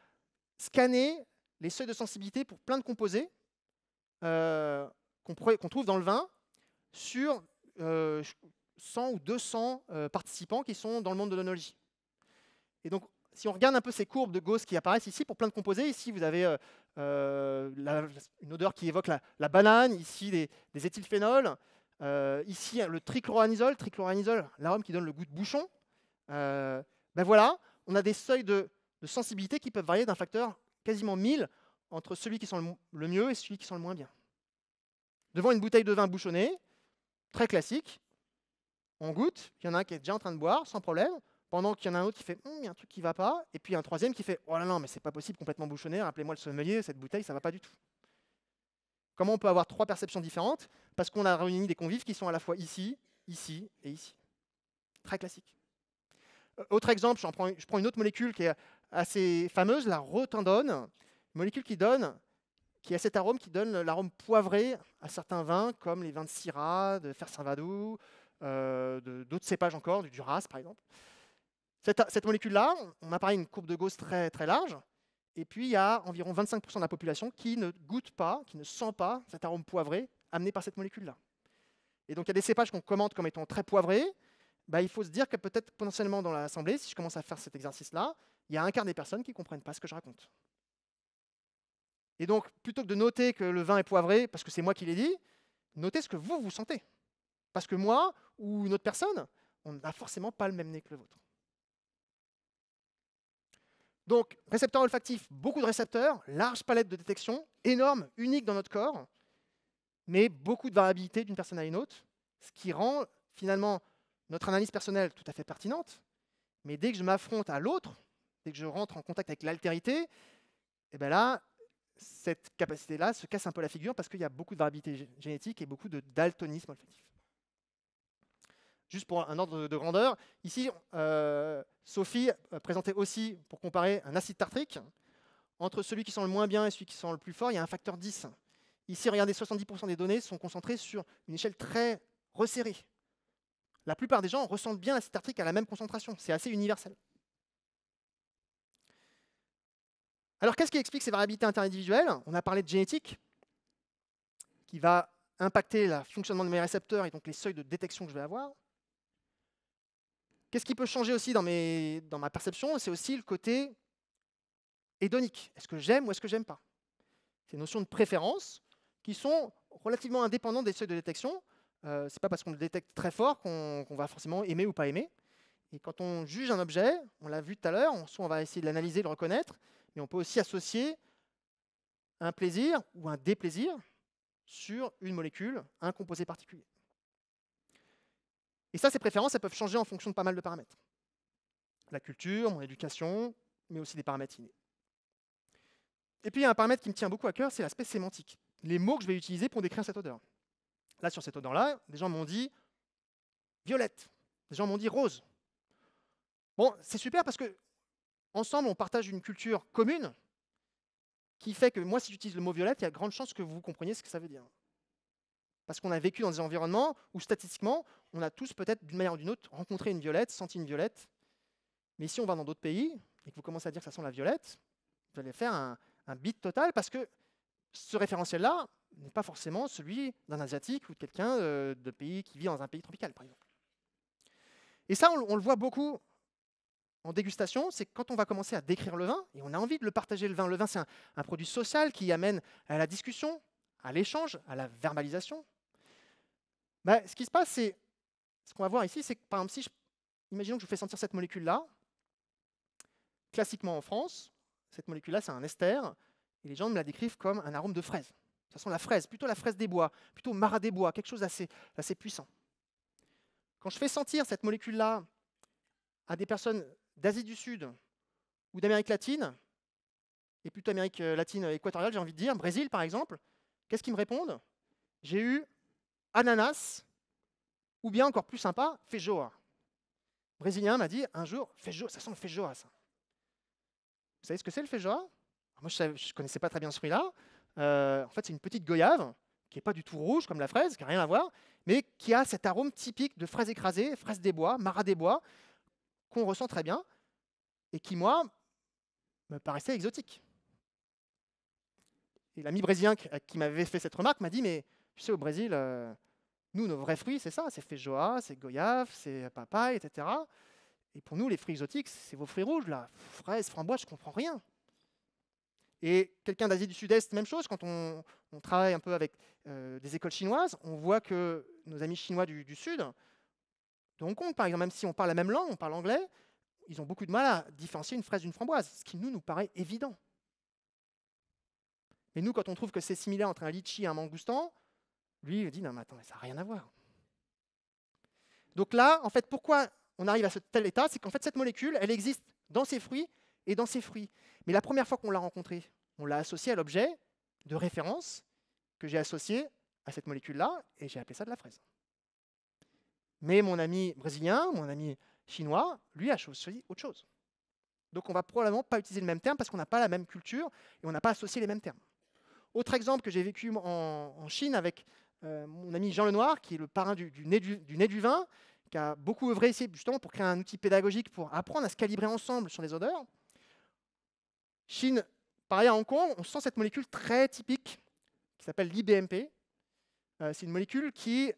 scanné les seuils de sensibilité pour plein de composés qu'on trouve dans le vin sur 100 ou 200 participants qui sont dans le monde de l'œnologie. Et donc, si on regarde un peu ces courbes de Gauss qui apparaissent ici pour plein de composés, ici vous avez une odeur qui évoque la banane, ici des éthylphénols, ici le trichloranisol, l'arôme qui donne le goût de bouchon. Ben voilà, on a des seuils de sensibilité qui peuvent varier d'un facteur quasiment 1000 entre celui qui sent le mieux et celui qui sent le moins bien. Devant une bouteille de vin bouchonnée, très classique, on goûte, il y en a un qui est déjà en train de boire, sans problème, pendant qu'il y en a un autre qui fait il y a un truc qui ne va pas, et puis un troisième qui fait oh là non, mais c'est pas possible, complètement bouchonné, rappelez-moi le sommelier, cette bouteille, ça ne va pas du tout. Comment on peut avoir 3 perceptions différentes? Parce qu'on a réuni des convives qui sont à la fois ici, ici et ici. Très classique. Autre exemple, je prends une autre molécule qui est assez fameuse, la rotindone, molécule qui a cet arôme qui donne l'arôme poivré à certains vins, comme les vins de Syrah, de Fer-Savadou, d'autres cépages encore, du Duras par exemple. Cette molécule-là, on a pareil une courbe de Gauss très, très large, et puis il y a environ 25% de la population qui ne goûte pas, qui ne sent pas cet arôme poivré amené par cette molécule-là. Et donc il y a des cépages qu'on commente comme étant très poivrés. Bah, il faut se dire que peut-être potentiellement dans l'assemblée, si je commence à faire cet exercice-là, il y a un quart des personnes qui ne comprennent pas ce que je raconte. Et donc, plutôt que de noter que le vin est poivré, parce que c'est moi qui l'ai dit, notez ce que vous sentez. Parce que moi ou une autre personne, on n'a forcément pas le même nez que le vôtre. Donc, récepteur olfactif, beaucoup de récepteurs, large palette de détection, énorme, unique dans notre corps, mais beaucoup de variabilité d'une personne à une autre, ce qui rend finalement notre analyse personnelle tout à fait pertinente. Mais dès que je m'affronte à l'autre, dès que je rentre en contact avec l'altérité, et bien là, cette capacité-là se casse un peu la figure parce qu'il y a beaucoup de variabilité génétique et beaucoup de daltonisme olfactif. Juste pour un ordre de grandeur, ici, Sophie présentait aussi, pour comparer, un acide tartrique. Entre celui qui sent le moins bien et celui qui sent le plus fort, il y a un facteur 10. Ici, regardez, 70% des données sont concentrées sur une échelle très resserrée. La plupart des gens ressentent bien l'acide tartrique à la même concentration. C'est assez universel. Alors, qu'est-ce qui explique ces variabilités interindividuelles? On a parlé de génétique, qui va impacter le fonctionnement de mes récepteurs et donc les seuils de détection que je vais avoir. Qu'est-ce qui peut changer aussi dans ma perception? C'est aussi le côté hédonique. Est-ce que j'aime ou est-ce que j'aime pas? Ces notions de préférence qui sont relativement indépendantes des seuils de détection. Ce n'est pas parce qu'on le détecte très fort qu'on va forcément aimer ou pas aimer. Et quand on juge un objet, on l'a vu tout à l'heure, soit on va essayer de l'analyser, de le reconnaître, mais on peut aussi associer un plaisir ou un déplaisir sur une molécule, un composé particulier. Et ça, ces préférences, elles peuvent changer en fonction de pas mal de paramètres. La culture, mon éducation, mais aussi des paramètres innés. Et puis, il y a un paramètre qui me tient beaucoup à cœur, c'est l'aspect sémantique. Les mots que je vais utiliser pour décrire cette odeur. Là, sur cette odeur-là, des gens m'ont dit violette, des gens m'ont dit rose. Bon, c'est super parce que ensemble, on partage une culture commune qui fait que moi, si j'utilise le mot violette, il y a de grandes chances que vous compreniez ce que ça veut dire. Parce qu'on a vécu dans des environnements où, statistiquement, on a tous peut-être, d'une manière ou d'une autre, rencontré une violette, senti une violette. Mais si on va dans d'autres pays et que vous commencez à dire que ça sent la violette, vous allez faire un beat total parce que ce référentiel-là n'est pas forcément celui d'un Asiatique ou de quelqu'un de pays qui vit dans un pays tropical, par exemple. Et ça, on le voit beaucoup en dégustation, c'est quand on va commencer à décrire le vin, et on a envie de le partager, le vin. Le vin, c'est un produit social qui amène à la discussion, à l'échange, à la verbalisation. Ce qui se passe, c'est, ce qu'on va voir ici, c'est que, par exemple, imaginons que je vous fais sentir cette molécule-là, classiquement en France, cette molécule-là, c'est un ester, et les gens me la décrivent comme un arôme de fraise. Ça sent la fraise, plutôt la fraise des bois, plutôt marat des bois, quelque chose d'assez puissant. Quand je fais sentir cette molécule-là à des personnes d'Asie du Sud ou d'Amérique latine, et plutôt Amérique latine équatoriale, j'ai envie de dire, Brésil par exemple, qu'est-ce qu'ils me répondent? J'ai eu ananas, ou bien encore plus sympa, feijoa. Le Brésilien m'a dit un jour, feijoa, ça sent le feijoa, ça. Vous savez ce que c'est le feijoa? Moi, je ne connaissais pas très bien ce fruit-là. En fait, c'est une petite goyave qui n'est pas du tout rouge comme la fraise, qui n'a rien à voir, mais qui a cet arôme typique de fraise écrasée, fraise des bois, marat des bois, qu'on ressent très bien, et qui, moi, me paraissait exotique. Et l'ami brésilien qui m'avait fait cette remarque m'a dit, mais tu sais, au Brésil, nous, nos vrais fruits, c'est ça, c'est feijoa, c'est goyave, c'est papaye, etc. Et pour nous, les fruits exotiques, c'est vos fruits rouges, là, fraises, framboises, je ne comprends rien. Et quelqu'un d'Asie du Sud-Est, même chose, quand on travaille un peu avec des écoles chinoises, on voit que nos amis chinois du Sud, de Hong Kong par exemple, même si on parle la même langue, on parle anglais, ils ont beaucoup de mal à différencier une fraise d'une framboise, ce qui nous paraît évident. Mais nous, quand on trouve que c'est similaire entre un litchi et un mangoustan, lui, il dit non mais attends, ça n'a rien à voir. Donc là, en fait, pourquoi on arrive à ce tel état, c'est qu'en fait cette molécule, elle existe dans ces fruits et dans ces fruits. Mais la première fois qu'on l'a rencontrée, on l'a associée à l'objet de référence que j'ai associé à cette molécule-là, et j'ai appelé ça de la fraise. Mais mon ami brésilien, mon ami chinois, lui a choisi autre chose. Donc on va probablement pas utiliser le même terme parce qu'on n'a pas la même culture et on n'a pas associé les mêmes termes. Autre exemple que j'ai vécu en Chine avec mon ami Jean Lenoir, qui est le parrain du nez du vin, qui a beaucoup œuvré ici justement pour créer un outil pédagogique pour apprendre à se calibrer ensemble sur les odeurs. Chine, pareil à Hong Kong, on sent cette molécule très typique qui s'appelle l'IBMP. C'est une molécule qui est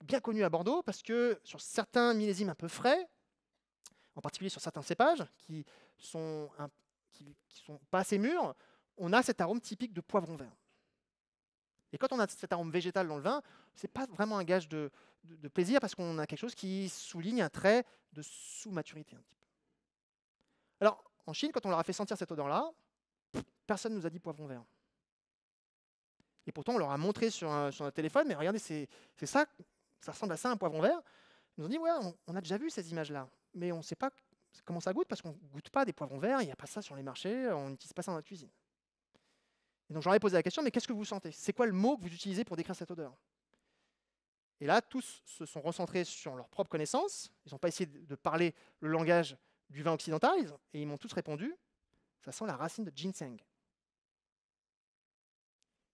bien connue à Bordeaux parce que sur certains millésimes un peu frais, en particulier sur certains cépages qui sont pas assez mûrs, on a cet arôme typique de poivron vert. Et quand on a cet arôme végétal dans le vin, ce n'est pas vraiment un gage de plaisir parce qu'on a quelque chose qui souligne un trait de sous-maturité un petit peu. Alors, en Chine, quand on leur a fait sentir cette odeur-là, personne ne nous a dit poivron vert. Et pourtant, on leur a montré sur un téléphone, mais regardez, c'est ça, ça ressemble à ça, un poivron vert. Ils nous ont dit, ouais, on a déjà vu ces images-là, mais on ne sait pas comment ça goûte parce qu'on ne goûte pas des poivrons verts, il n'y a pas ça sur les marchés, on n'utilise pas ça dans la cuisine. Et donc, je leur ai posé la question, mais qu'est-ce que vous sentez? C'est quoi le mot que vous utilisez pour décrire cette odeur? Et là, tous se sont recentrés sur leur propre connaissance. Ils n'ont pas essayé de parler le langage du vin occidental, et ils m'ont tous répondu, ça sent la racine de ginseng.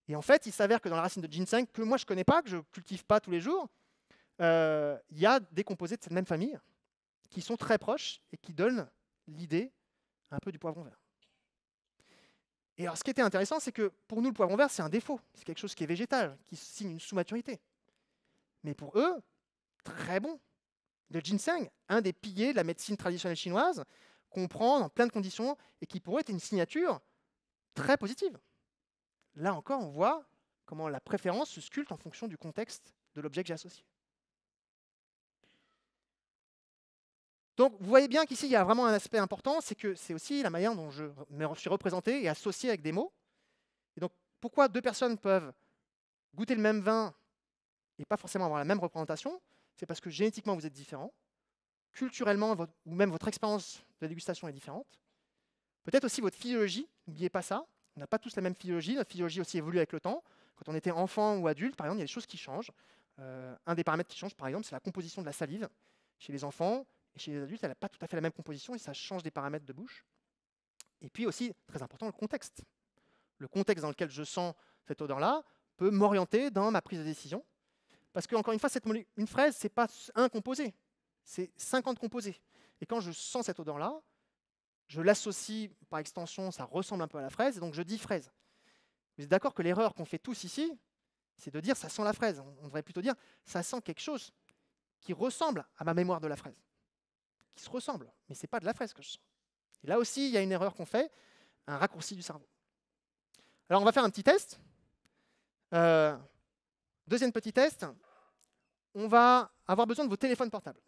Et en fait, il s'avère que dans la racine de ginseng, que moi je ne connais pas, que je ne cultive pas tous les jours, il y a des composés de cette même famille qui sont très proches et qui donnent l'idée un peu du poivron vert. Et alors, ce qui était intéressant, c'est que pour nous, le poivron vert, c'est un défaut. C'est quelque chose qui est végétal, qui signe une sous-maturité. Mais pour eux, très bon. Le ginseng, un des piliers de la médecine traditionnelle chinoise, qu'on prend dans plein de conditions et qui pourrait être une signature très positive. Là encore, on voit comment la préférence se sculpte en fonction du contexte de l'objet que j'ai associé. Donc, vous voyez bien qu'ici, il y a vraiment un aspect important, c'est que c'est aussi la manière dont je me suis représenté et associé avec des mots. Et donc, pourquoi deux personnes peuvent goûter le même vin et pas forcément avoir la même représentation? C'est parce que génétiquement, vous êtes différents. Culturellement, ou même votre expérience de dégustation est différente. Peut-être aussi votre physiologie, n'oubliez pas ça. On n'a pas tous la même physiologie. Notre physiologie aussi évolue avec le temps. Quand on était enfant ou adulte, par exemple, il y a des choses qui changent. Un des paramètres qui change, par exemple, c'est la composition de la salive. Chez les enfants et chez les adultes, elle n'a pas tout à fait la même composition et ça change des paramètres de bouche. Et puis aussi, très important, le contexte. Le contexte dans lequel je sens cette odeur-là peut m'orienter dans ma prise de décision. Parce que, encore une fois, une fraise, ce n'est pas un composé, c'est 50 composés. Et quand je sens cette odeur-là, je l'associe, par extension, ça ressemble un peu à la fraise, et donc je dis fraise. Vous êtes d'accord que l'erreur qu'on fait tous ici, c'est de dire ça sent la fraise. On devrait plutôt dire ça sent quelque chose qui ressemble à ma mémoire de la fraise. Qui se ressemble, mais ce n'est pas de la fraise que je sens. Et là aussi, il y a une erreur qu'on fait, un raccourci du cerveau. Alors, on va faire un petit test. Deuxième petit test, on va avoir besoin de vos téléphones portables.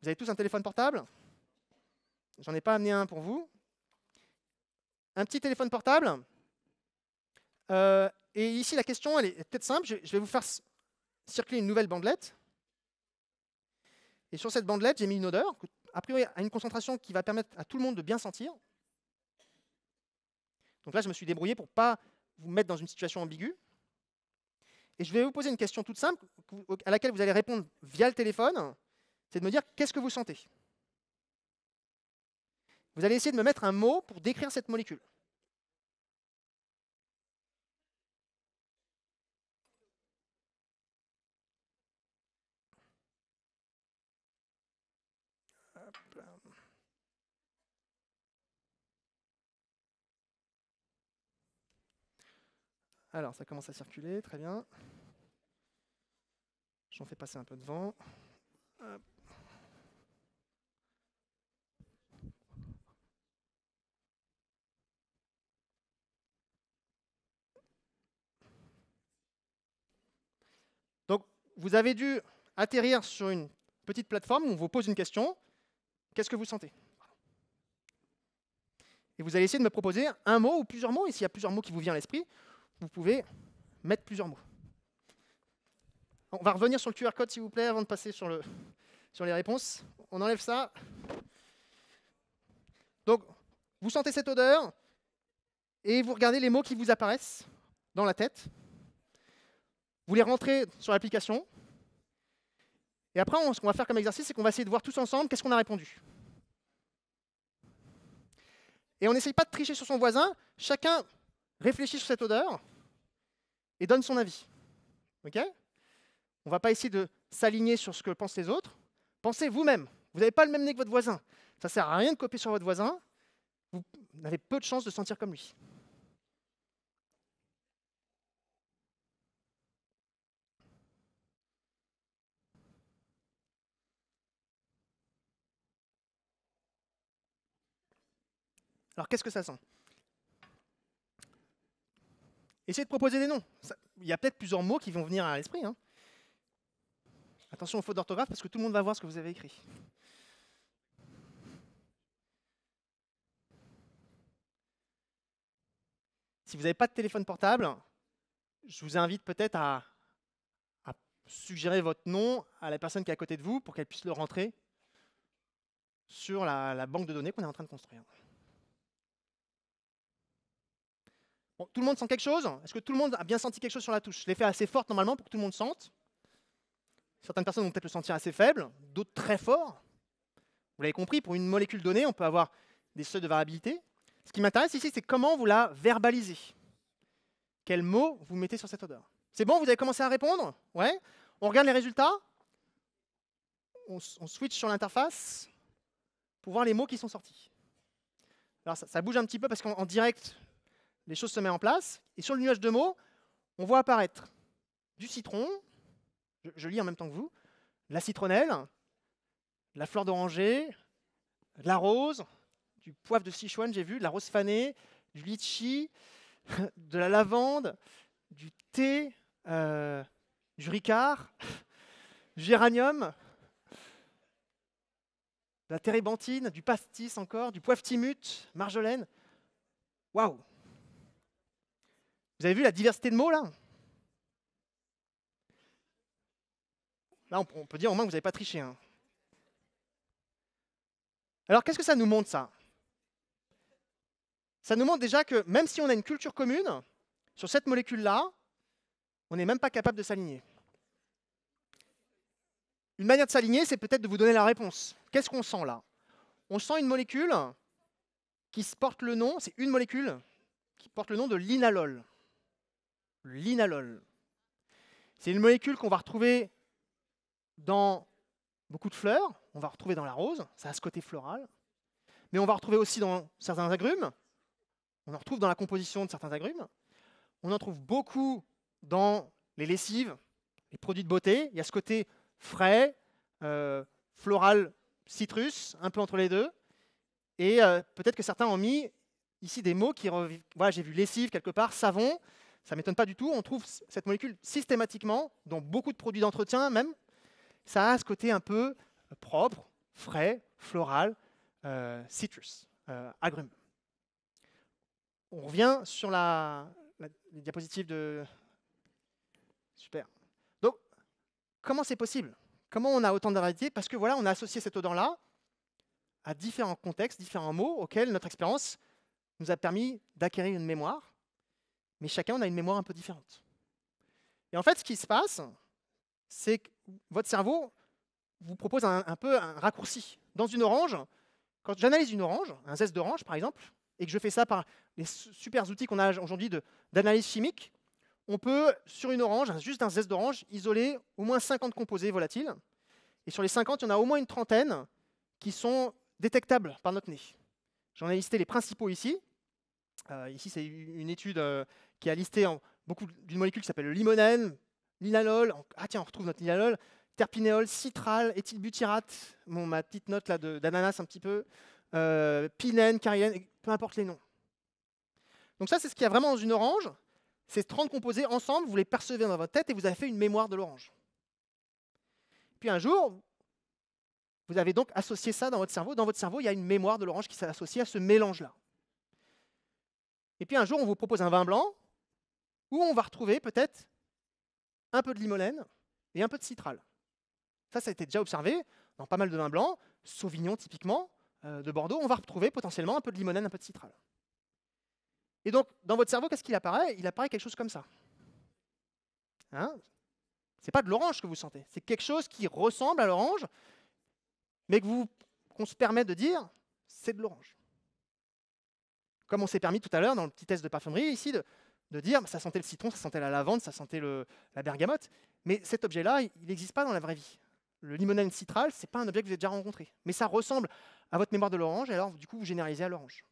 Vous avez tous un téléphone portable? J'en ai pas amené un pour vous. Un petit téléphone portable. Et ici, la question, elle est peut-être simple. Je vais vous faire circuler une nouvelle bandelette. Et sur cette bandelette, j'ai mis une odeur, a priori à une concentration qui va permettre à tout le monde de bien sentir. Donc là, je me suis débrouillé pour ne pas vous mettre dans une situation ambiguë. Et je vais vous poser une question toute simple à laquelle vous allez répondre via le téléphone. C'est de me dire qu'est-ce que vous sentez. Vous allez essayer de me mettre un mot pour décrire cette molécule. Alors, ça commence à circuler, très bien. J'en fais passer un peu de vent. Hop. Donc, vous avez dû atterrir sur une petite plateforme où on vous pose une question. Qu'est-ce que vous sentez? Et vous allez essayer de me proposer un mot ou plusieurs mots. Et s'il y a plusieurs mots qui vous viennent à l'esprit, vous pouvez mettre plusieurs mots. On va revenir sur le QR code, s'il vous plaît, avant de passer sur les réponses. On enlève ça. Donc, vous sentez cette odeur et vous regardez les mots qui vous apparaissent dans la tête. Vous les rentrez sur l'application. Et après, ce qu'on va faire comme exercice, c'est qu'on va essayer de voir tous ensemble qu'est-ce qu'on a répondu. Et on n'essaye pas de tricher sur son voisin. Chacun réfléchit sur cette odeur et donne son avis. OK ? On ne va pas essayer de s'aligner sur ce que pensent les autres. Pensez vous-même. Vous n'avez pas le même nez que votre voisin. Ça ne sert à rien de copier sur votre voisin. Vous avez peu de chances de sentir comme lui. Alors, qu'est-ce que ça sent? Essayez de proposer des noms. Il y a peut-être plusieurs mots qui vont venir à l'esprit. Hein. Attention aux fautes d'orthographe parce que tout le monde va voir ce que vous avez écrit. Si vous n'avez pas de téléphone portable, je vous invite peut-être à suggérer votre nom à la personne qui est à côté de vous pour qu'elle puisse le rentrer sur la banque de données qu'on est en train de construire. Bon, tout le monde sent quelque chose? Est-ce que tout le monde a bien senti quelque chose sur la touche? Je l'ai fait assez forte normalement pour que tout le monde sente. Certaines personnes vont peut-être le sentir assez faible, d'autres très fort. Vous l'avez compris, pour une molécule donnée, on peut avoir des seuils de variabilité. Ce qui m'intéresse ici, c'est comment vous la verbalisez. Quel mot vous mettez sur cette odeur? C'est bon, vous avez commencé à répondre? Ouais. On regarde les résultats. On switch sur l'interface pour voir les mots qui sont sortis. Alors ça bouge un petit peu parce qu'en direct, les choses se mettent en place. Et sur le nuage de mots, on voit apparaître du citron, je lis en même temps que vous, la citronnelle, la fleur d'oranger, de la rose, du poivre de Sichuan, j'ai vu, de la rose fanée, du litchi, de la lavande, du thé, du ricard, du géranium, de la térébenthine, du pastis encore, du poivre timut, marjolaine. Waouh! Vous avez vu la diversité de mots là? Là, on peut dire au moins que vous n'avez pas triché. Hein. Alors, qu'est-ce que ça nous montre, ça? Ça nous montre déjà que même si on a une culture commune, sur cette molécule-là, on n'est même pas capable de s'aligner. Une manière de s'aligner, c'est peut-être de vous donner la réponse. Qu'est-ce qu'on sent là? On sent une molécule qui porte le nom, c'est une molécule qui porte le nom de linalol. Linalol. C'est une molécule qu'on va retrouver dans beaucoup de fleurs, on va retrouver dans la rose, ça a ce côté floral, mais on va retrouver aussi dans certains agrumes, on en retrouve dans la composition de certains agrumes, on en trouve beaucoup dans les lessives, les produits de beauté, il y a ce côté frais, floral, citrus, un peu entre les deux, et peut-être que certains ont mis ici des mots qui revivent. Voilà, j'ai vu lessive quelque part, savon, ça ne m'étonne pas du tout, on trouve cette molécule systématiquement dans beaucoup de produits d'entretien même. Ça a ce côté un peu propre, frais, floral, citrus, agrumes. On revient sur les diapositives de... Super. Donc, comment c'est possible? Comment on a autant de variétés? Parce que voilà, on a associé cette odeur-là à différents contextes, différents mots auxquels notre expérience nous a permis d'acquérir une mémoire. Mais chacun, on a une mémoire un peu différente. Et en fait, ce qui se passe, c'est que votre cerveau vous propose un peu un raccourci. Dans une orange, quand j'analyse une orange, un zeste d'orange par exemple, et que je fais ça par les super outils qu'on a aujourd'hui d'analyse chimique, on peut, sur une orange, juste un zeste d'orange, isoler au moins 50 composés volatiles. Et sur les 50, il y en a au moins une trentaine qui sont détectables par notre nez. J'en ai listé les principaux ici. Ici, c'est une étude qui a listé beaucoup d'une molécule qui s'appelle le limonène, linalol. Ah tiens, on retrouve notre linalol. Terpinéol, citral, éthylbutyrate, bon, ma petite note là d'ananas un petit peu, pinène, carienne, peu importe les noms. Donc ça, c'est ce qu'il y a vraiment dans une orange. Ces 30 composés ensemble, vous les percevez dans votre tête et vous avez fait une mémoire de l'orange. Puis un jour, vous avez donc associé ça dans votre cerveau. Dans votre cerveau, il y a une mémoire de l'orange qui s'est associée à ce mélange-là. Et puis un jour, on vous propose un vin blanc où on va retrouver peut-être un peu de limonène et un peu de citral. Ça a été déjà observé dans pas mal de vins blancs, Sauvignon typiquement, de Bordeaux, on va retrouver potentiellement un peu de limonène, un peu de citral. Et donc, dans votre cerveau, qu'est-ce qu'il apparaît? Il apparaît quelque chose comme ça. Hein? Ce n'est pas de l'orange que vous sentez, c'est quelque chose qui ressemble à l'orange, mais qu'on se permet de dire, c'est de l'orange. Comme on s'est permis tout à l'heure, dans le petit test de parfumerie, ici, de dire, ça sentait le citron, ça sentait la lavande, ça sentait la bergamote, mais cet objet-là, il n'existe pas dans la vraie vie. Le limonène citral, ce n'est pas un objet que vous avez déjà rencontré, mais ça ressemble à votre mémoire de l'orange, et alors du coup, vous généralisez à l'orange.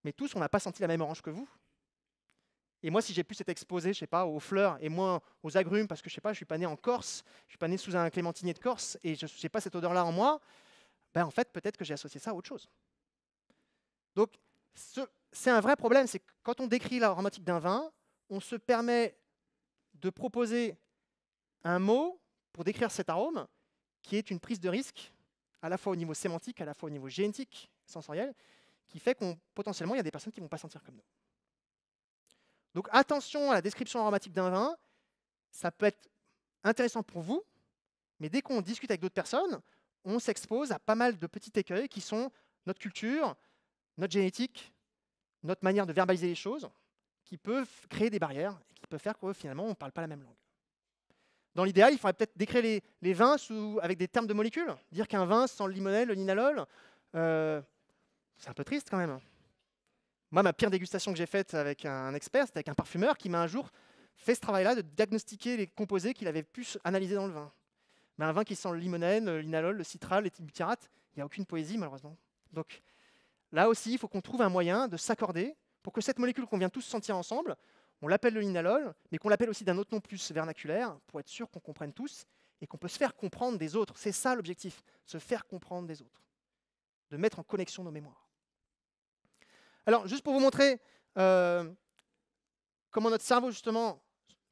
Mais tous, on n'a pas senti la même orange que vous. Et moi, si j'ai pu être exposé, je sais pas, aux fleurs et moins aux agrumes, parce que je sais pas, je suis pas né en Corse, je suis pas né sous un clémentinier de Corse, et je n'ai pas cette odeur-là en moi, ben en fait, peut-être que j'ai associé ça à autre chose. Donc, c'est un vrai problème, c'est que quand on décrit l'aromatique d'un vin, on se permet de proposer un mot pour décrire cet arôme qui est une prise de risque, à la fois au niveau sémantique, à la fois au niveau génétique, sensoriel, qui fait qu'on potentiellement, il y a des personnes qui ne vont pas sentir comme nous. Donc attention à la description aromatique d'un vin, ça peut être intéressant pour vous, mais dès qu'on discute avec d'autres personnes, on s'expose à pas mal de petits écueils qui sont notre culture, notre génétique, notre manière de verbaliser les choses, qui peuvent créer des barrières et qui peuvent faire que finalement on ne parle pas la même langue. Dans l'idéal, il faudrait peut-être décrire les vins avec des termes de molécules. Dire qu'un vin sans le limonène, le linalol, c'est un peu triste quand même. Moi, ma pire dégustation que j'ai faite avec un expert, c'était avec un parfumeur qui m'a un jour fait ce travail-là de diagnostiquer les composés qu'il avait pu analyser dans le vin. Mais un vin qui sent le limonène, le linalol, le citral, les butyrate, il n'y a aucune poésie malheureusement. Donc là aussi, il faut qu'on trouve un moyen de s'accorder pour que cette molécule qu'on vient tous sentir ensemble, on l'appelle le linalol, mais qu'on l'appelle aussi d'un autre nom plus vernaculaire, pour être sûr qu'on comprenne tous et qu'on peut se faire comprendre des autres. C'est ça l'objectif, se faire comprendre des autres, de mettre en connexion nos mémoires. Alors, juste pour vous montrer comment notre cerveau, justement,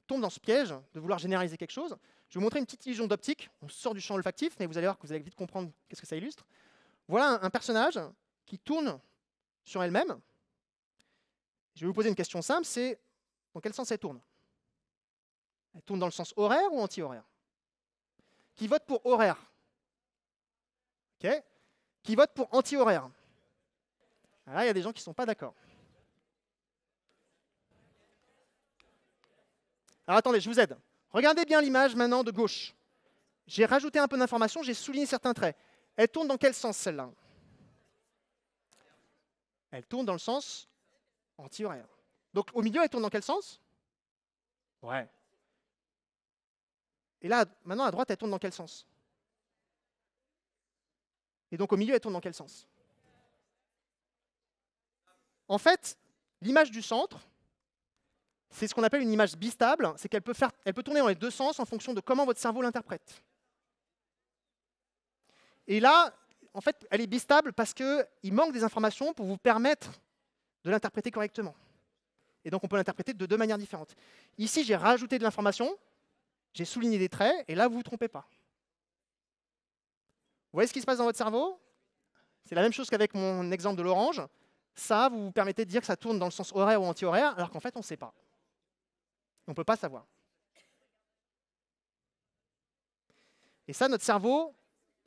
tombe dans ce piège de vouloir généraliser quelque chose, je vais vous montrer une petite illusion d'optique. On sort du champ olfactif, mais vous allez voir que vous allez vite comprendre qu'est-ce que ça illustre. Voilà un personnage qui tourne sur elle-même. Je vais vous poser une question simple, c'est dans quel sens elle tourne? Elle tourne dans le sens horaire ou anti-horaire? Qui vote pour horaire? Okay. Qui vote pour anti-horaire? Là, il y a des gens qui ne sont pas d'accord. Alors attendez, je vous aide. Regardez bien l'image maintenant de gauche. J'ai rajouté un peu d'informations, j'ai souligné certains traits. Elle tourne dans quel sens celle-là? Elle tourne dans le sens anti-horaire. Donc au milieu, elle tourne dans quel sens? Ouais. Et là, maintenant à droite, elle tourne dans quel sens? Et donc au milieu, elle tourne dans quel sens? En fait, l'image du centre, c'est ce qu'on appelle une image bistable, c'est qu'elle peut tourner dans les deux sens en fonction de comment votre cerveau l'interprète. Et là, en fait, elle est bistable parce qu'il manque des informations pour vous permettre de l'interpréter correctement. Et donc, on peut l'interpréter de deux manières différentes. Ici, j'ai rajouté de l'information, j'ai souligné des traits, et là, vous ne vous trompez pas. Vous voyez ce qui se passe dans votre cerveau? C'est la même chose qu'avec mon exemple de l'orange. Ça, vous vous permettez de dire que ça tourne dans le sens horaire ou anti-horaire, alors qu'en fait, on ne sait pas. On ne peut pas savoir. Et ça, notre cerveau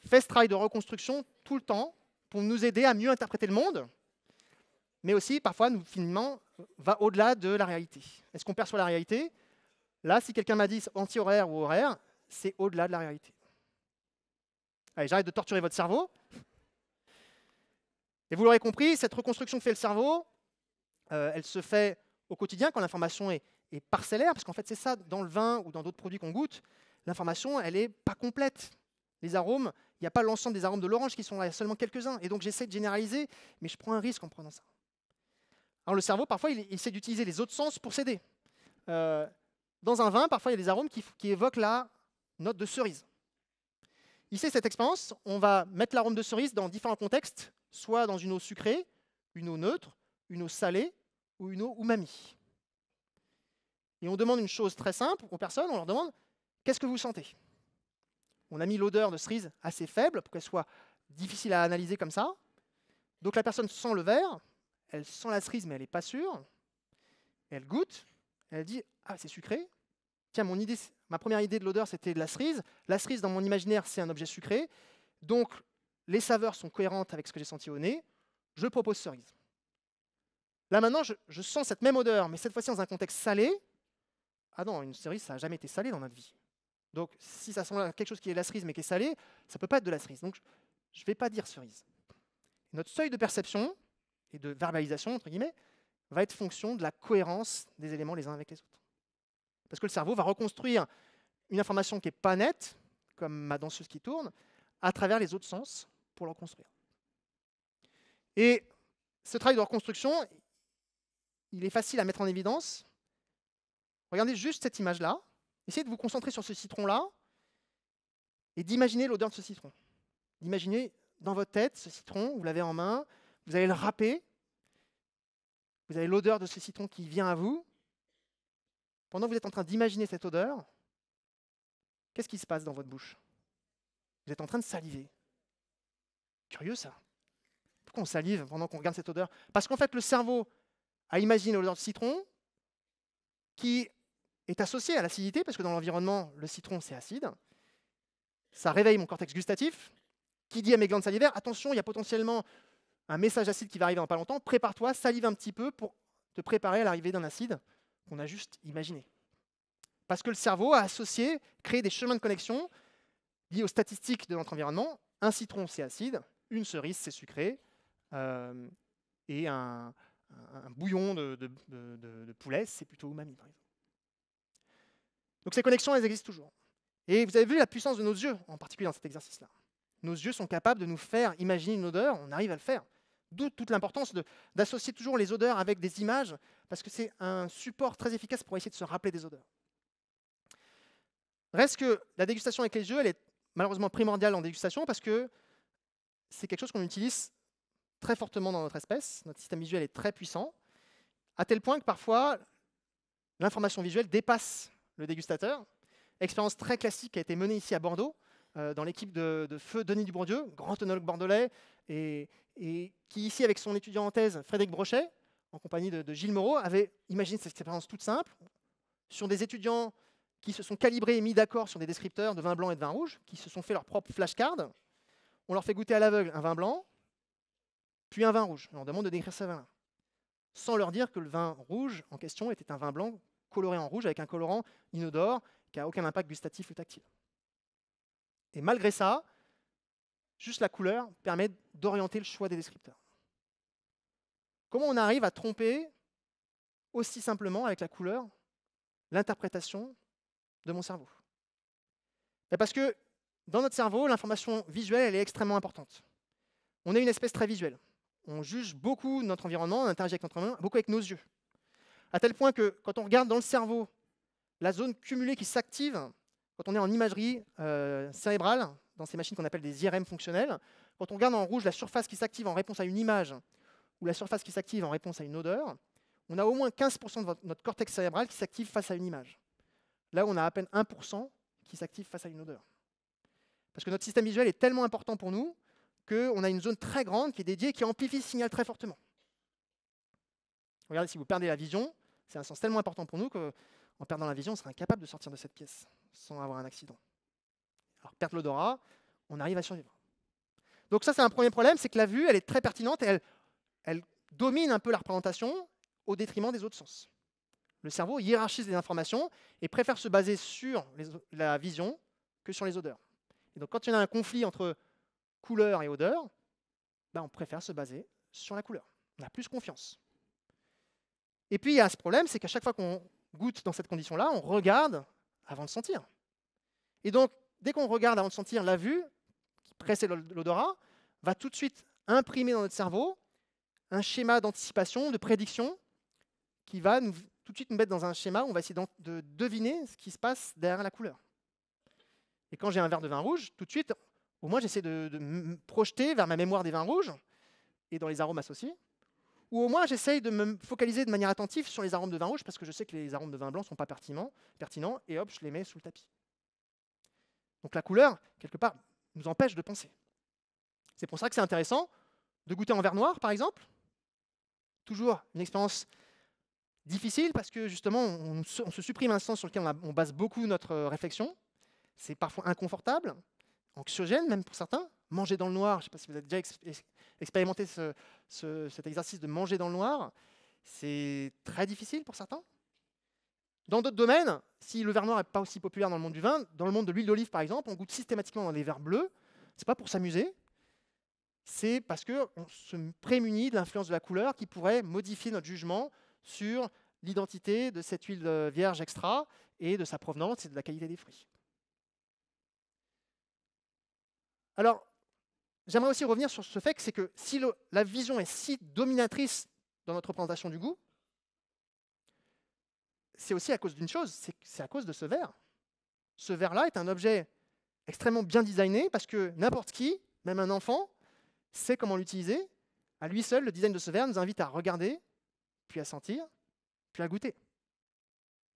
fait ce travail de reconstruction tout le temps pour nous aider à mieux interpréter le monde, mais aussi, parfois, nous, finalement, va au-delà de la réalité. Est-ce qu'on perçoit la réalité? Là, si quelqu'un m'a dit anti-horaire ou horaire, c'est au-delà de la réalité. Allez, j'arrête de torturer votre cerveau. Et vous l'aurez compris, cette reconstruction que fait le cerveau, elle se fait au quotidien quand l'information est parcellaire, parce qu'en fait, c'est ça, dans le vin ou dans d'autres produits qu'on goûte, l'information, elle n'est pas complète. Les arômes, il n'y a pas l'ensemble des arômes de l'orange qui sont là, il y a seulement quelques-uns. Et donc, j'essaie de généraliser, mais je prends un risque en prenant ça. Alors, le cerveau, parfois, il essaie d'utiliser les autres sens pour s'aider. Dans un vin, parfois, il y a des arômes qui évoquent la note de cerise. Ici, cette expérience, on va mettre l'arôme de cerise dans différents contextes, soit dans une eau sucrée, une eau neutre, une eau salée ou une eau umami. Et on demande une chose très simple aux personnes, on leur demande « Qu'est-ce que vous sentez ?» On a mis l'odeur de cerise assez faible pour qu'elle soit difficile à analyser comme ça. Donc la personne sent le verre, elle sent la cerise mais elle n'est pas sûre. Elle goûte, elle dit « Ah, c'est sucré. Tiens, ma première idée de l'odeur, c'était de la cerise. La cerise, dans mon imaginaire, c'est un objet sucré. Donc les saveurs sont cohérentes avec ce que j'ai senti au nez. Je propose cerise. » Là maintenant, je sens cette même odeur, mais cette fois-ci dans un contexte salé. Ah non, une cerise, ça n'a jamais été salé dans notre vie. Donc, si ça semble quelque chose qui est de la cerise mais qui est salé, ça ne peut pas être de la cerise. Donc, je ne vais pas dire cerise. Notre seuil de perception et de verbalisation, entre guillemets, va être fonction de la cohérence des éléments les uns avec les autres. Parce que le cerveau va reconstruire une information qui n'est pas nette, comme ma danseuse qui tourne, à travers les autres sens pour le reconstruire. Et ce travail de reconstruction, il est facile à mettre en évidence. Regardez juste cette image-là. Essayez de vous concentrer sur ce citron-là et d'imaginer l'odeur de ce citron. D'imaginer dans votre tête ce citron, vous l'avez en main, vous allez le râper, vous avez l'odeur de ce citron qui vient à vous. pendant que vous êtes en train d'imaginer cette odeur, qu'est-ce qui se passe dans votre bouche? Vous êtes en train de saliver. Curieux ça. Pourquoi on salive pendant qu'on regarde cette odeur? Parce qu'en fait, le cerveau a imaginé l'odeur de citron qui est associée à l'acidité, parce que dans l'environnement, le citron, c'est acide. Ça réveille mon cortex gustatif, qui dit à mes glandes salivaires, attention, il y a potentiellement un message acide qui va arriver dans pas longtemps, prépare-toi, salive un petit peu pour te préparer à l'arrivée d'un acide qu'on a juste imaginé. Parce que le cerveau a associé, créé des chemins de connexion liés aux statistiques de notre environnement. Un citron, c'est acide, une cerise, c'est sucré, et un bouillon de poulet, c'est plutôt umami, par exemple. Donc ces connexions, elles existent toujours. Et vous avez vu la puissance de nos yeux, en particulier dans cet exercice-là. Nos yeux sont capables de nous faire imaginer une odeur, on arrive à le faire. D'où toute l'importance d'associer toujours les odeurs avec des images, parce que c'est un support très efficace pour essayer de se rappeler des odeurs. Reste que la dégustation avec les yeux, elle est malheureusement primordiale en dégustation, parce que c'est quelque chose qu'on utilise très fortement dans notre espèce. Notre système visuel est très puissant, à tel point que parfois, l'information visuelle dépasse le dégustateur. Expérience très classique qui a été menée ici à Bordeaux, dans l'équipe de feu Denis Dubourdieu, grand œnologue bordelais, et qui ici, avec son étudiant en thèse, Frédéric Brochet, en compagnie de Gilles Moreau, avait imaginé cette expérience toute simple, sur des étudiants qui se sont calibrés et mis d'accord sur des descripteurs de vin blanc et de vin rouge, qui se sont fait leur propre flashcard. On leur fait goûter à l'aveugle un vin blanc, puis un vin rouge. On leur demande de décrire ce vin-là, sans leur dire que le vin rouge en question était un vin blanc coloré en rouge avec un colorant inodore qui n'a aucun impact gustatif ou tactile. Et malgré ça, juste la couleur permet d'orienter le choix des descripteurs. Comment on arrive à tromper aussi simplement avec la couleur l'interprétation de mon cerveau? Parce que dans notre cerveau, l'information visuelle, elle est extrêmement importante. On est une espèce très visuelle. On juge beaucoup notre environnement, on interagit avec notre environnement, beaucoup avec nos yeux. À tel point que quand on regarde dans le cerveau la zone cumulée qui s'active, quand on est en imagerie cérébrale, dans ces machines qu'on appelle des IRM fonctionnelles, quand on regarde en rouge la surface qui s'active en réponse à une image ou la surface qui s'active en réponse à une odeur, on a au moins 15% de notre cortex cérébral qui s'active face à une image. Là, on a à peine 1% qui s'active face à une odeur. Parce que notre système visuel est tellement important pour nous qu'on a une zone très grande qui est dédiée, qui amplifie le signal très fortement. Regardez, si vous perdez la vision, c'est un sens tellement important pour nous qu'en perdant la vision, on sera incapable de sortir de cette pièce sans avoir un accident. Alors, perdre l'odorat, on arrive à survivre. Donc ça, c'est un premier problème, c'est que la vue, elle est très pertinente et elle domine un peu la représentation au détriment des autres sens. Le cerveau hiérarchise les informations et préfère se baser sur la vision que sur les odeurs. Et donc, quand il y a un conflit entre couleur et odeur, on préfère se baser sur la couleur. On a plus confiance. Et puis, il y a ce problème, c'est qu'à chaque fois qu'on goûte dans cette condition-là, on regarde avant de sentir. Et donc, dès qu'on regarde avant de sentir, la vue, qui précède l'odorat, va tout de suite imprimer dans notre cerveau un schéma d'anticipation, de prédiction, qui va tout de suite nous mettre dans un schéma où on va essayer de deviner ce qui se passe derrière la couleur. Et quand j'ai un verre de vin rouge, tout de suite, au moins j'essaie de me projeter vers ma mémoire des vins rouges et dans les arômes associés. Ou au moins j'essaye de me focaliser de manière attentive sur les arômes de vin rouge parce que je sais que les arômes de vin blanc ne sont pas pertinents et hop, je les mets sous le tapis. Donc la couleur, quelque part, nous empêche de penser. C'est pour ça que c'est intéressant de goûter en verre noir, par exemple. Toujours une expérience difficile parce que justement, on se supprime un sens sur lequel on base beaucoup notre réflexion. C'est parfois inconfortable, anxiogène même pour certains. Manger dans le noir, je ne sais pas si vous avez déjà expérimenté cet exercice de manger dans le noir, c'est très difficile pour certains. Dans d'autres domaines, si le verre noir n'est pas aussi populaire dans le monde du vin, dans le monde de l'huile d'olive par exemple, on goûte systématiquement dans des verres bleus. Ce n'est pas pour s'amuser, c'est parce qu'on se prémunit de l'influence de la couleur qui pourrait modifier notre jugement sur l'identité de cette huile vierge extra et de sa provenance et de la qualité des fruits. Alors, j'aimerais aussi revenir sur ce fait que c'est que si la vision est si dominatrice dans notre représentation du goût, c'est aussi à cause d'une chose, c'est à cause de ce verre. Ce verre-là est un objet extrêmement bien designé parce que n'importe qui, même un enfant, sait comment l'utiliser. À lui seul, le design de ce verre nous invite à regarder, puis à sentir, puis à goûter.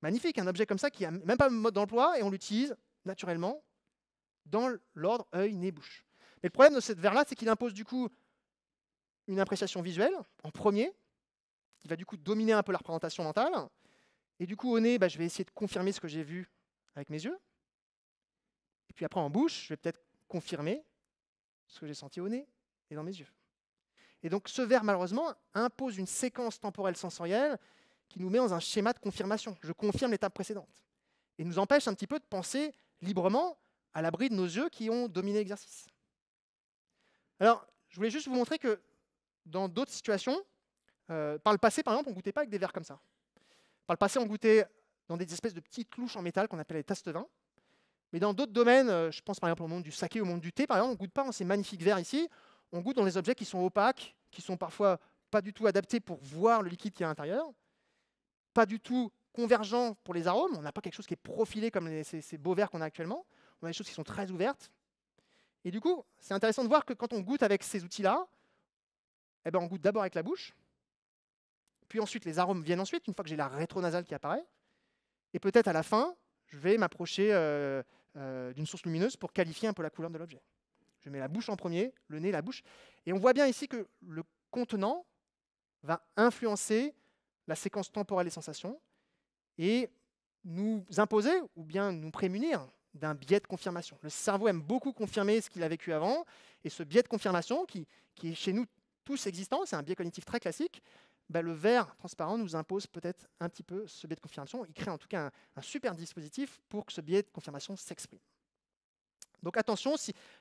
Magnifique, un objet comme ça qui n'a même pas de mode d'emploi et on l'utilise naturellement dans l'ordre œil, nez, bouche. Mais le problème de cette verre-là, c'est qu'il impose du coup une appréciation visuelle en premier, qui va du coup dominer un peu la représentation mentale. Et du coup, au nez, je vais essayer de confirmer ce que j'ai vu avec mes yeux. Et puis après, en bouche, je vais peut-être confirmer ce que j'ai senti au nez et dans mes yeux. Et donc, ce verre, malheureusement, impose une séquence temporelle sensorielle qui nous met dans un schéma de confirmation. Je confirme l'étape précédente. Et nous empêche un petit peu de penser librement à l'abri de nos yeux qui ont dominé l'exercice. Alors, je voulais juste vous montrer que dans d'autres situations, par le passé, par exemple, on ne goûtait pas avec des verres comme ça. Par le passé, on goûtait dans des espèces de petites louches en métal qu'on appelle les tastes-vins. Mais dans d'autres domaines, je pense par exemple au monde du saké, au monde du thé, par exemple, on ne goûte pas dans ces magnifiques verres ici. On goûte dans des objets qui sont opaques, qui sont parfois pas du tout adaptés pour voir le liquide qui est à l'intérieur, pas du tout convergents pour les arômes. On n'a pas quelque chose qui est profilé comme ces beaux verres qu'on a actuellement. On a des choses qui sont très ouvertes. Et du coup, c'est intéressant de voir que quand on goûte avec ces outils-là, on goûte d'abord avec la bouche, puis ensuite les arômes viennent ensuite, une fois que j'ai la rétronasale qui apparaît, et peut-être à la fin, je vais m'approcher d'une source lumineuse pour qualifier un peu la couleur de l'objet. Je mets la bouche en premier, le nez, la bouche, et on voit bien ici que le contenant va influencer la séquence temporelle des sensations et nous imposer ou bien nous prémunir d'un biais de confirmation. Le cerveau aime beaucoup confirmer ce qu'il a vécu avant, et ce biais de confirmation qui est chez nous tous existants, c'est un biais cognitif très classique, le verre transparent nous impose peut-être un petit peu ce biais de confirmation. Il crée en tout cas un super dispositif pour que ce biais de confirmation s'exprime. Donc attention,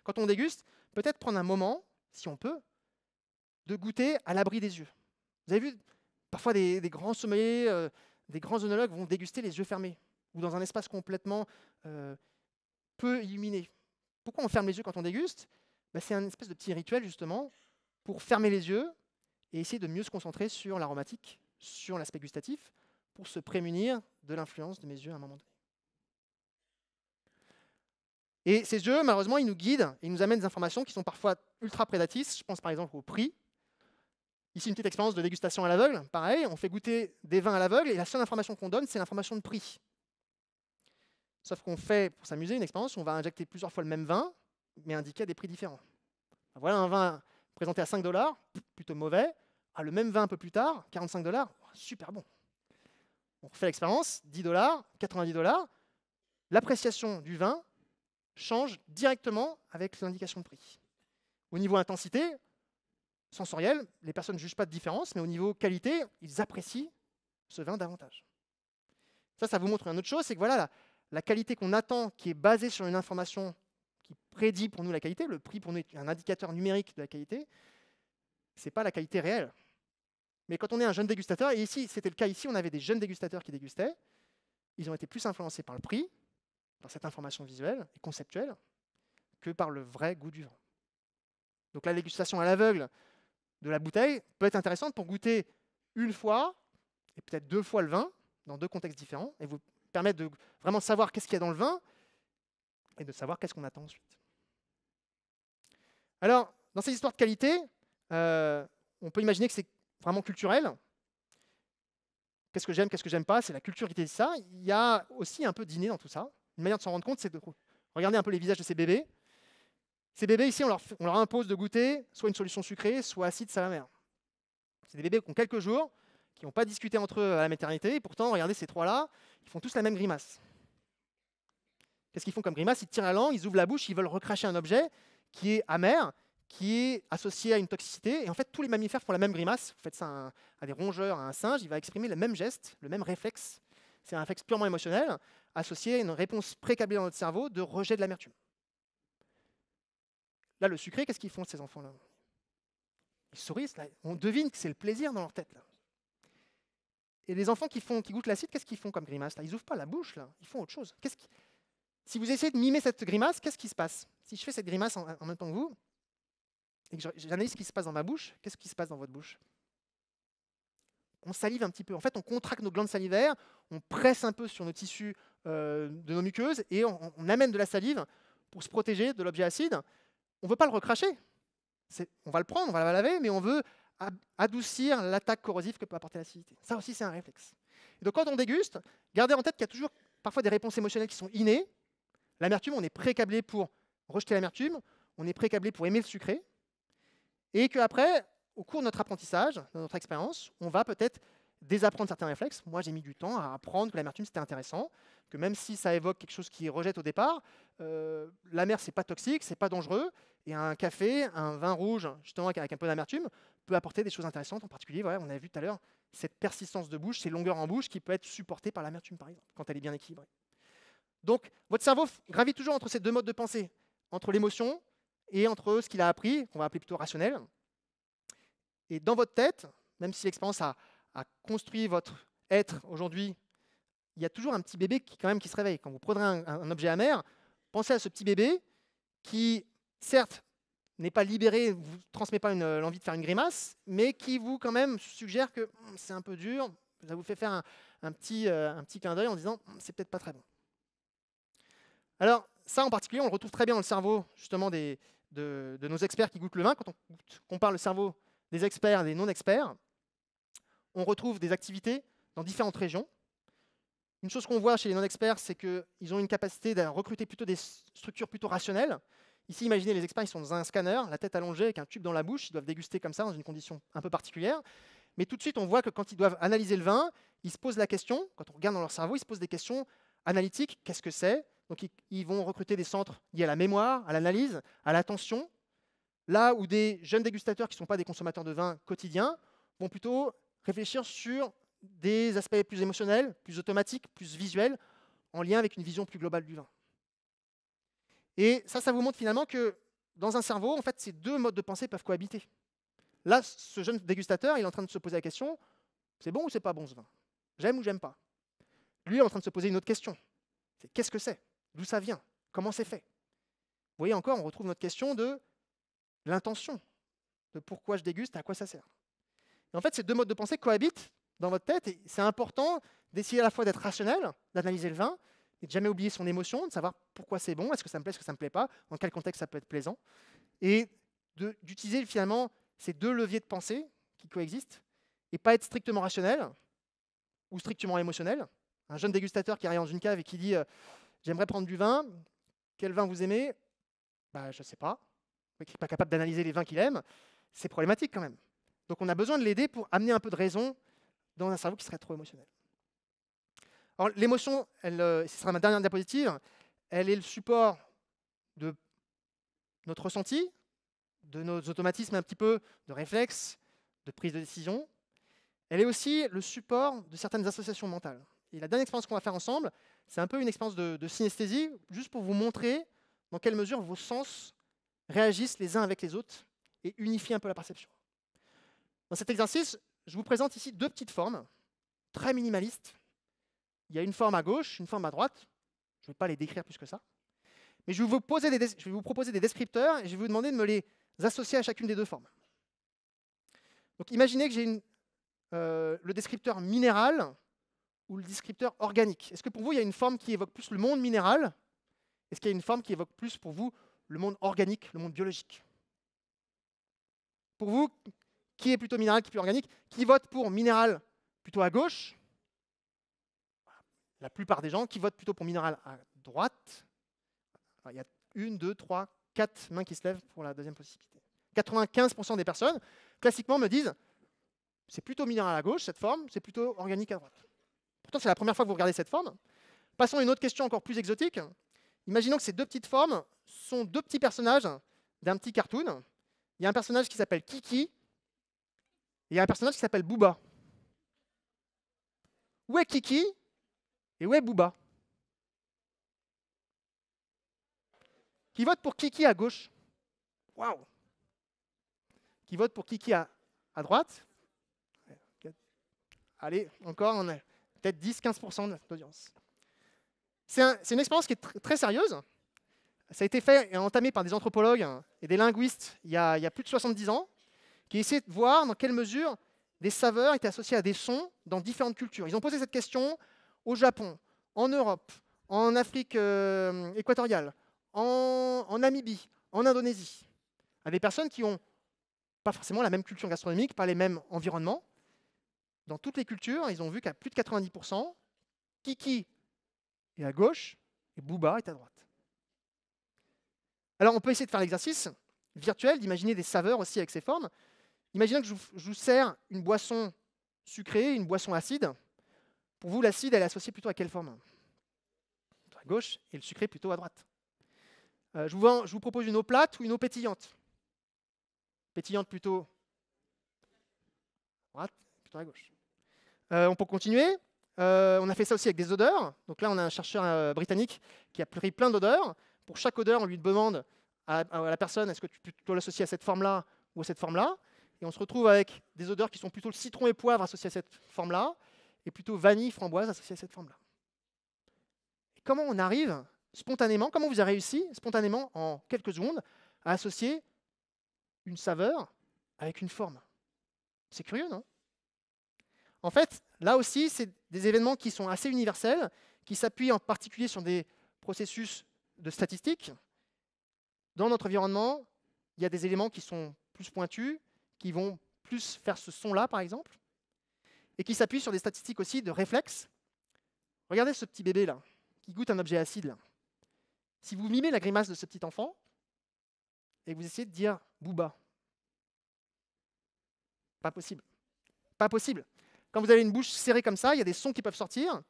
quand on déguste, peut-être prendre un moment, si on peut, de goûter à l'abri des yeux. Vous avez vu, parfois des grands sommeliers, des grands œnologues vont déguster les yeux fermés, ou dans un espace complètement peu illuminé. Pourquoi on ferme les yeux quand on déguste ? C'est un espèce de petit rituel justement pour fermer les yeux et essayer de mieux se concentrer sur l'aromatique, sur l'aspect gustatif, pour se prémunir de l'influence de mes yeux à un moment donné. Et ces yeux, malheureusement, ils nous guident, ils nous amènent des informations qui sont parfois ultra prédatrices. Je pense par exemple au prix. Ici, une petite expérience de dégustation à l'aveugle. Pareil, on fait goûter des vins à l'aveugle et la seule information qu'on donne, c'est l'information de prix. Sauf qu'on fait, pour s'amuser, une expérience où on va injecter plusieurs fois le même vin, mais indiqué à des prix différents. Voilà un vin présenté à 5 $, plutôt mauvais. Le même vin un peu plus tard, 45 $, super bon. On refait l'expérience, 10 $, 90 $. L'appréciation du vin change directement avec l'indication de prix. Au niveau intensité sensorielle, les personnes ne jugent pas de différence, mais au niveau qualité, ils apprécient ce vin davantage. Ça vous montre une autre chose, c'est que voilà, la qualité qu'on attend, qui est basée sur une information qui prédit pour nous la qualité, le prix pour nous est un indicateur numérique de la qualité, ce n'est pas la qualité réelle. Mais quand on est un jeune dégustateur, et ici, c'était le cas ici, on avait des jeunes dégustateurs qui dégustaient, ils ont été plus influencés par le prix, par cette information visuelle et conceptuelle, que par le vrai goût du vin. Donc la dégustation à l'aveugle de la bouteille peut être intéressante pour goûter une fois, et peut-être 2 fois le vin, dans 2 contextes différents, et vous permettre de vraiment savoir qu'est-ce qu'il y a dans le vin, et de savoir qu'est-ce qu'on attend ensuite. Alors, dans ces histoires de qualité, on peut imaginer que c'est vraiment culturel. Qu'est-ce que j'aime pas, c'est la culture qui dit ça. Il y a aussi un peu d'inné dans tout ça. Une manière de s'en rendre compte, c'est de regarder un peu les visages de ces bébés. Ces bébés ici, on leur impose de goûter soit une solution sucrée, soit acide salamère. C'est des bébés qui ont quelques jours, qui n'ont pas discuté entre eux à la maternité, et pourtant, regardez ces 3-là, ils font tous la même grimace. Qu'est-ce qu'ils font comme grimace ? Ils tirent la langue, ils ouvrent la bouche, ils veulent recracher un objet qui est amer, qui est associé à une toxicité. Et en fait, tous les mammifères font la même grimace. Vous faites ça à des rongeurs, à un singe, il va exprimer le même geste, le même réflexe. C'est un réflexe purement émotionnel, associé à une réponse précablée dans notre cerveau de rejet de l'amertume. Là, le sucré, qu'est-ce qu'ils font, ces enfants-là ? Ils sourient, là. On devine que c'est le plaisir dans leur tête. Là. Et les enfants qui goûtent l'acide, qu'est-ce qu'ils font comme grimace là ? Ils n'ouvrent pas la bouche, là. Ils font autre chose. Si vous essayez de mimer cette grimace, qu'est-ce qui se passe ? Si je fais cette grimace en même temps que vous, et que j'analyse ce qui se passe dans ma bouche, qu'est-ce qui se passe dans votre bouche ? On salive un petit peu. En fait, on contracte nos glandes salivaires, on presse un peu sur nos tissus de nos muqueuses et on amène de la salive pour se protéger de l'objet acide. On ne veut pas le recracher. On va le prendre, on va la laver, mais on veut adoucir l'attaque corrosive que peut apporter l'acidité. Ça aussi, c'est un réflexe. Et donc quand on déguste, gardez en tête qu'il y a toujours parfois des réponses émotionnelles qui sont innées. L'amertume, on est pré-câblé pour rejeter l'amertume, on est pré-câblé pour aimer le sucré, et qu'après, au cours de notre apprentissage, de notre expérience, on va peut-être désapprendre certains réflexes. Moi, j'ai mis du temps à apprendre que l'amertume, c'était intéressant, que même si ça évoque quelque chose qui rejette au départ, l'amer, c'est pas toxique, c'est pas dangereux, et un café, un vin rouge, justement avec un peu d'amertume, peut apporter des choses intéressantes, en particulier, voilà, on avait vu tout à l'heure, cette persistance de bouche, ces longueurs en bouche qui peut être supportée par l'amertume, par exemple, quand elle est bien équilibrée. Donc, votre cerveau gravite toujours entre ces deux modes de pensée, entre l'émotion et entre ce qu'il a appris, qu'on va appeler plutôt rationnel. Et dans votre tête, même si l'expérience a construit votre être aujourd'hui, il y a toujours un petit bébé qui se réveille. Quand vous prendrez un objet amer, pensez à ce petit bébé qui, certes, n'est pas libéré, ne vous transmet pas l'envie de faire une grimace, mais qui vous, quand même, suggère que c'est un peu dur, ça vous fait faire un petit clin d'œil en disant c'est peut-être pas très bon. Alors, ça en particulier, on le retrouve très bien dans le cerveau, justement, de nos experts qui goûtent le vin. Quand on compare le cerveau des experts et des non-experts, on retrouve des activités dans différentes régions. Une chose qu'on voit chez les non-experts, c'est qu'ils ont une capacité de recruter plutôt des structures plutôt rationnelles. Ici, imaginez les experts, ils sont dans un scanner, la tête allongée avec un tube dans la bouche, ils doivent déguster comme ça dans une condition un peu particulière. Mais tout de suite, on voit que quand ils doivent analyser le vin, ils se posent la question, quand on regarde dans leur cerveau, ils se posent des questions analytiques. Qu'est-ce que c'est? Donc, ils vont recruter des centres liés à la mémoire, à l'analyse, à l'attention. Là où des jeunes dégustateurs qui ne sont pas des consommateurs de vin quotidiens vont plutôt réfléchir sur des aspects plus émotionnels, plus automatiques, plus visuels, en lien avec une vision plus globale du vin. Et ça vous montre finalement que dans un cerveau, en fait, ces deux modes de pensée peuvent cohabiter. Là, ce jeune dégustateur, il est en train de se poser la question, c'est bon ou c'est pas bon ce vin? J'aime ou j'aime pas? Lui, il est en train de se poser une autre question. C'est qu'est-ce que c'est? D'où ça vient? Comment c'est fait? Vous voyez encore, on retrouve notre question de l'intention, de pourquoi je déguste et à quoi ça sert. Et en fait, ces deux modes de pensée cohabitent dans votre tête et c'est important d'essayer à la fois d'être rationnel, d'analyser le vin, et de jamais oublier son émotion, de savoir pourquoi c'est bon, est-ce que ça me plaît, est-ce que ça ne me plaît pas, dans quel contexte ça peut être plaisant, et d'utiliser finalement ces deux leviers de pensée qui coexistent et pas être strictement rationnel ou strictement émotionnel. Un jeune dégustateur qui arrive dans une cave et qui dit j'aimerais prendre du vin, quel vin vous aimez? Je ne sais pas. Qui n'est pas capable d'analyser les vins qu'il aime, c'est problématique quand même. Donc on a besoin de l'aider pour amener un peu de raison dans un cerveau qui serait trop émotionnel. Alors l'émotion, ce sera ma dernière diapositive, elle est le support de notre ressenti, de nos automatismes un petit peu, de réflexes, de prise de décision. Elle est aussi le support de certaines associations mentales. Et la dernière expérience qu'on va faire ensemble, c'est un peu une expérience de synesthésie, juste pour vous montrer dans quelle mesure vos sens réagissent les uns avec les autres et unifient un peu la perception. Dans cet exercice, je vous présente ici deux petites formes, très minimalistes. Il y a une forme à gauche, une forme à droite. Je ne vais pas les décrire plus que ça. Mais je vais vous proposer des descripteurs et je vais vous demander de me les associer à chacune des deux formes. Donc imaginez que j'ai le descripteur minéral ou le descripteur organique. Est-ce que pour vous, il y a une forme qui évoque plus le monde minéral? Est-ce qu'il y a une forme qui évoque plus pour vous le monde organique, le monde biologique? Pour vous, qui est plutôt minéral, qui est plutôt organique? Qui vote pour minéral plutôt à gauche? La plupart des gens qui votent plutôt pour minéral à droite. Alors, il y a 1, 2, 3, 4 mains qui se lèvent pour la deuxième possibilité. 95% des personnes, classiquement, me disent c'est plutôt minéral à gauche, cette forme, c'est plutôt organique à droite. Pourtant, c'est la première fois que vous regardez cette forme. Passons à une autre question encore plus exotique. Imaginons que ces deux petites formes sont deux petits personnages d'un petit cartoon. Il y a un personnage qui s'appelle Kiki et il y a un personnage qui s'appelle Booba. Où est Kiki et où est Booba? Qui vote pour Kiki à gauche? Waouh! Qui vote pour Kiki à droite? Allez, encore, on a peut-être 10-15% d'audience. C'est une expérience qui est très sérieuse. Ça a été fait et entamé par des anthropologues et des linguistes il y a plus de 70 ans, qui essayaient de voir dans quelle mesure des saveurs étaient associées à des sons dans différentes cultures. Ils ont posé cette question au Japon, en Europe, en Afrique équatoriale, en Namibie, en Indonésie, à des personnes qui n'ont pas forcément la même culture gastronomique, pas les mêmes environnements. dans toutes les cultures, ils ont vu qu'à plus de 90%, Kiki est à gauche et Booba est à droite. Alors, on peut essayer de faire l'exercice virtuel, d'imaginer des saveurs aussi avec ces formes. Imaginez que je vous sers une boisson sucrée, une boisson acide. Pour vous, l'acide, elle est associée plutôt à quelle forme? À gauche, et le sucré plutôt à droite. Je vous propose une eau plate ou une eau pétillante. Pétillante plutôt à droite, plutôt à gauche. On peut continuer. On a fait ça aussi avec des odeurs. Donc là, on a un chercheur britannique qui a pris plein d'odeurs. Pour chaque odeur, on lui demande à la personne, est-ce que tu peux l'associer à cette forme-là ou à cette forme-là? Et on se retrouve avec des odeurs qui sont plutôt le citron et poivre associés à cette forme-là, et plutôt vanille, framboise associés à cette forme-là. Et comment on arrive spontanément, comment vous avez réussi spontanément, en quelques secondes, à associer une saveur avec une forme? C'est curieux, non? En fait, là aussi, c'est des événements qui sont assez universels, qui s'appuient en particulier sur des processus de statistiques. Dans notre environnement, il y a des éléments qui sont plus pointus, qui vont plus faire ce son-là, par exemple, et qui s'appuient sur des statistiques aussi de réflexes. Regardez ce petit bébé-là, qui goûte un objet acide. Là. Si vous mimez la grimace de ce petit enfant, et que vous essayez de dire « Booba », pas possible. Pas possible. Quand vous avez une bouche serrée comme ça, il y a des sons qui peuvent sortir,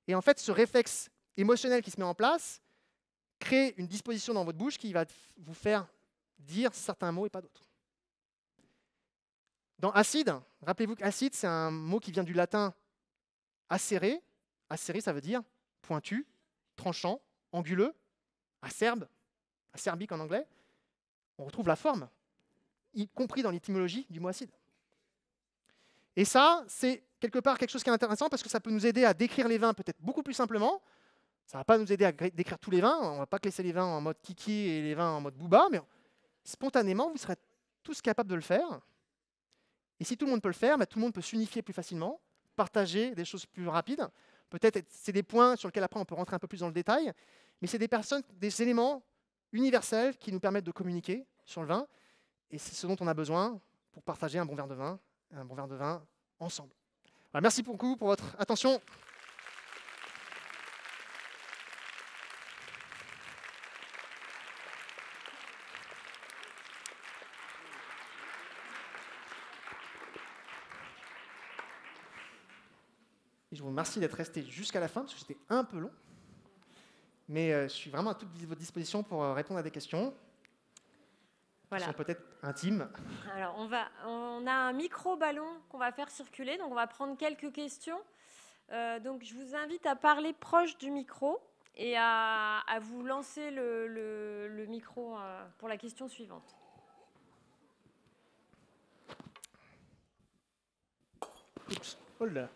et en fait, ce réflexe émotionnel qui se met en place crée une disposition dans votre bouche qui va vous faire dire certains mots et pas d'autres. Dans acide, rappelez-vous qu'acide, c'est un mot qui vient du latin acéré. Acéré, ça veut dire pointu, tranchant, anguleux, acerbe, acerbique en anglais. On retrouve la forme, y compris dans l'étymologie du mot acide. Et ça, c'est quelque part quelque chose qui est intéressant parce que ça peut nous aider à décrire les vins peut-être beaucoup plus simplement. Ça ne va pas nous aider à décrire tous les vins. On ne va pas que laisser les vins en mode Kiki et les vins en mode Booba, mais spontanément, vous serez tous capables de le faire. Et si tout le monde peut le faire, tout le monde peut s'unifier plus facilement, partager des choses plus rapides. Peut-être c'est des points sur lesquels après on peut rentrer un peu plus dans le détail, mais c'est des éléments universels qui nous permettent de communiquer sur le vin. Et c'est ce dont on a besoin pour partager un bon verre de vin ensemble. Voilà, merci beaucoup pour votre attention. Et je vous remercie d'être resté jusqu'à la fin, parce que c'était un peu long. Mais je suis vraiment à toute votre disposition pour répondre à des questions. Voilà. Qui sont peut-être intimes. Alors, on a un micro-ballon qu'on va faire circuler, donc on va prendre quelques questions. Donc, je vous invite à parler proche du micro et à vous lancer le micro pour la question suivante. Oups, oh là.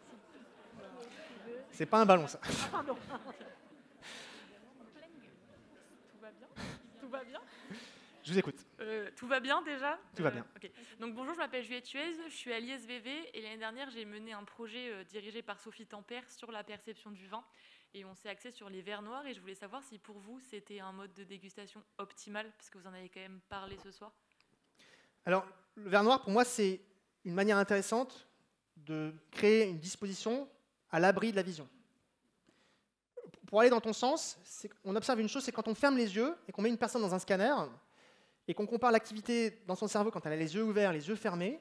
C'est pas un ballon, ça. Ah, pardon. Tout va bien? Tout va bien? Je vous écoute. Tout va bien déjà? Tout va bien. Okay. Donc bonjour, je m'appelle Juliette Thuez, je suis à l'ISVV et l'année dernière j'ai mené un projet dirigé par Sophie Tempère sur la perception du vin et on s'est axé sur les verres noirs et je voulais savoir si pour vous c'était un mode de dégustation optimal parce que vous en avez quand même parlé ce soir. Alors le verre noir pour moi c'est une manière intéressante de créer une disposition à l'abri de la vision. Pour aller dans ton sens, on observe une chose, c'est quand on ferme les yeux et qu'on met une personne dans un scanner et qu'on compare l'activité dans son cerveau quand elle a les yeux ouverts, les yeux fermés,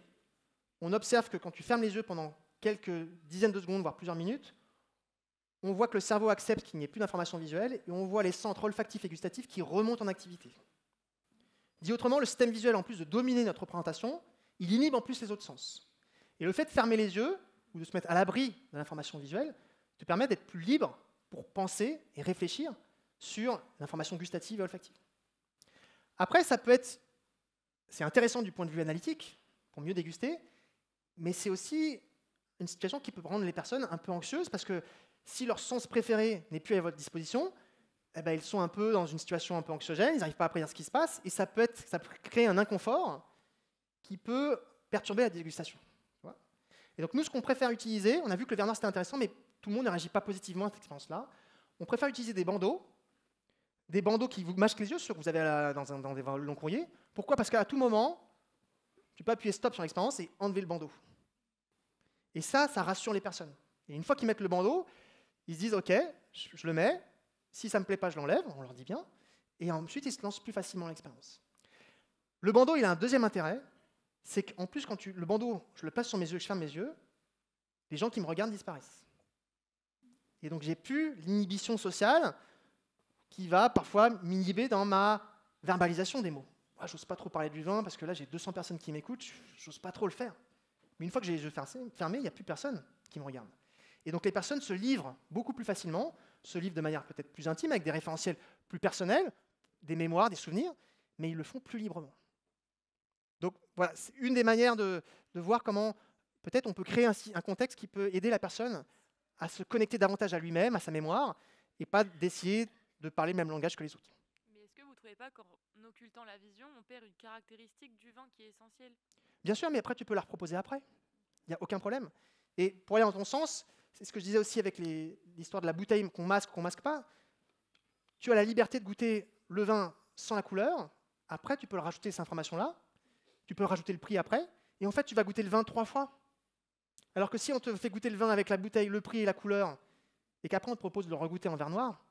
on observe que quand tu fermes les yeux pendant quelques dizaines de secondes, voire plusieurs minutes, on voit que le cerveau accepte qu'il n'y ait plus d'informations visuelles et on voit les centres olfactifs et gustatifs qui remontent en activité. Dit autrement, le système visuel, en plus de dominer notre représentation, il inhibe en plus les autres sens. Et le fait de fermer les yeux ou de se mettre à l'abri de l'information visuelle te permet d'être plus libre pour penser et réfléchir sur l'information gustative et olfactive. Après, c'est intéressant du point de vue analytique, pour mieux déguster, mais c'est aussi une situation qui peut rendre les personnes un peu anxieuses, parce que si leur sens préféré n'est plus à votre disposition, ils sont un peu dans une situation un peu anxiogène, ils n'arrivent pas à prédire ce qui se passe, et ça peut créer un inconfort qui peut perturber la dégustation. Et donc nous, ce qu'on préfère utiliser, on a vu que le verre noir c'était intéressant, mais tout le monde ne réagit pas positivement à cette expérience-là. On préfère utiliser des bandeaux qui vous mâchent les yeux, sur que vous avez dans des longs courriers. Pourquoi? Parce qu'à tout moment, tu peux appuyer stop sur l'expérience et enlever le bandeau. Et ça rassure les personnes. Et une fois qu'ils mettent le bandeau, ils se disent « Ok, je le mets. Si ça ne me plaît pas, je l'enlève. » On leur dit bien. Et ensuite, ils se lancent plus facilement l'expérience. Le bandeau, il a un deuxième intérêt. C'est qu'en plus, quand le bandeau, je le place sur mes yeux, je ferme mes yeux, les gens qui me regardent disparaissent. Et donc, j'ai plus l'inhibition sociale qui va parfois m'inhiber dans ma verbalisation des mots. Moi, j'ose pas trop parler du vin parce que là, j'ai 200 personnes qui m'écoutent, j'ose pas trop le faire. Mais une fois que j'ai les yeux fermés, il n'y a plus personne qui me regarde. Et donc, les personnes se livrent beaucoup plus facilement, se livrent de manière peut-être plus intime, avec des référentiels plus personnels, des mémoires, des souvenirs, mais ils le font plus librement. Donc, voilà, c'est une des manières de voir comment peut-être on peut créer un contexte qui peut aider la personne à se connecter davantage à lui-même, à sa mémoire, et pas d'essayer de parler le même langage que les autres. Mais est-ce que vous ne trouvez pas qu'en occultant la vision, on perd une caractéristique du vin qui est essentielle? Bien sûr, mais après, tu peux la reproposer après. Il n'y a aucun problème. Et pour aller dans ton sens, c'est ce que je disais aussi avec l'histoire de la bouteille qu'on masque pas. Tu as la liberté de goûter le vin sans la couleur. Après, tu peux le rajouter cette information-là. Tu peux rajouter le prix après. Et en fait, tu vas goûter le vin 3 fois. Alors que si on te fait goûter le vin avec la bouteille, le prix et la couleur, et qu'après on te propose de le regoûter en verre noir,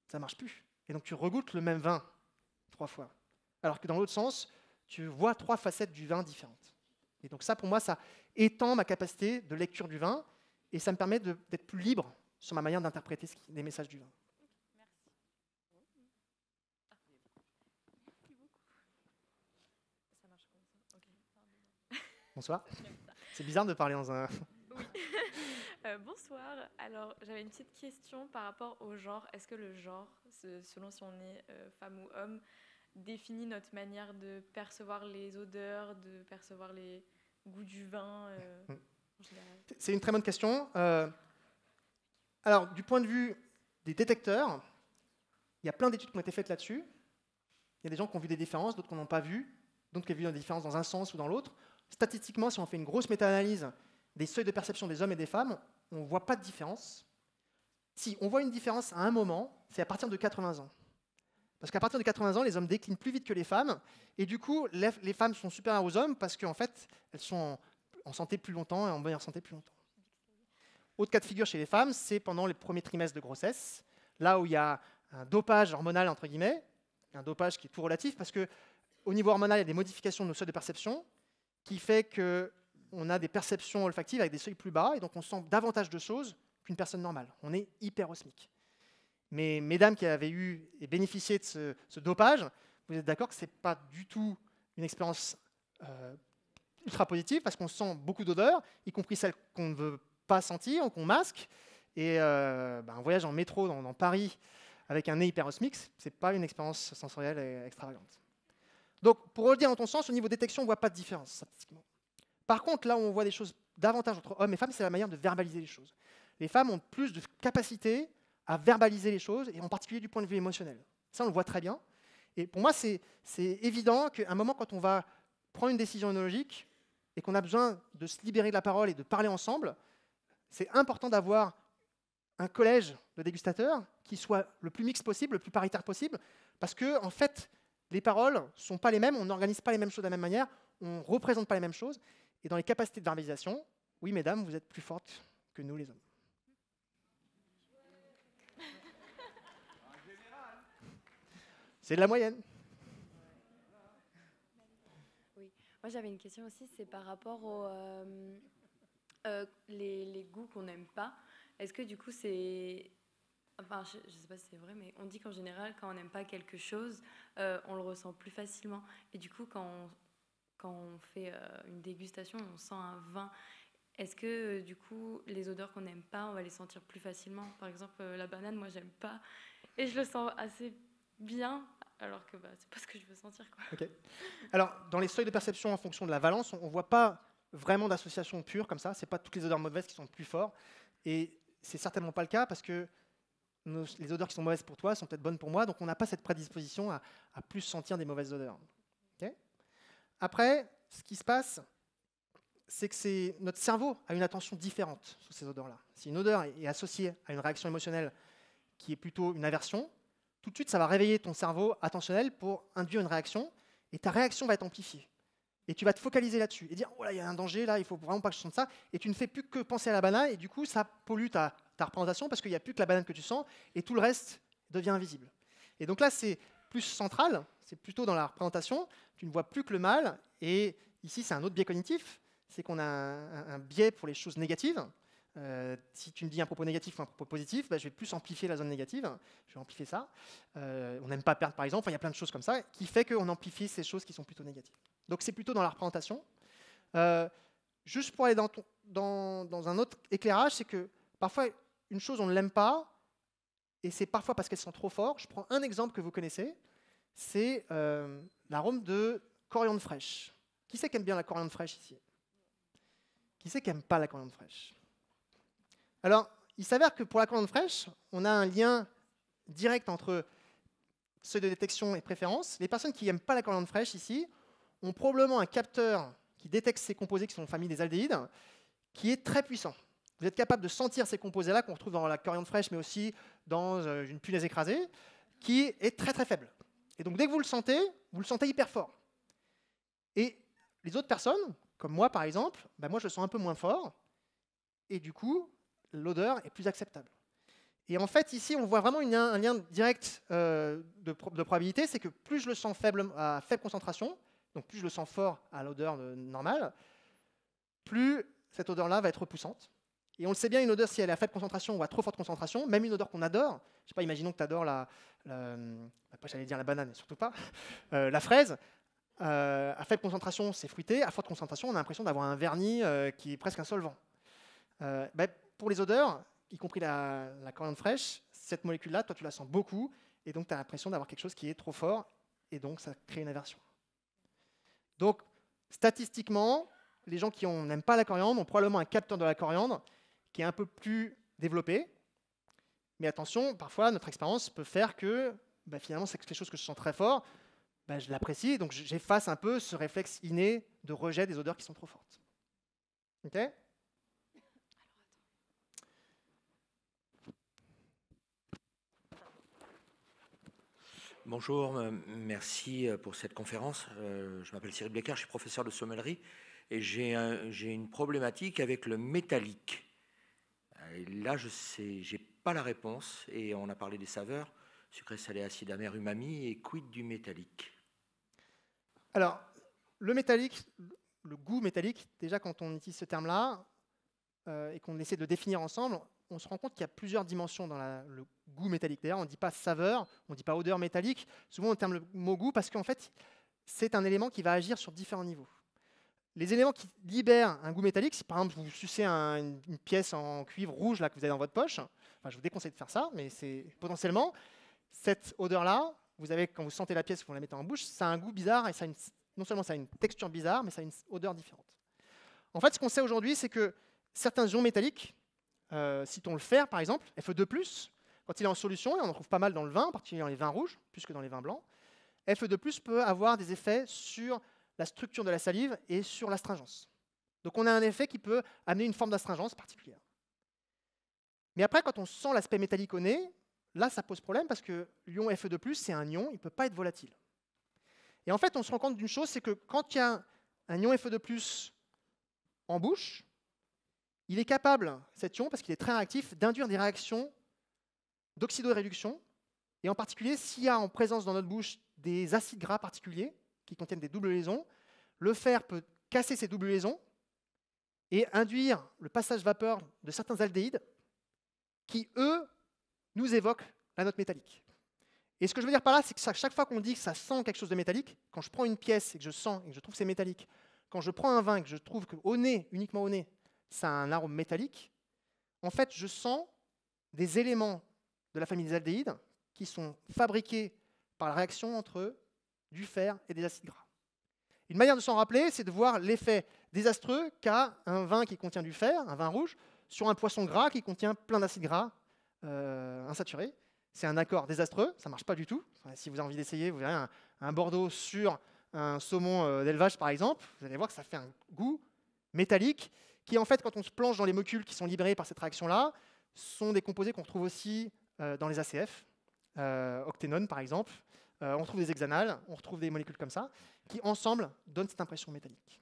ça ne marche plus. Et donc tu regoutes le même vin 3 fois. Alors que dans l'autre sens, tu vois 3 facettes du vin différentes. Et donc ça, pour moi, ça étend ma capacité de lecture du vin, et ça me permet d'être plus libre sur ma manière d'interpréter les messages du vin. Bonsoir. C'est bizarre de parler dans un... Oui. Bonsoir. Alors, j'avais une petite question par rapport au genre. Est-ce que le genre, selon si on est femme ou homme, définit notre manière de percevoir les odeurs, de percevoir les goûts du vin en général? C'est une très bonne question. Alors, du point de vue des détecteurs, il y a plein d'études qui ont été faites là-dessus. Il y a des gens qui ont vu des différences, d'autres qui n'ont pas vu, d'autres qui ont vu des différences dans un sens ou dans l'autre. Statistiquement, si on fait une grosse méta-analyse des seuils de perception des hommes et des femmes, on ne voit pas de différence. Si on voit une différence à un moment, c'est à partir de 80 ans. Parce qu'à partir de 80 ans, les hommes déclinent plus vite que les femmes, et du coup, les femmes sont supérieures aux hommes parce qu'en fait, elles sont en santé plus longtemps et en meilleure santé plus longtemps. Autre cas de figure chez les femmes, c'est pendant les premiers trimestres de grossesse, là où il y a un dopage hormonal, entre guillemets, un dopage qui est tout relatif, parce qu'au niveau hormonal, il y a des modifications de nos seuils de perception, qui fait qu'on a des perceptions olfactives avec des seuils plus bas, et donc on sent davantage de choses qu'une personne normale. On est hyperosmique. Mais mesdames qui avaient eu et bénéficié de ce dopage, vous êtes d'accord que ce n'est pas du tout une expérience ultra positive, parce qu'on sent beaucoup d'odeurs, y compris celles qu'on ne veut pas sentir, ou qu'on masque. Et un voyage en métro dans Paris avec un nez hyperosmique, ce n'est pas une expérience sensorielle extravagante. Donc, pour redire dans ton sens, au niveau détection, on ne voit pas de différence, statistiquement. Par contre, là où on voit des choses davantage entre hommes et femmes, c'est la manière de verbaliser les choses. Les femmes ont plus de capacité à verbaliser les choses, et en particulier du point de vue émotionnel. Ça, on le voit très bien. Et pour moi, c'est évident qu'à un moment, quand on va prendre une décision œnologique, et qu'on a besoin de se libérer de la parole et de parler ensemble, c'est important d'avoir un collège de dégustateurs qui soit le plus mixte possible, le plus paritaire possible, parce que, en fait, les paroles ne sont pas les mêmes, on n'organise pas les mêmes choses de la même manière, on ne représente pas les mêmes choses. Et dans les capacités de verbalisation, oui, mesdames, vous êtes plus fortes que nous, les hommes. C'est de la moyenne. Oui, moi j'avais une question aussi, c'est par rapport aux les goûts qu'on n'aime pas. Est-ce que du coup c'est... Enfin, je ne sais pas si c'est vrai, mais on dit qu'en général, quand on n'aime pas quelque chose, on le ressent plus facilement. Et du coup, quand on fait une dégustation, on sent un vin. Est-ce que, du coup, les odeurs qu'on n'aime pas, on va les sentir plus facilement? Par exemple, la banane, moi, j'aime pas. Et je le sens assez bien, alors que c'est pas ce que je veux sentir, quoi. Okay. Alors, dans les seuils de perception en fonction de la valence, on ne voit pas vraiment d'association pure comme ça. Ce n'est pas toutes les odeurs mauvaises qui sont plus fortes. Et c'est certainement pas le cas parce que les odeurs qui sont mauvaises pour toi sont peut-être bonnes pour moi, donc on n'a pas cette prédisposition à plus sentir des mauvaises odeurs. Okay. Après, ce qui se passe, c'est que notre cerveau a une attention différente sur ces odeurs-là. Si une odeur est associée à une réaction émotionnelle qui est plutôt une aversion, tout de suite, ça va réveiller ton cerveau attentionnel pour induire une réaction, et ta réaction va être amplifiée. et tu vas te focaliser là-dessus, et dire « Oh là, il y a un danger, là, il faut vraiment pas que je sente ça », et tu ne fais plus que penser à la banane, et du coup, ça pollue ta représentation, parce qu'il n'y a plus que la banane que tu sens, et tout le reste devient invisible. Et donc là, c'est plus central, c'est plutôt dans la représentation, tu ne vois plus que le mal, et ici, c'est un autre biais cognitif, c'est qu'on a un biais pour les choses négatives. Si tu me dis un propos négatif ou un propos positif, je vais plus amplifier la zone négative, je vais amplifier ça. On n'aime pas perdre, par exemple, il y a plein de choses comme ça, qui fait qu'on amplifie ces choses qui sont plutôt négatives. Donc c'est plutôt dans la représentation. Juste pour aller dans un autre éclairage, c'est que parfois, une chose, on ne l'aime pas, et c'est parfois parce qu'elle sent trop fort. Je prends un exemple que vous connaissez, c'est l'arôme de coriandre fraîche. Qui c'est qui aime bien la coriandre fraîche ici? Qui c'est qui n'aime pas la coriandre fraîche? Alors, il s'avère que pour la coriandre fraîche, on a un lien direct entre seuil de détection et préférence. Les personnes qui n'aiment pas la coriandre fraîche ici ont probablement un capteur qui détecte ces composés qui sont en famille des aldéhydes, qui est très puissant. Vous êtes capable de sentir ces composés-là qu'on retrouve dans la coriandre fraîche, mais aussi dans une punaise écrasée, qui est très très faible. Et donc dès que vous le sentez hyper fort. Et les autres personnes, comme moi par exemple, moi je le sens un peu moins fort, et du coup, l'odeur est plus acceptable. Et en fait, ici, on voit vraiment un lien direct de probabilité, c'est que plus je le sens à faible concentration, donc plus je le sens fort à l'odeur normale, plus cette odeur-là va être repoussante. Et on le sait bien, une odeur, si elle est à faible concentration ou à trop forte concentration, même une odeur qu'on adore, je sais pas, imaginons que tu adores j'allais dire la banane, surtout pas, la fraise, à faible concentration, c'est fruité, à forte concentration, on a l'impression d'avoir un vernis qui est presque un solvant. Pour les odeurs, y compris la coriandre fraîche, cette molécule-là, toi, tu la sens beaucoup, et donc tu as l'impression d'avoir quelque chose qui est trop fort, et donc ça crée une aversion. Donc, statistiquement, les gens qui n'aiment pas la coriandre ont probablement un capteur de la coriandre qui est un peu plus développé. Mais attention, parfois, notre expérience peut faire que finalement, c'est quelque chose que je sens très fort, je l'apprécie, donc j'efface un peu ce réflexe inné de rejet des odeurs qui sont trop fortes. OK ? Bonjour, merci pour cette conférence. Je m'appelle Cyril Blecker, je suis professeur de sommellerie et j'ai une problématique avec le métallique. Et là, j'ai pas la réponse et on a parlé des saveurs, sucré, salé, acide, amer, umami, et quid du métallique? Alors, le métallique, le goût métallique, déjà quand on utilise ce terme-là et qu'on essaie de le définir ensemble, on se rend compte qu'il y a plusieurs dimensions dans le goût métallique. D'ailleurs, on ne dit pas saveur, on ne dit pas odeur métallique. Souvent, on terme le mot goût parce qu'en fait, c'est un élément qui va agir sur différents niveaux. Les éléments qui libèrent un goût métallique, si par exemple vous sucez une pièce en cuivre rouge là, que vous avez dans votre poche, je vous déconseille de faire ça, mais c'est potentiellement, cette odeur-là, quand vous sentez la pièce, vous la mettez en bouche, ça a un goût bizarre et non seulement ça a une texture bizarre, mais ça a une odeur différente. En fait, ce qu'on sait aujourd'hui, c'est que certains ions métalliques, citons le fer par exemple, Fe2+, quand il est en solution, et on en trouve pas mal dans le vin, en particulier dans les vins rouges, plus que dans les vins blancs, Fe2+, peut avoir des effets sur la structure de la salive et sur l'astringence. Donc on a un effet qui peut amener une forme d'astringence particulière. Mais après, quand on sent l'aspect métallique au nez, là ça pose problème parce que l'ion Fe2+, c'est un ion, il ne peut pas être volatile. Et en fait, on se rend compte d'une chose, c'est que quand il y a un ion Fe2+, en bouche, il est capable, cet ion, parce qu'il est très réactif, d'induire des réactions d'oxydoréduction, et en particulier s'il y a en présence dans notre bouche des acides gras particuliers qui contiennent des doubles liaisons, le fer peut casser ces doubles liaisons et induire le passage vapeur de certains aldéhydes qui, eux, nous évoquent la note métallique. Et ce que je veux dire par là, c'est que chaque fois qu'on dit que ça sent quelque chose de métallique, quand je prends une pièce et que je sens et que je trouve que c'est métallique, quand je prends un vin et que je trouve qu'au nez, uniquement au nez, ça a un arôme métallique, en fait, je sens des éléments de la famille des aldéhydes qui sont fabriqués par la réaction entre du fer et des acides gras. Une manière de s'en rappeler, c'est de voir l'effet désastreux qu'a un vin qui contient du fer, un vin rouge, sur un poisson gras qui contient plein d'acides gras insaturés. C'est un accord désastreux, ça ne marche pas du tout. Enfin, si vous avez envie d'essayer, vous verrez un Bordeaux sur un saumon d'élevage, par exemple, vous allez voir que ça fait un goût métallique qui, en fait, quand on se plonge dans les molécules qui sont libérées par cette réaction-là, sont des composés qu'on retrouve aussi dans les ACF, octénone, par exemple, on trouve des hexanales, on retrouve des molécules comme ça, qui ensemble donnent cette impression métallique.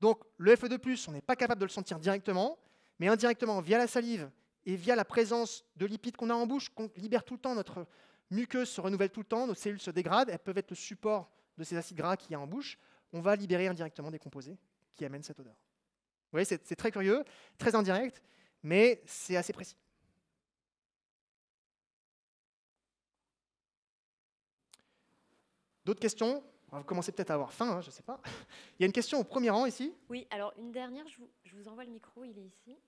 Donc le Fe2+, on n'est pas capable de le sentir directement, mais indirectement, via la salive et via la présence de lipides qu'on a en bouche, qu'on libère tout le temps, notre muqueuse se renouvelle tout le temps, nos cellules se dégradent, elles peuvent être le support de ces acides gras qu'il y a en bouche, on va libérer indirectement des composés qui amènent cette odeur. Vous voyez, c'est très curieux, très indirect, mais c'est assez précis. D'autres questions? On va commencer peut-être à avoir faim, hein, je ne sais pas. Il y a une question au premier rang ici. Oui, alors une dernière, je vous envoie le micro, il est ici.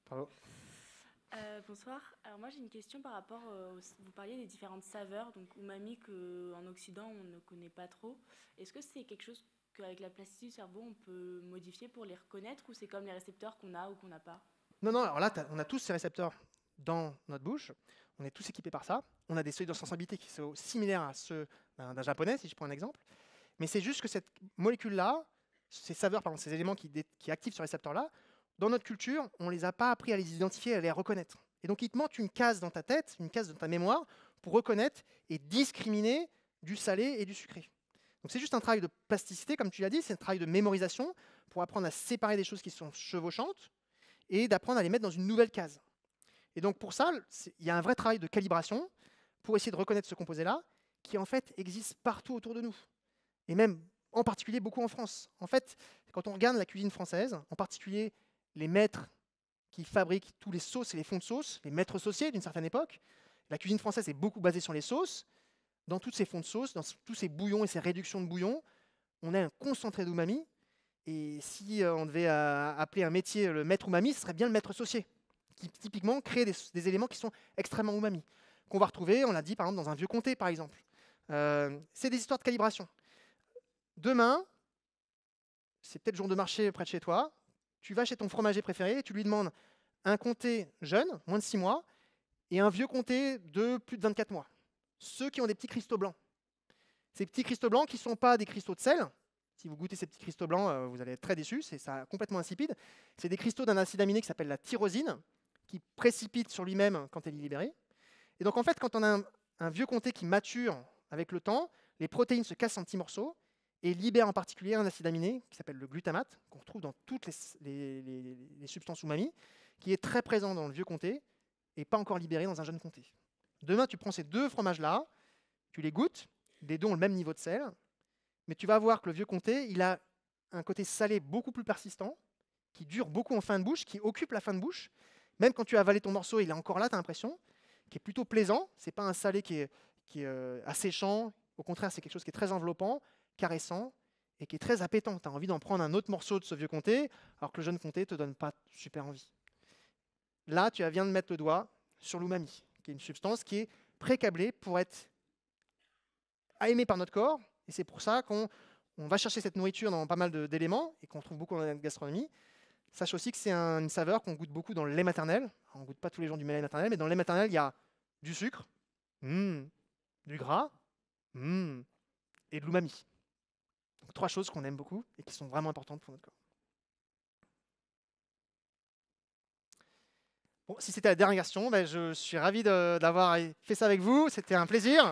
Bravo. Bonsoir. Alors moi j'ai une question par rapport, vous parliez des différentes saveurs, donc umami qu'en Occident on ne connaît pas trop. Est-ce que c'est quelque chose qu'avec la plasticité du cerveau on peut modifier pour les reconnaître ou c'est comme les récepteurs qu'on a ou qu'on n'a pas? Non, alors là, on a tous ces récepteurs dans notre bouche, on est tous équipés par ça, on a des seuils de sensibilité qui sont similaires à ceux d'un japonais, si je prends un exemple, mais c'est juste que cette molécule-là, ces saveurs, pardon, ces éléments qui activent ce récepteur-là, dans notre culture, on ne les a pas appris à les identifier, à les reconnaître. Et donc, il te manque une case dans ta tête, une case dans ta mémoire, pour reconnaître et discriminer du salé et du sucré. Donc, c'est juste un travail de plasticité, comme tu l'as dit, c'est un travail de mémorisation pour apprendre à séparer des choses qui sont chevauchantes et d'apprendre à les mettre dans une nouvelle case. Et donc, pour ça, il y a un vrai travail de calibration pour essayer de reconnaître ce composé-là, qui en fait existe partout autour de nous. Et même, en particulier, beaucoup en France. En fait, quand on regarde la cuisine française, en particulier les maîtres qui fabriquent tous les sauces et les fonds de sauce, les maîtres sauciers d'une certaine époque. La cuisine française est beaucoup basée sur les sauces. Dans tous ces fonds de sauce, dans tous ces bouillons et ces réductions de bouillons, on a un concentré d'umami. Et si on devait appeler un métier le maître umami, ce serait bien le maître saucier, qui typiquement crée des éléments qui sont extrêmement umami, qu'on va retrouver, on l'a dit par exemple, dans un vieux comté, par exemple. C'est des histoires de calibration. Demain, c'est peut-être jour de marché près de chez toi, tu vas chez ton fromager préféré et tu lui demandes un comté jeune, moins de 6 mois, et un vieux comté de plus de 24 mois. Ceux qui ont des petits cristaux blancs. Ces petits cristaux blancs qui ne sont pas des cristaux de sel. Si vous goûtez ces petits cristaux blancs, vous allez être très déçus, c'est ça complètement insipide. C'est des cristaux d'un acide aminé qui s'appelle la tyrosine, qui précipite sur lui-même quand elle est libérée. Et donc en fait, quand on a un vieux comté qui mature avec le temps, les protéines se cassent en petits morceaux, et libère en particulier un acide aminé qui s'appelle le glutamate, qu'on retrouve dans toutes les substances umami, qui est très présent dans le vieux comté et pas encore libéré dans un jeune comté. Demain, tu prends ces deux fromages-là, tu les goûtes, les deux ont le même niveau de sel, mais tu vas voir que le vieux comté, il a un côté salé beaucoup plus persistant, qui dure beaucoup en fin de bouche, qui occupe la fin de bouche. Même quand tu as avalé ton morceau, il est encore là, tu as l'impression, qui est plutôt plaisant. Ce n'est pas un salé qui est asséchant, au contraire, c'est quelque chose qui est très enveloppant, caressant et qui est très appétant. Tu as envie d'en prendre un autre morceau de ce vieux comté, alors que le jeune comté ne te donne pas super envie. Là, tu viens de mettre le doigt sur l'umami, qui est une substance qui est pré-câblée pour être aimée par notre corps. Et c'est pour ça qu'on va chercher cette nourriture dans pas mal d'éléments et qu'on trouve beaucoup dans la gastronomie. Sache aussi que c'est une saveur qu'on goûte beaucoup dans le lait maternel. Alors, on ne goûte pas tous les jours du lait maternel, mais dans le lait maternel, il y a du sucre, du gras et de l'umami. Donc, 3 choses qu'on aime beaucoup et qui sont vraiment importantes pour notre corps. Bon, si c'était la dernière question, je suis ravi d'avoir fait ça avec vous. C'était un plaisir.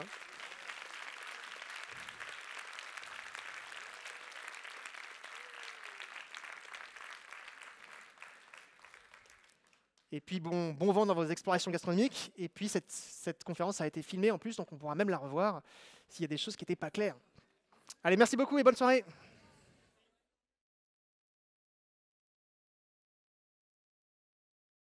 Et puis, bon vent dans vos explorations gastronomiques. Et puis, cette conférence a été filmée en plus, donc on pourra même la revoir s'il y a des choses qui n'étaient pas claires. Allez, merci beaucoup et bonne soirée.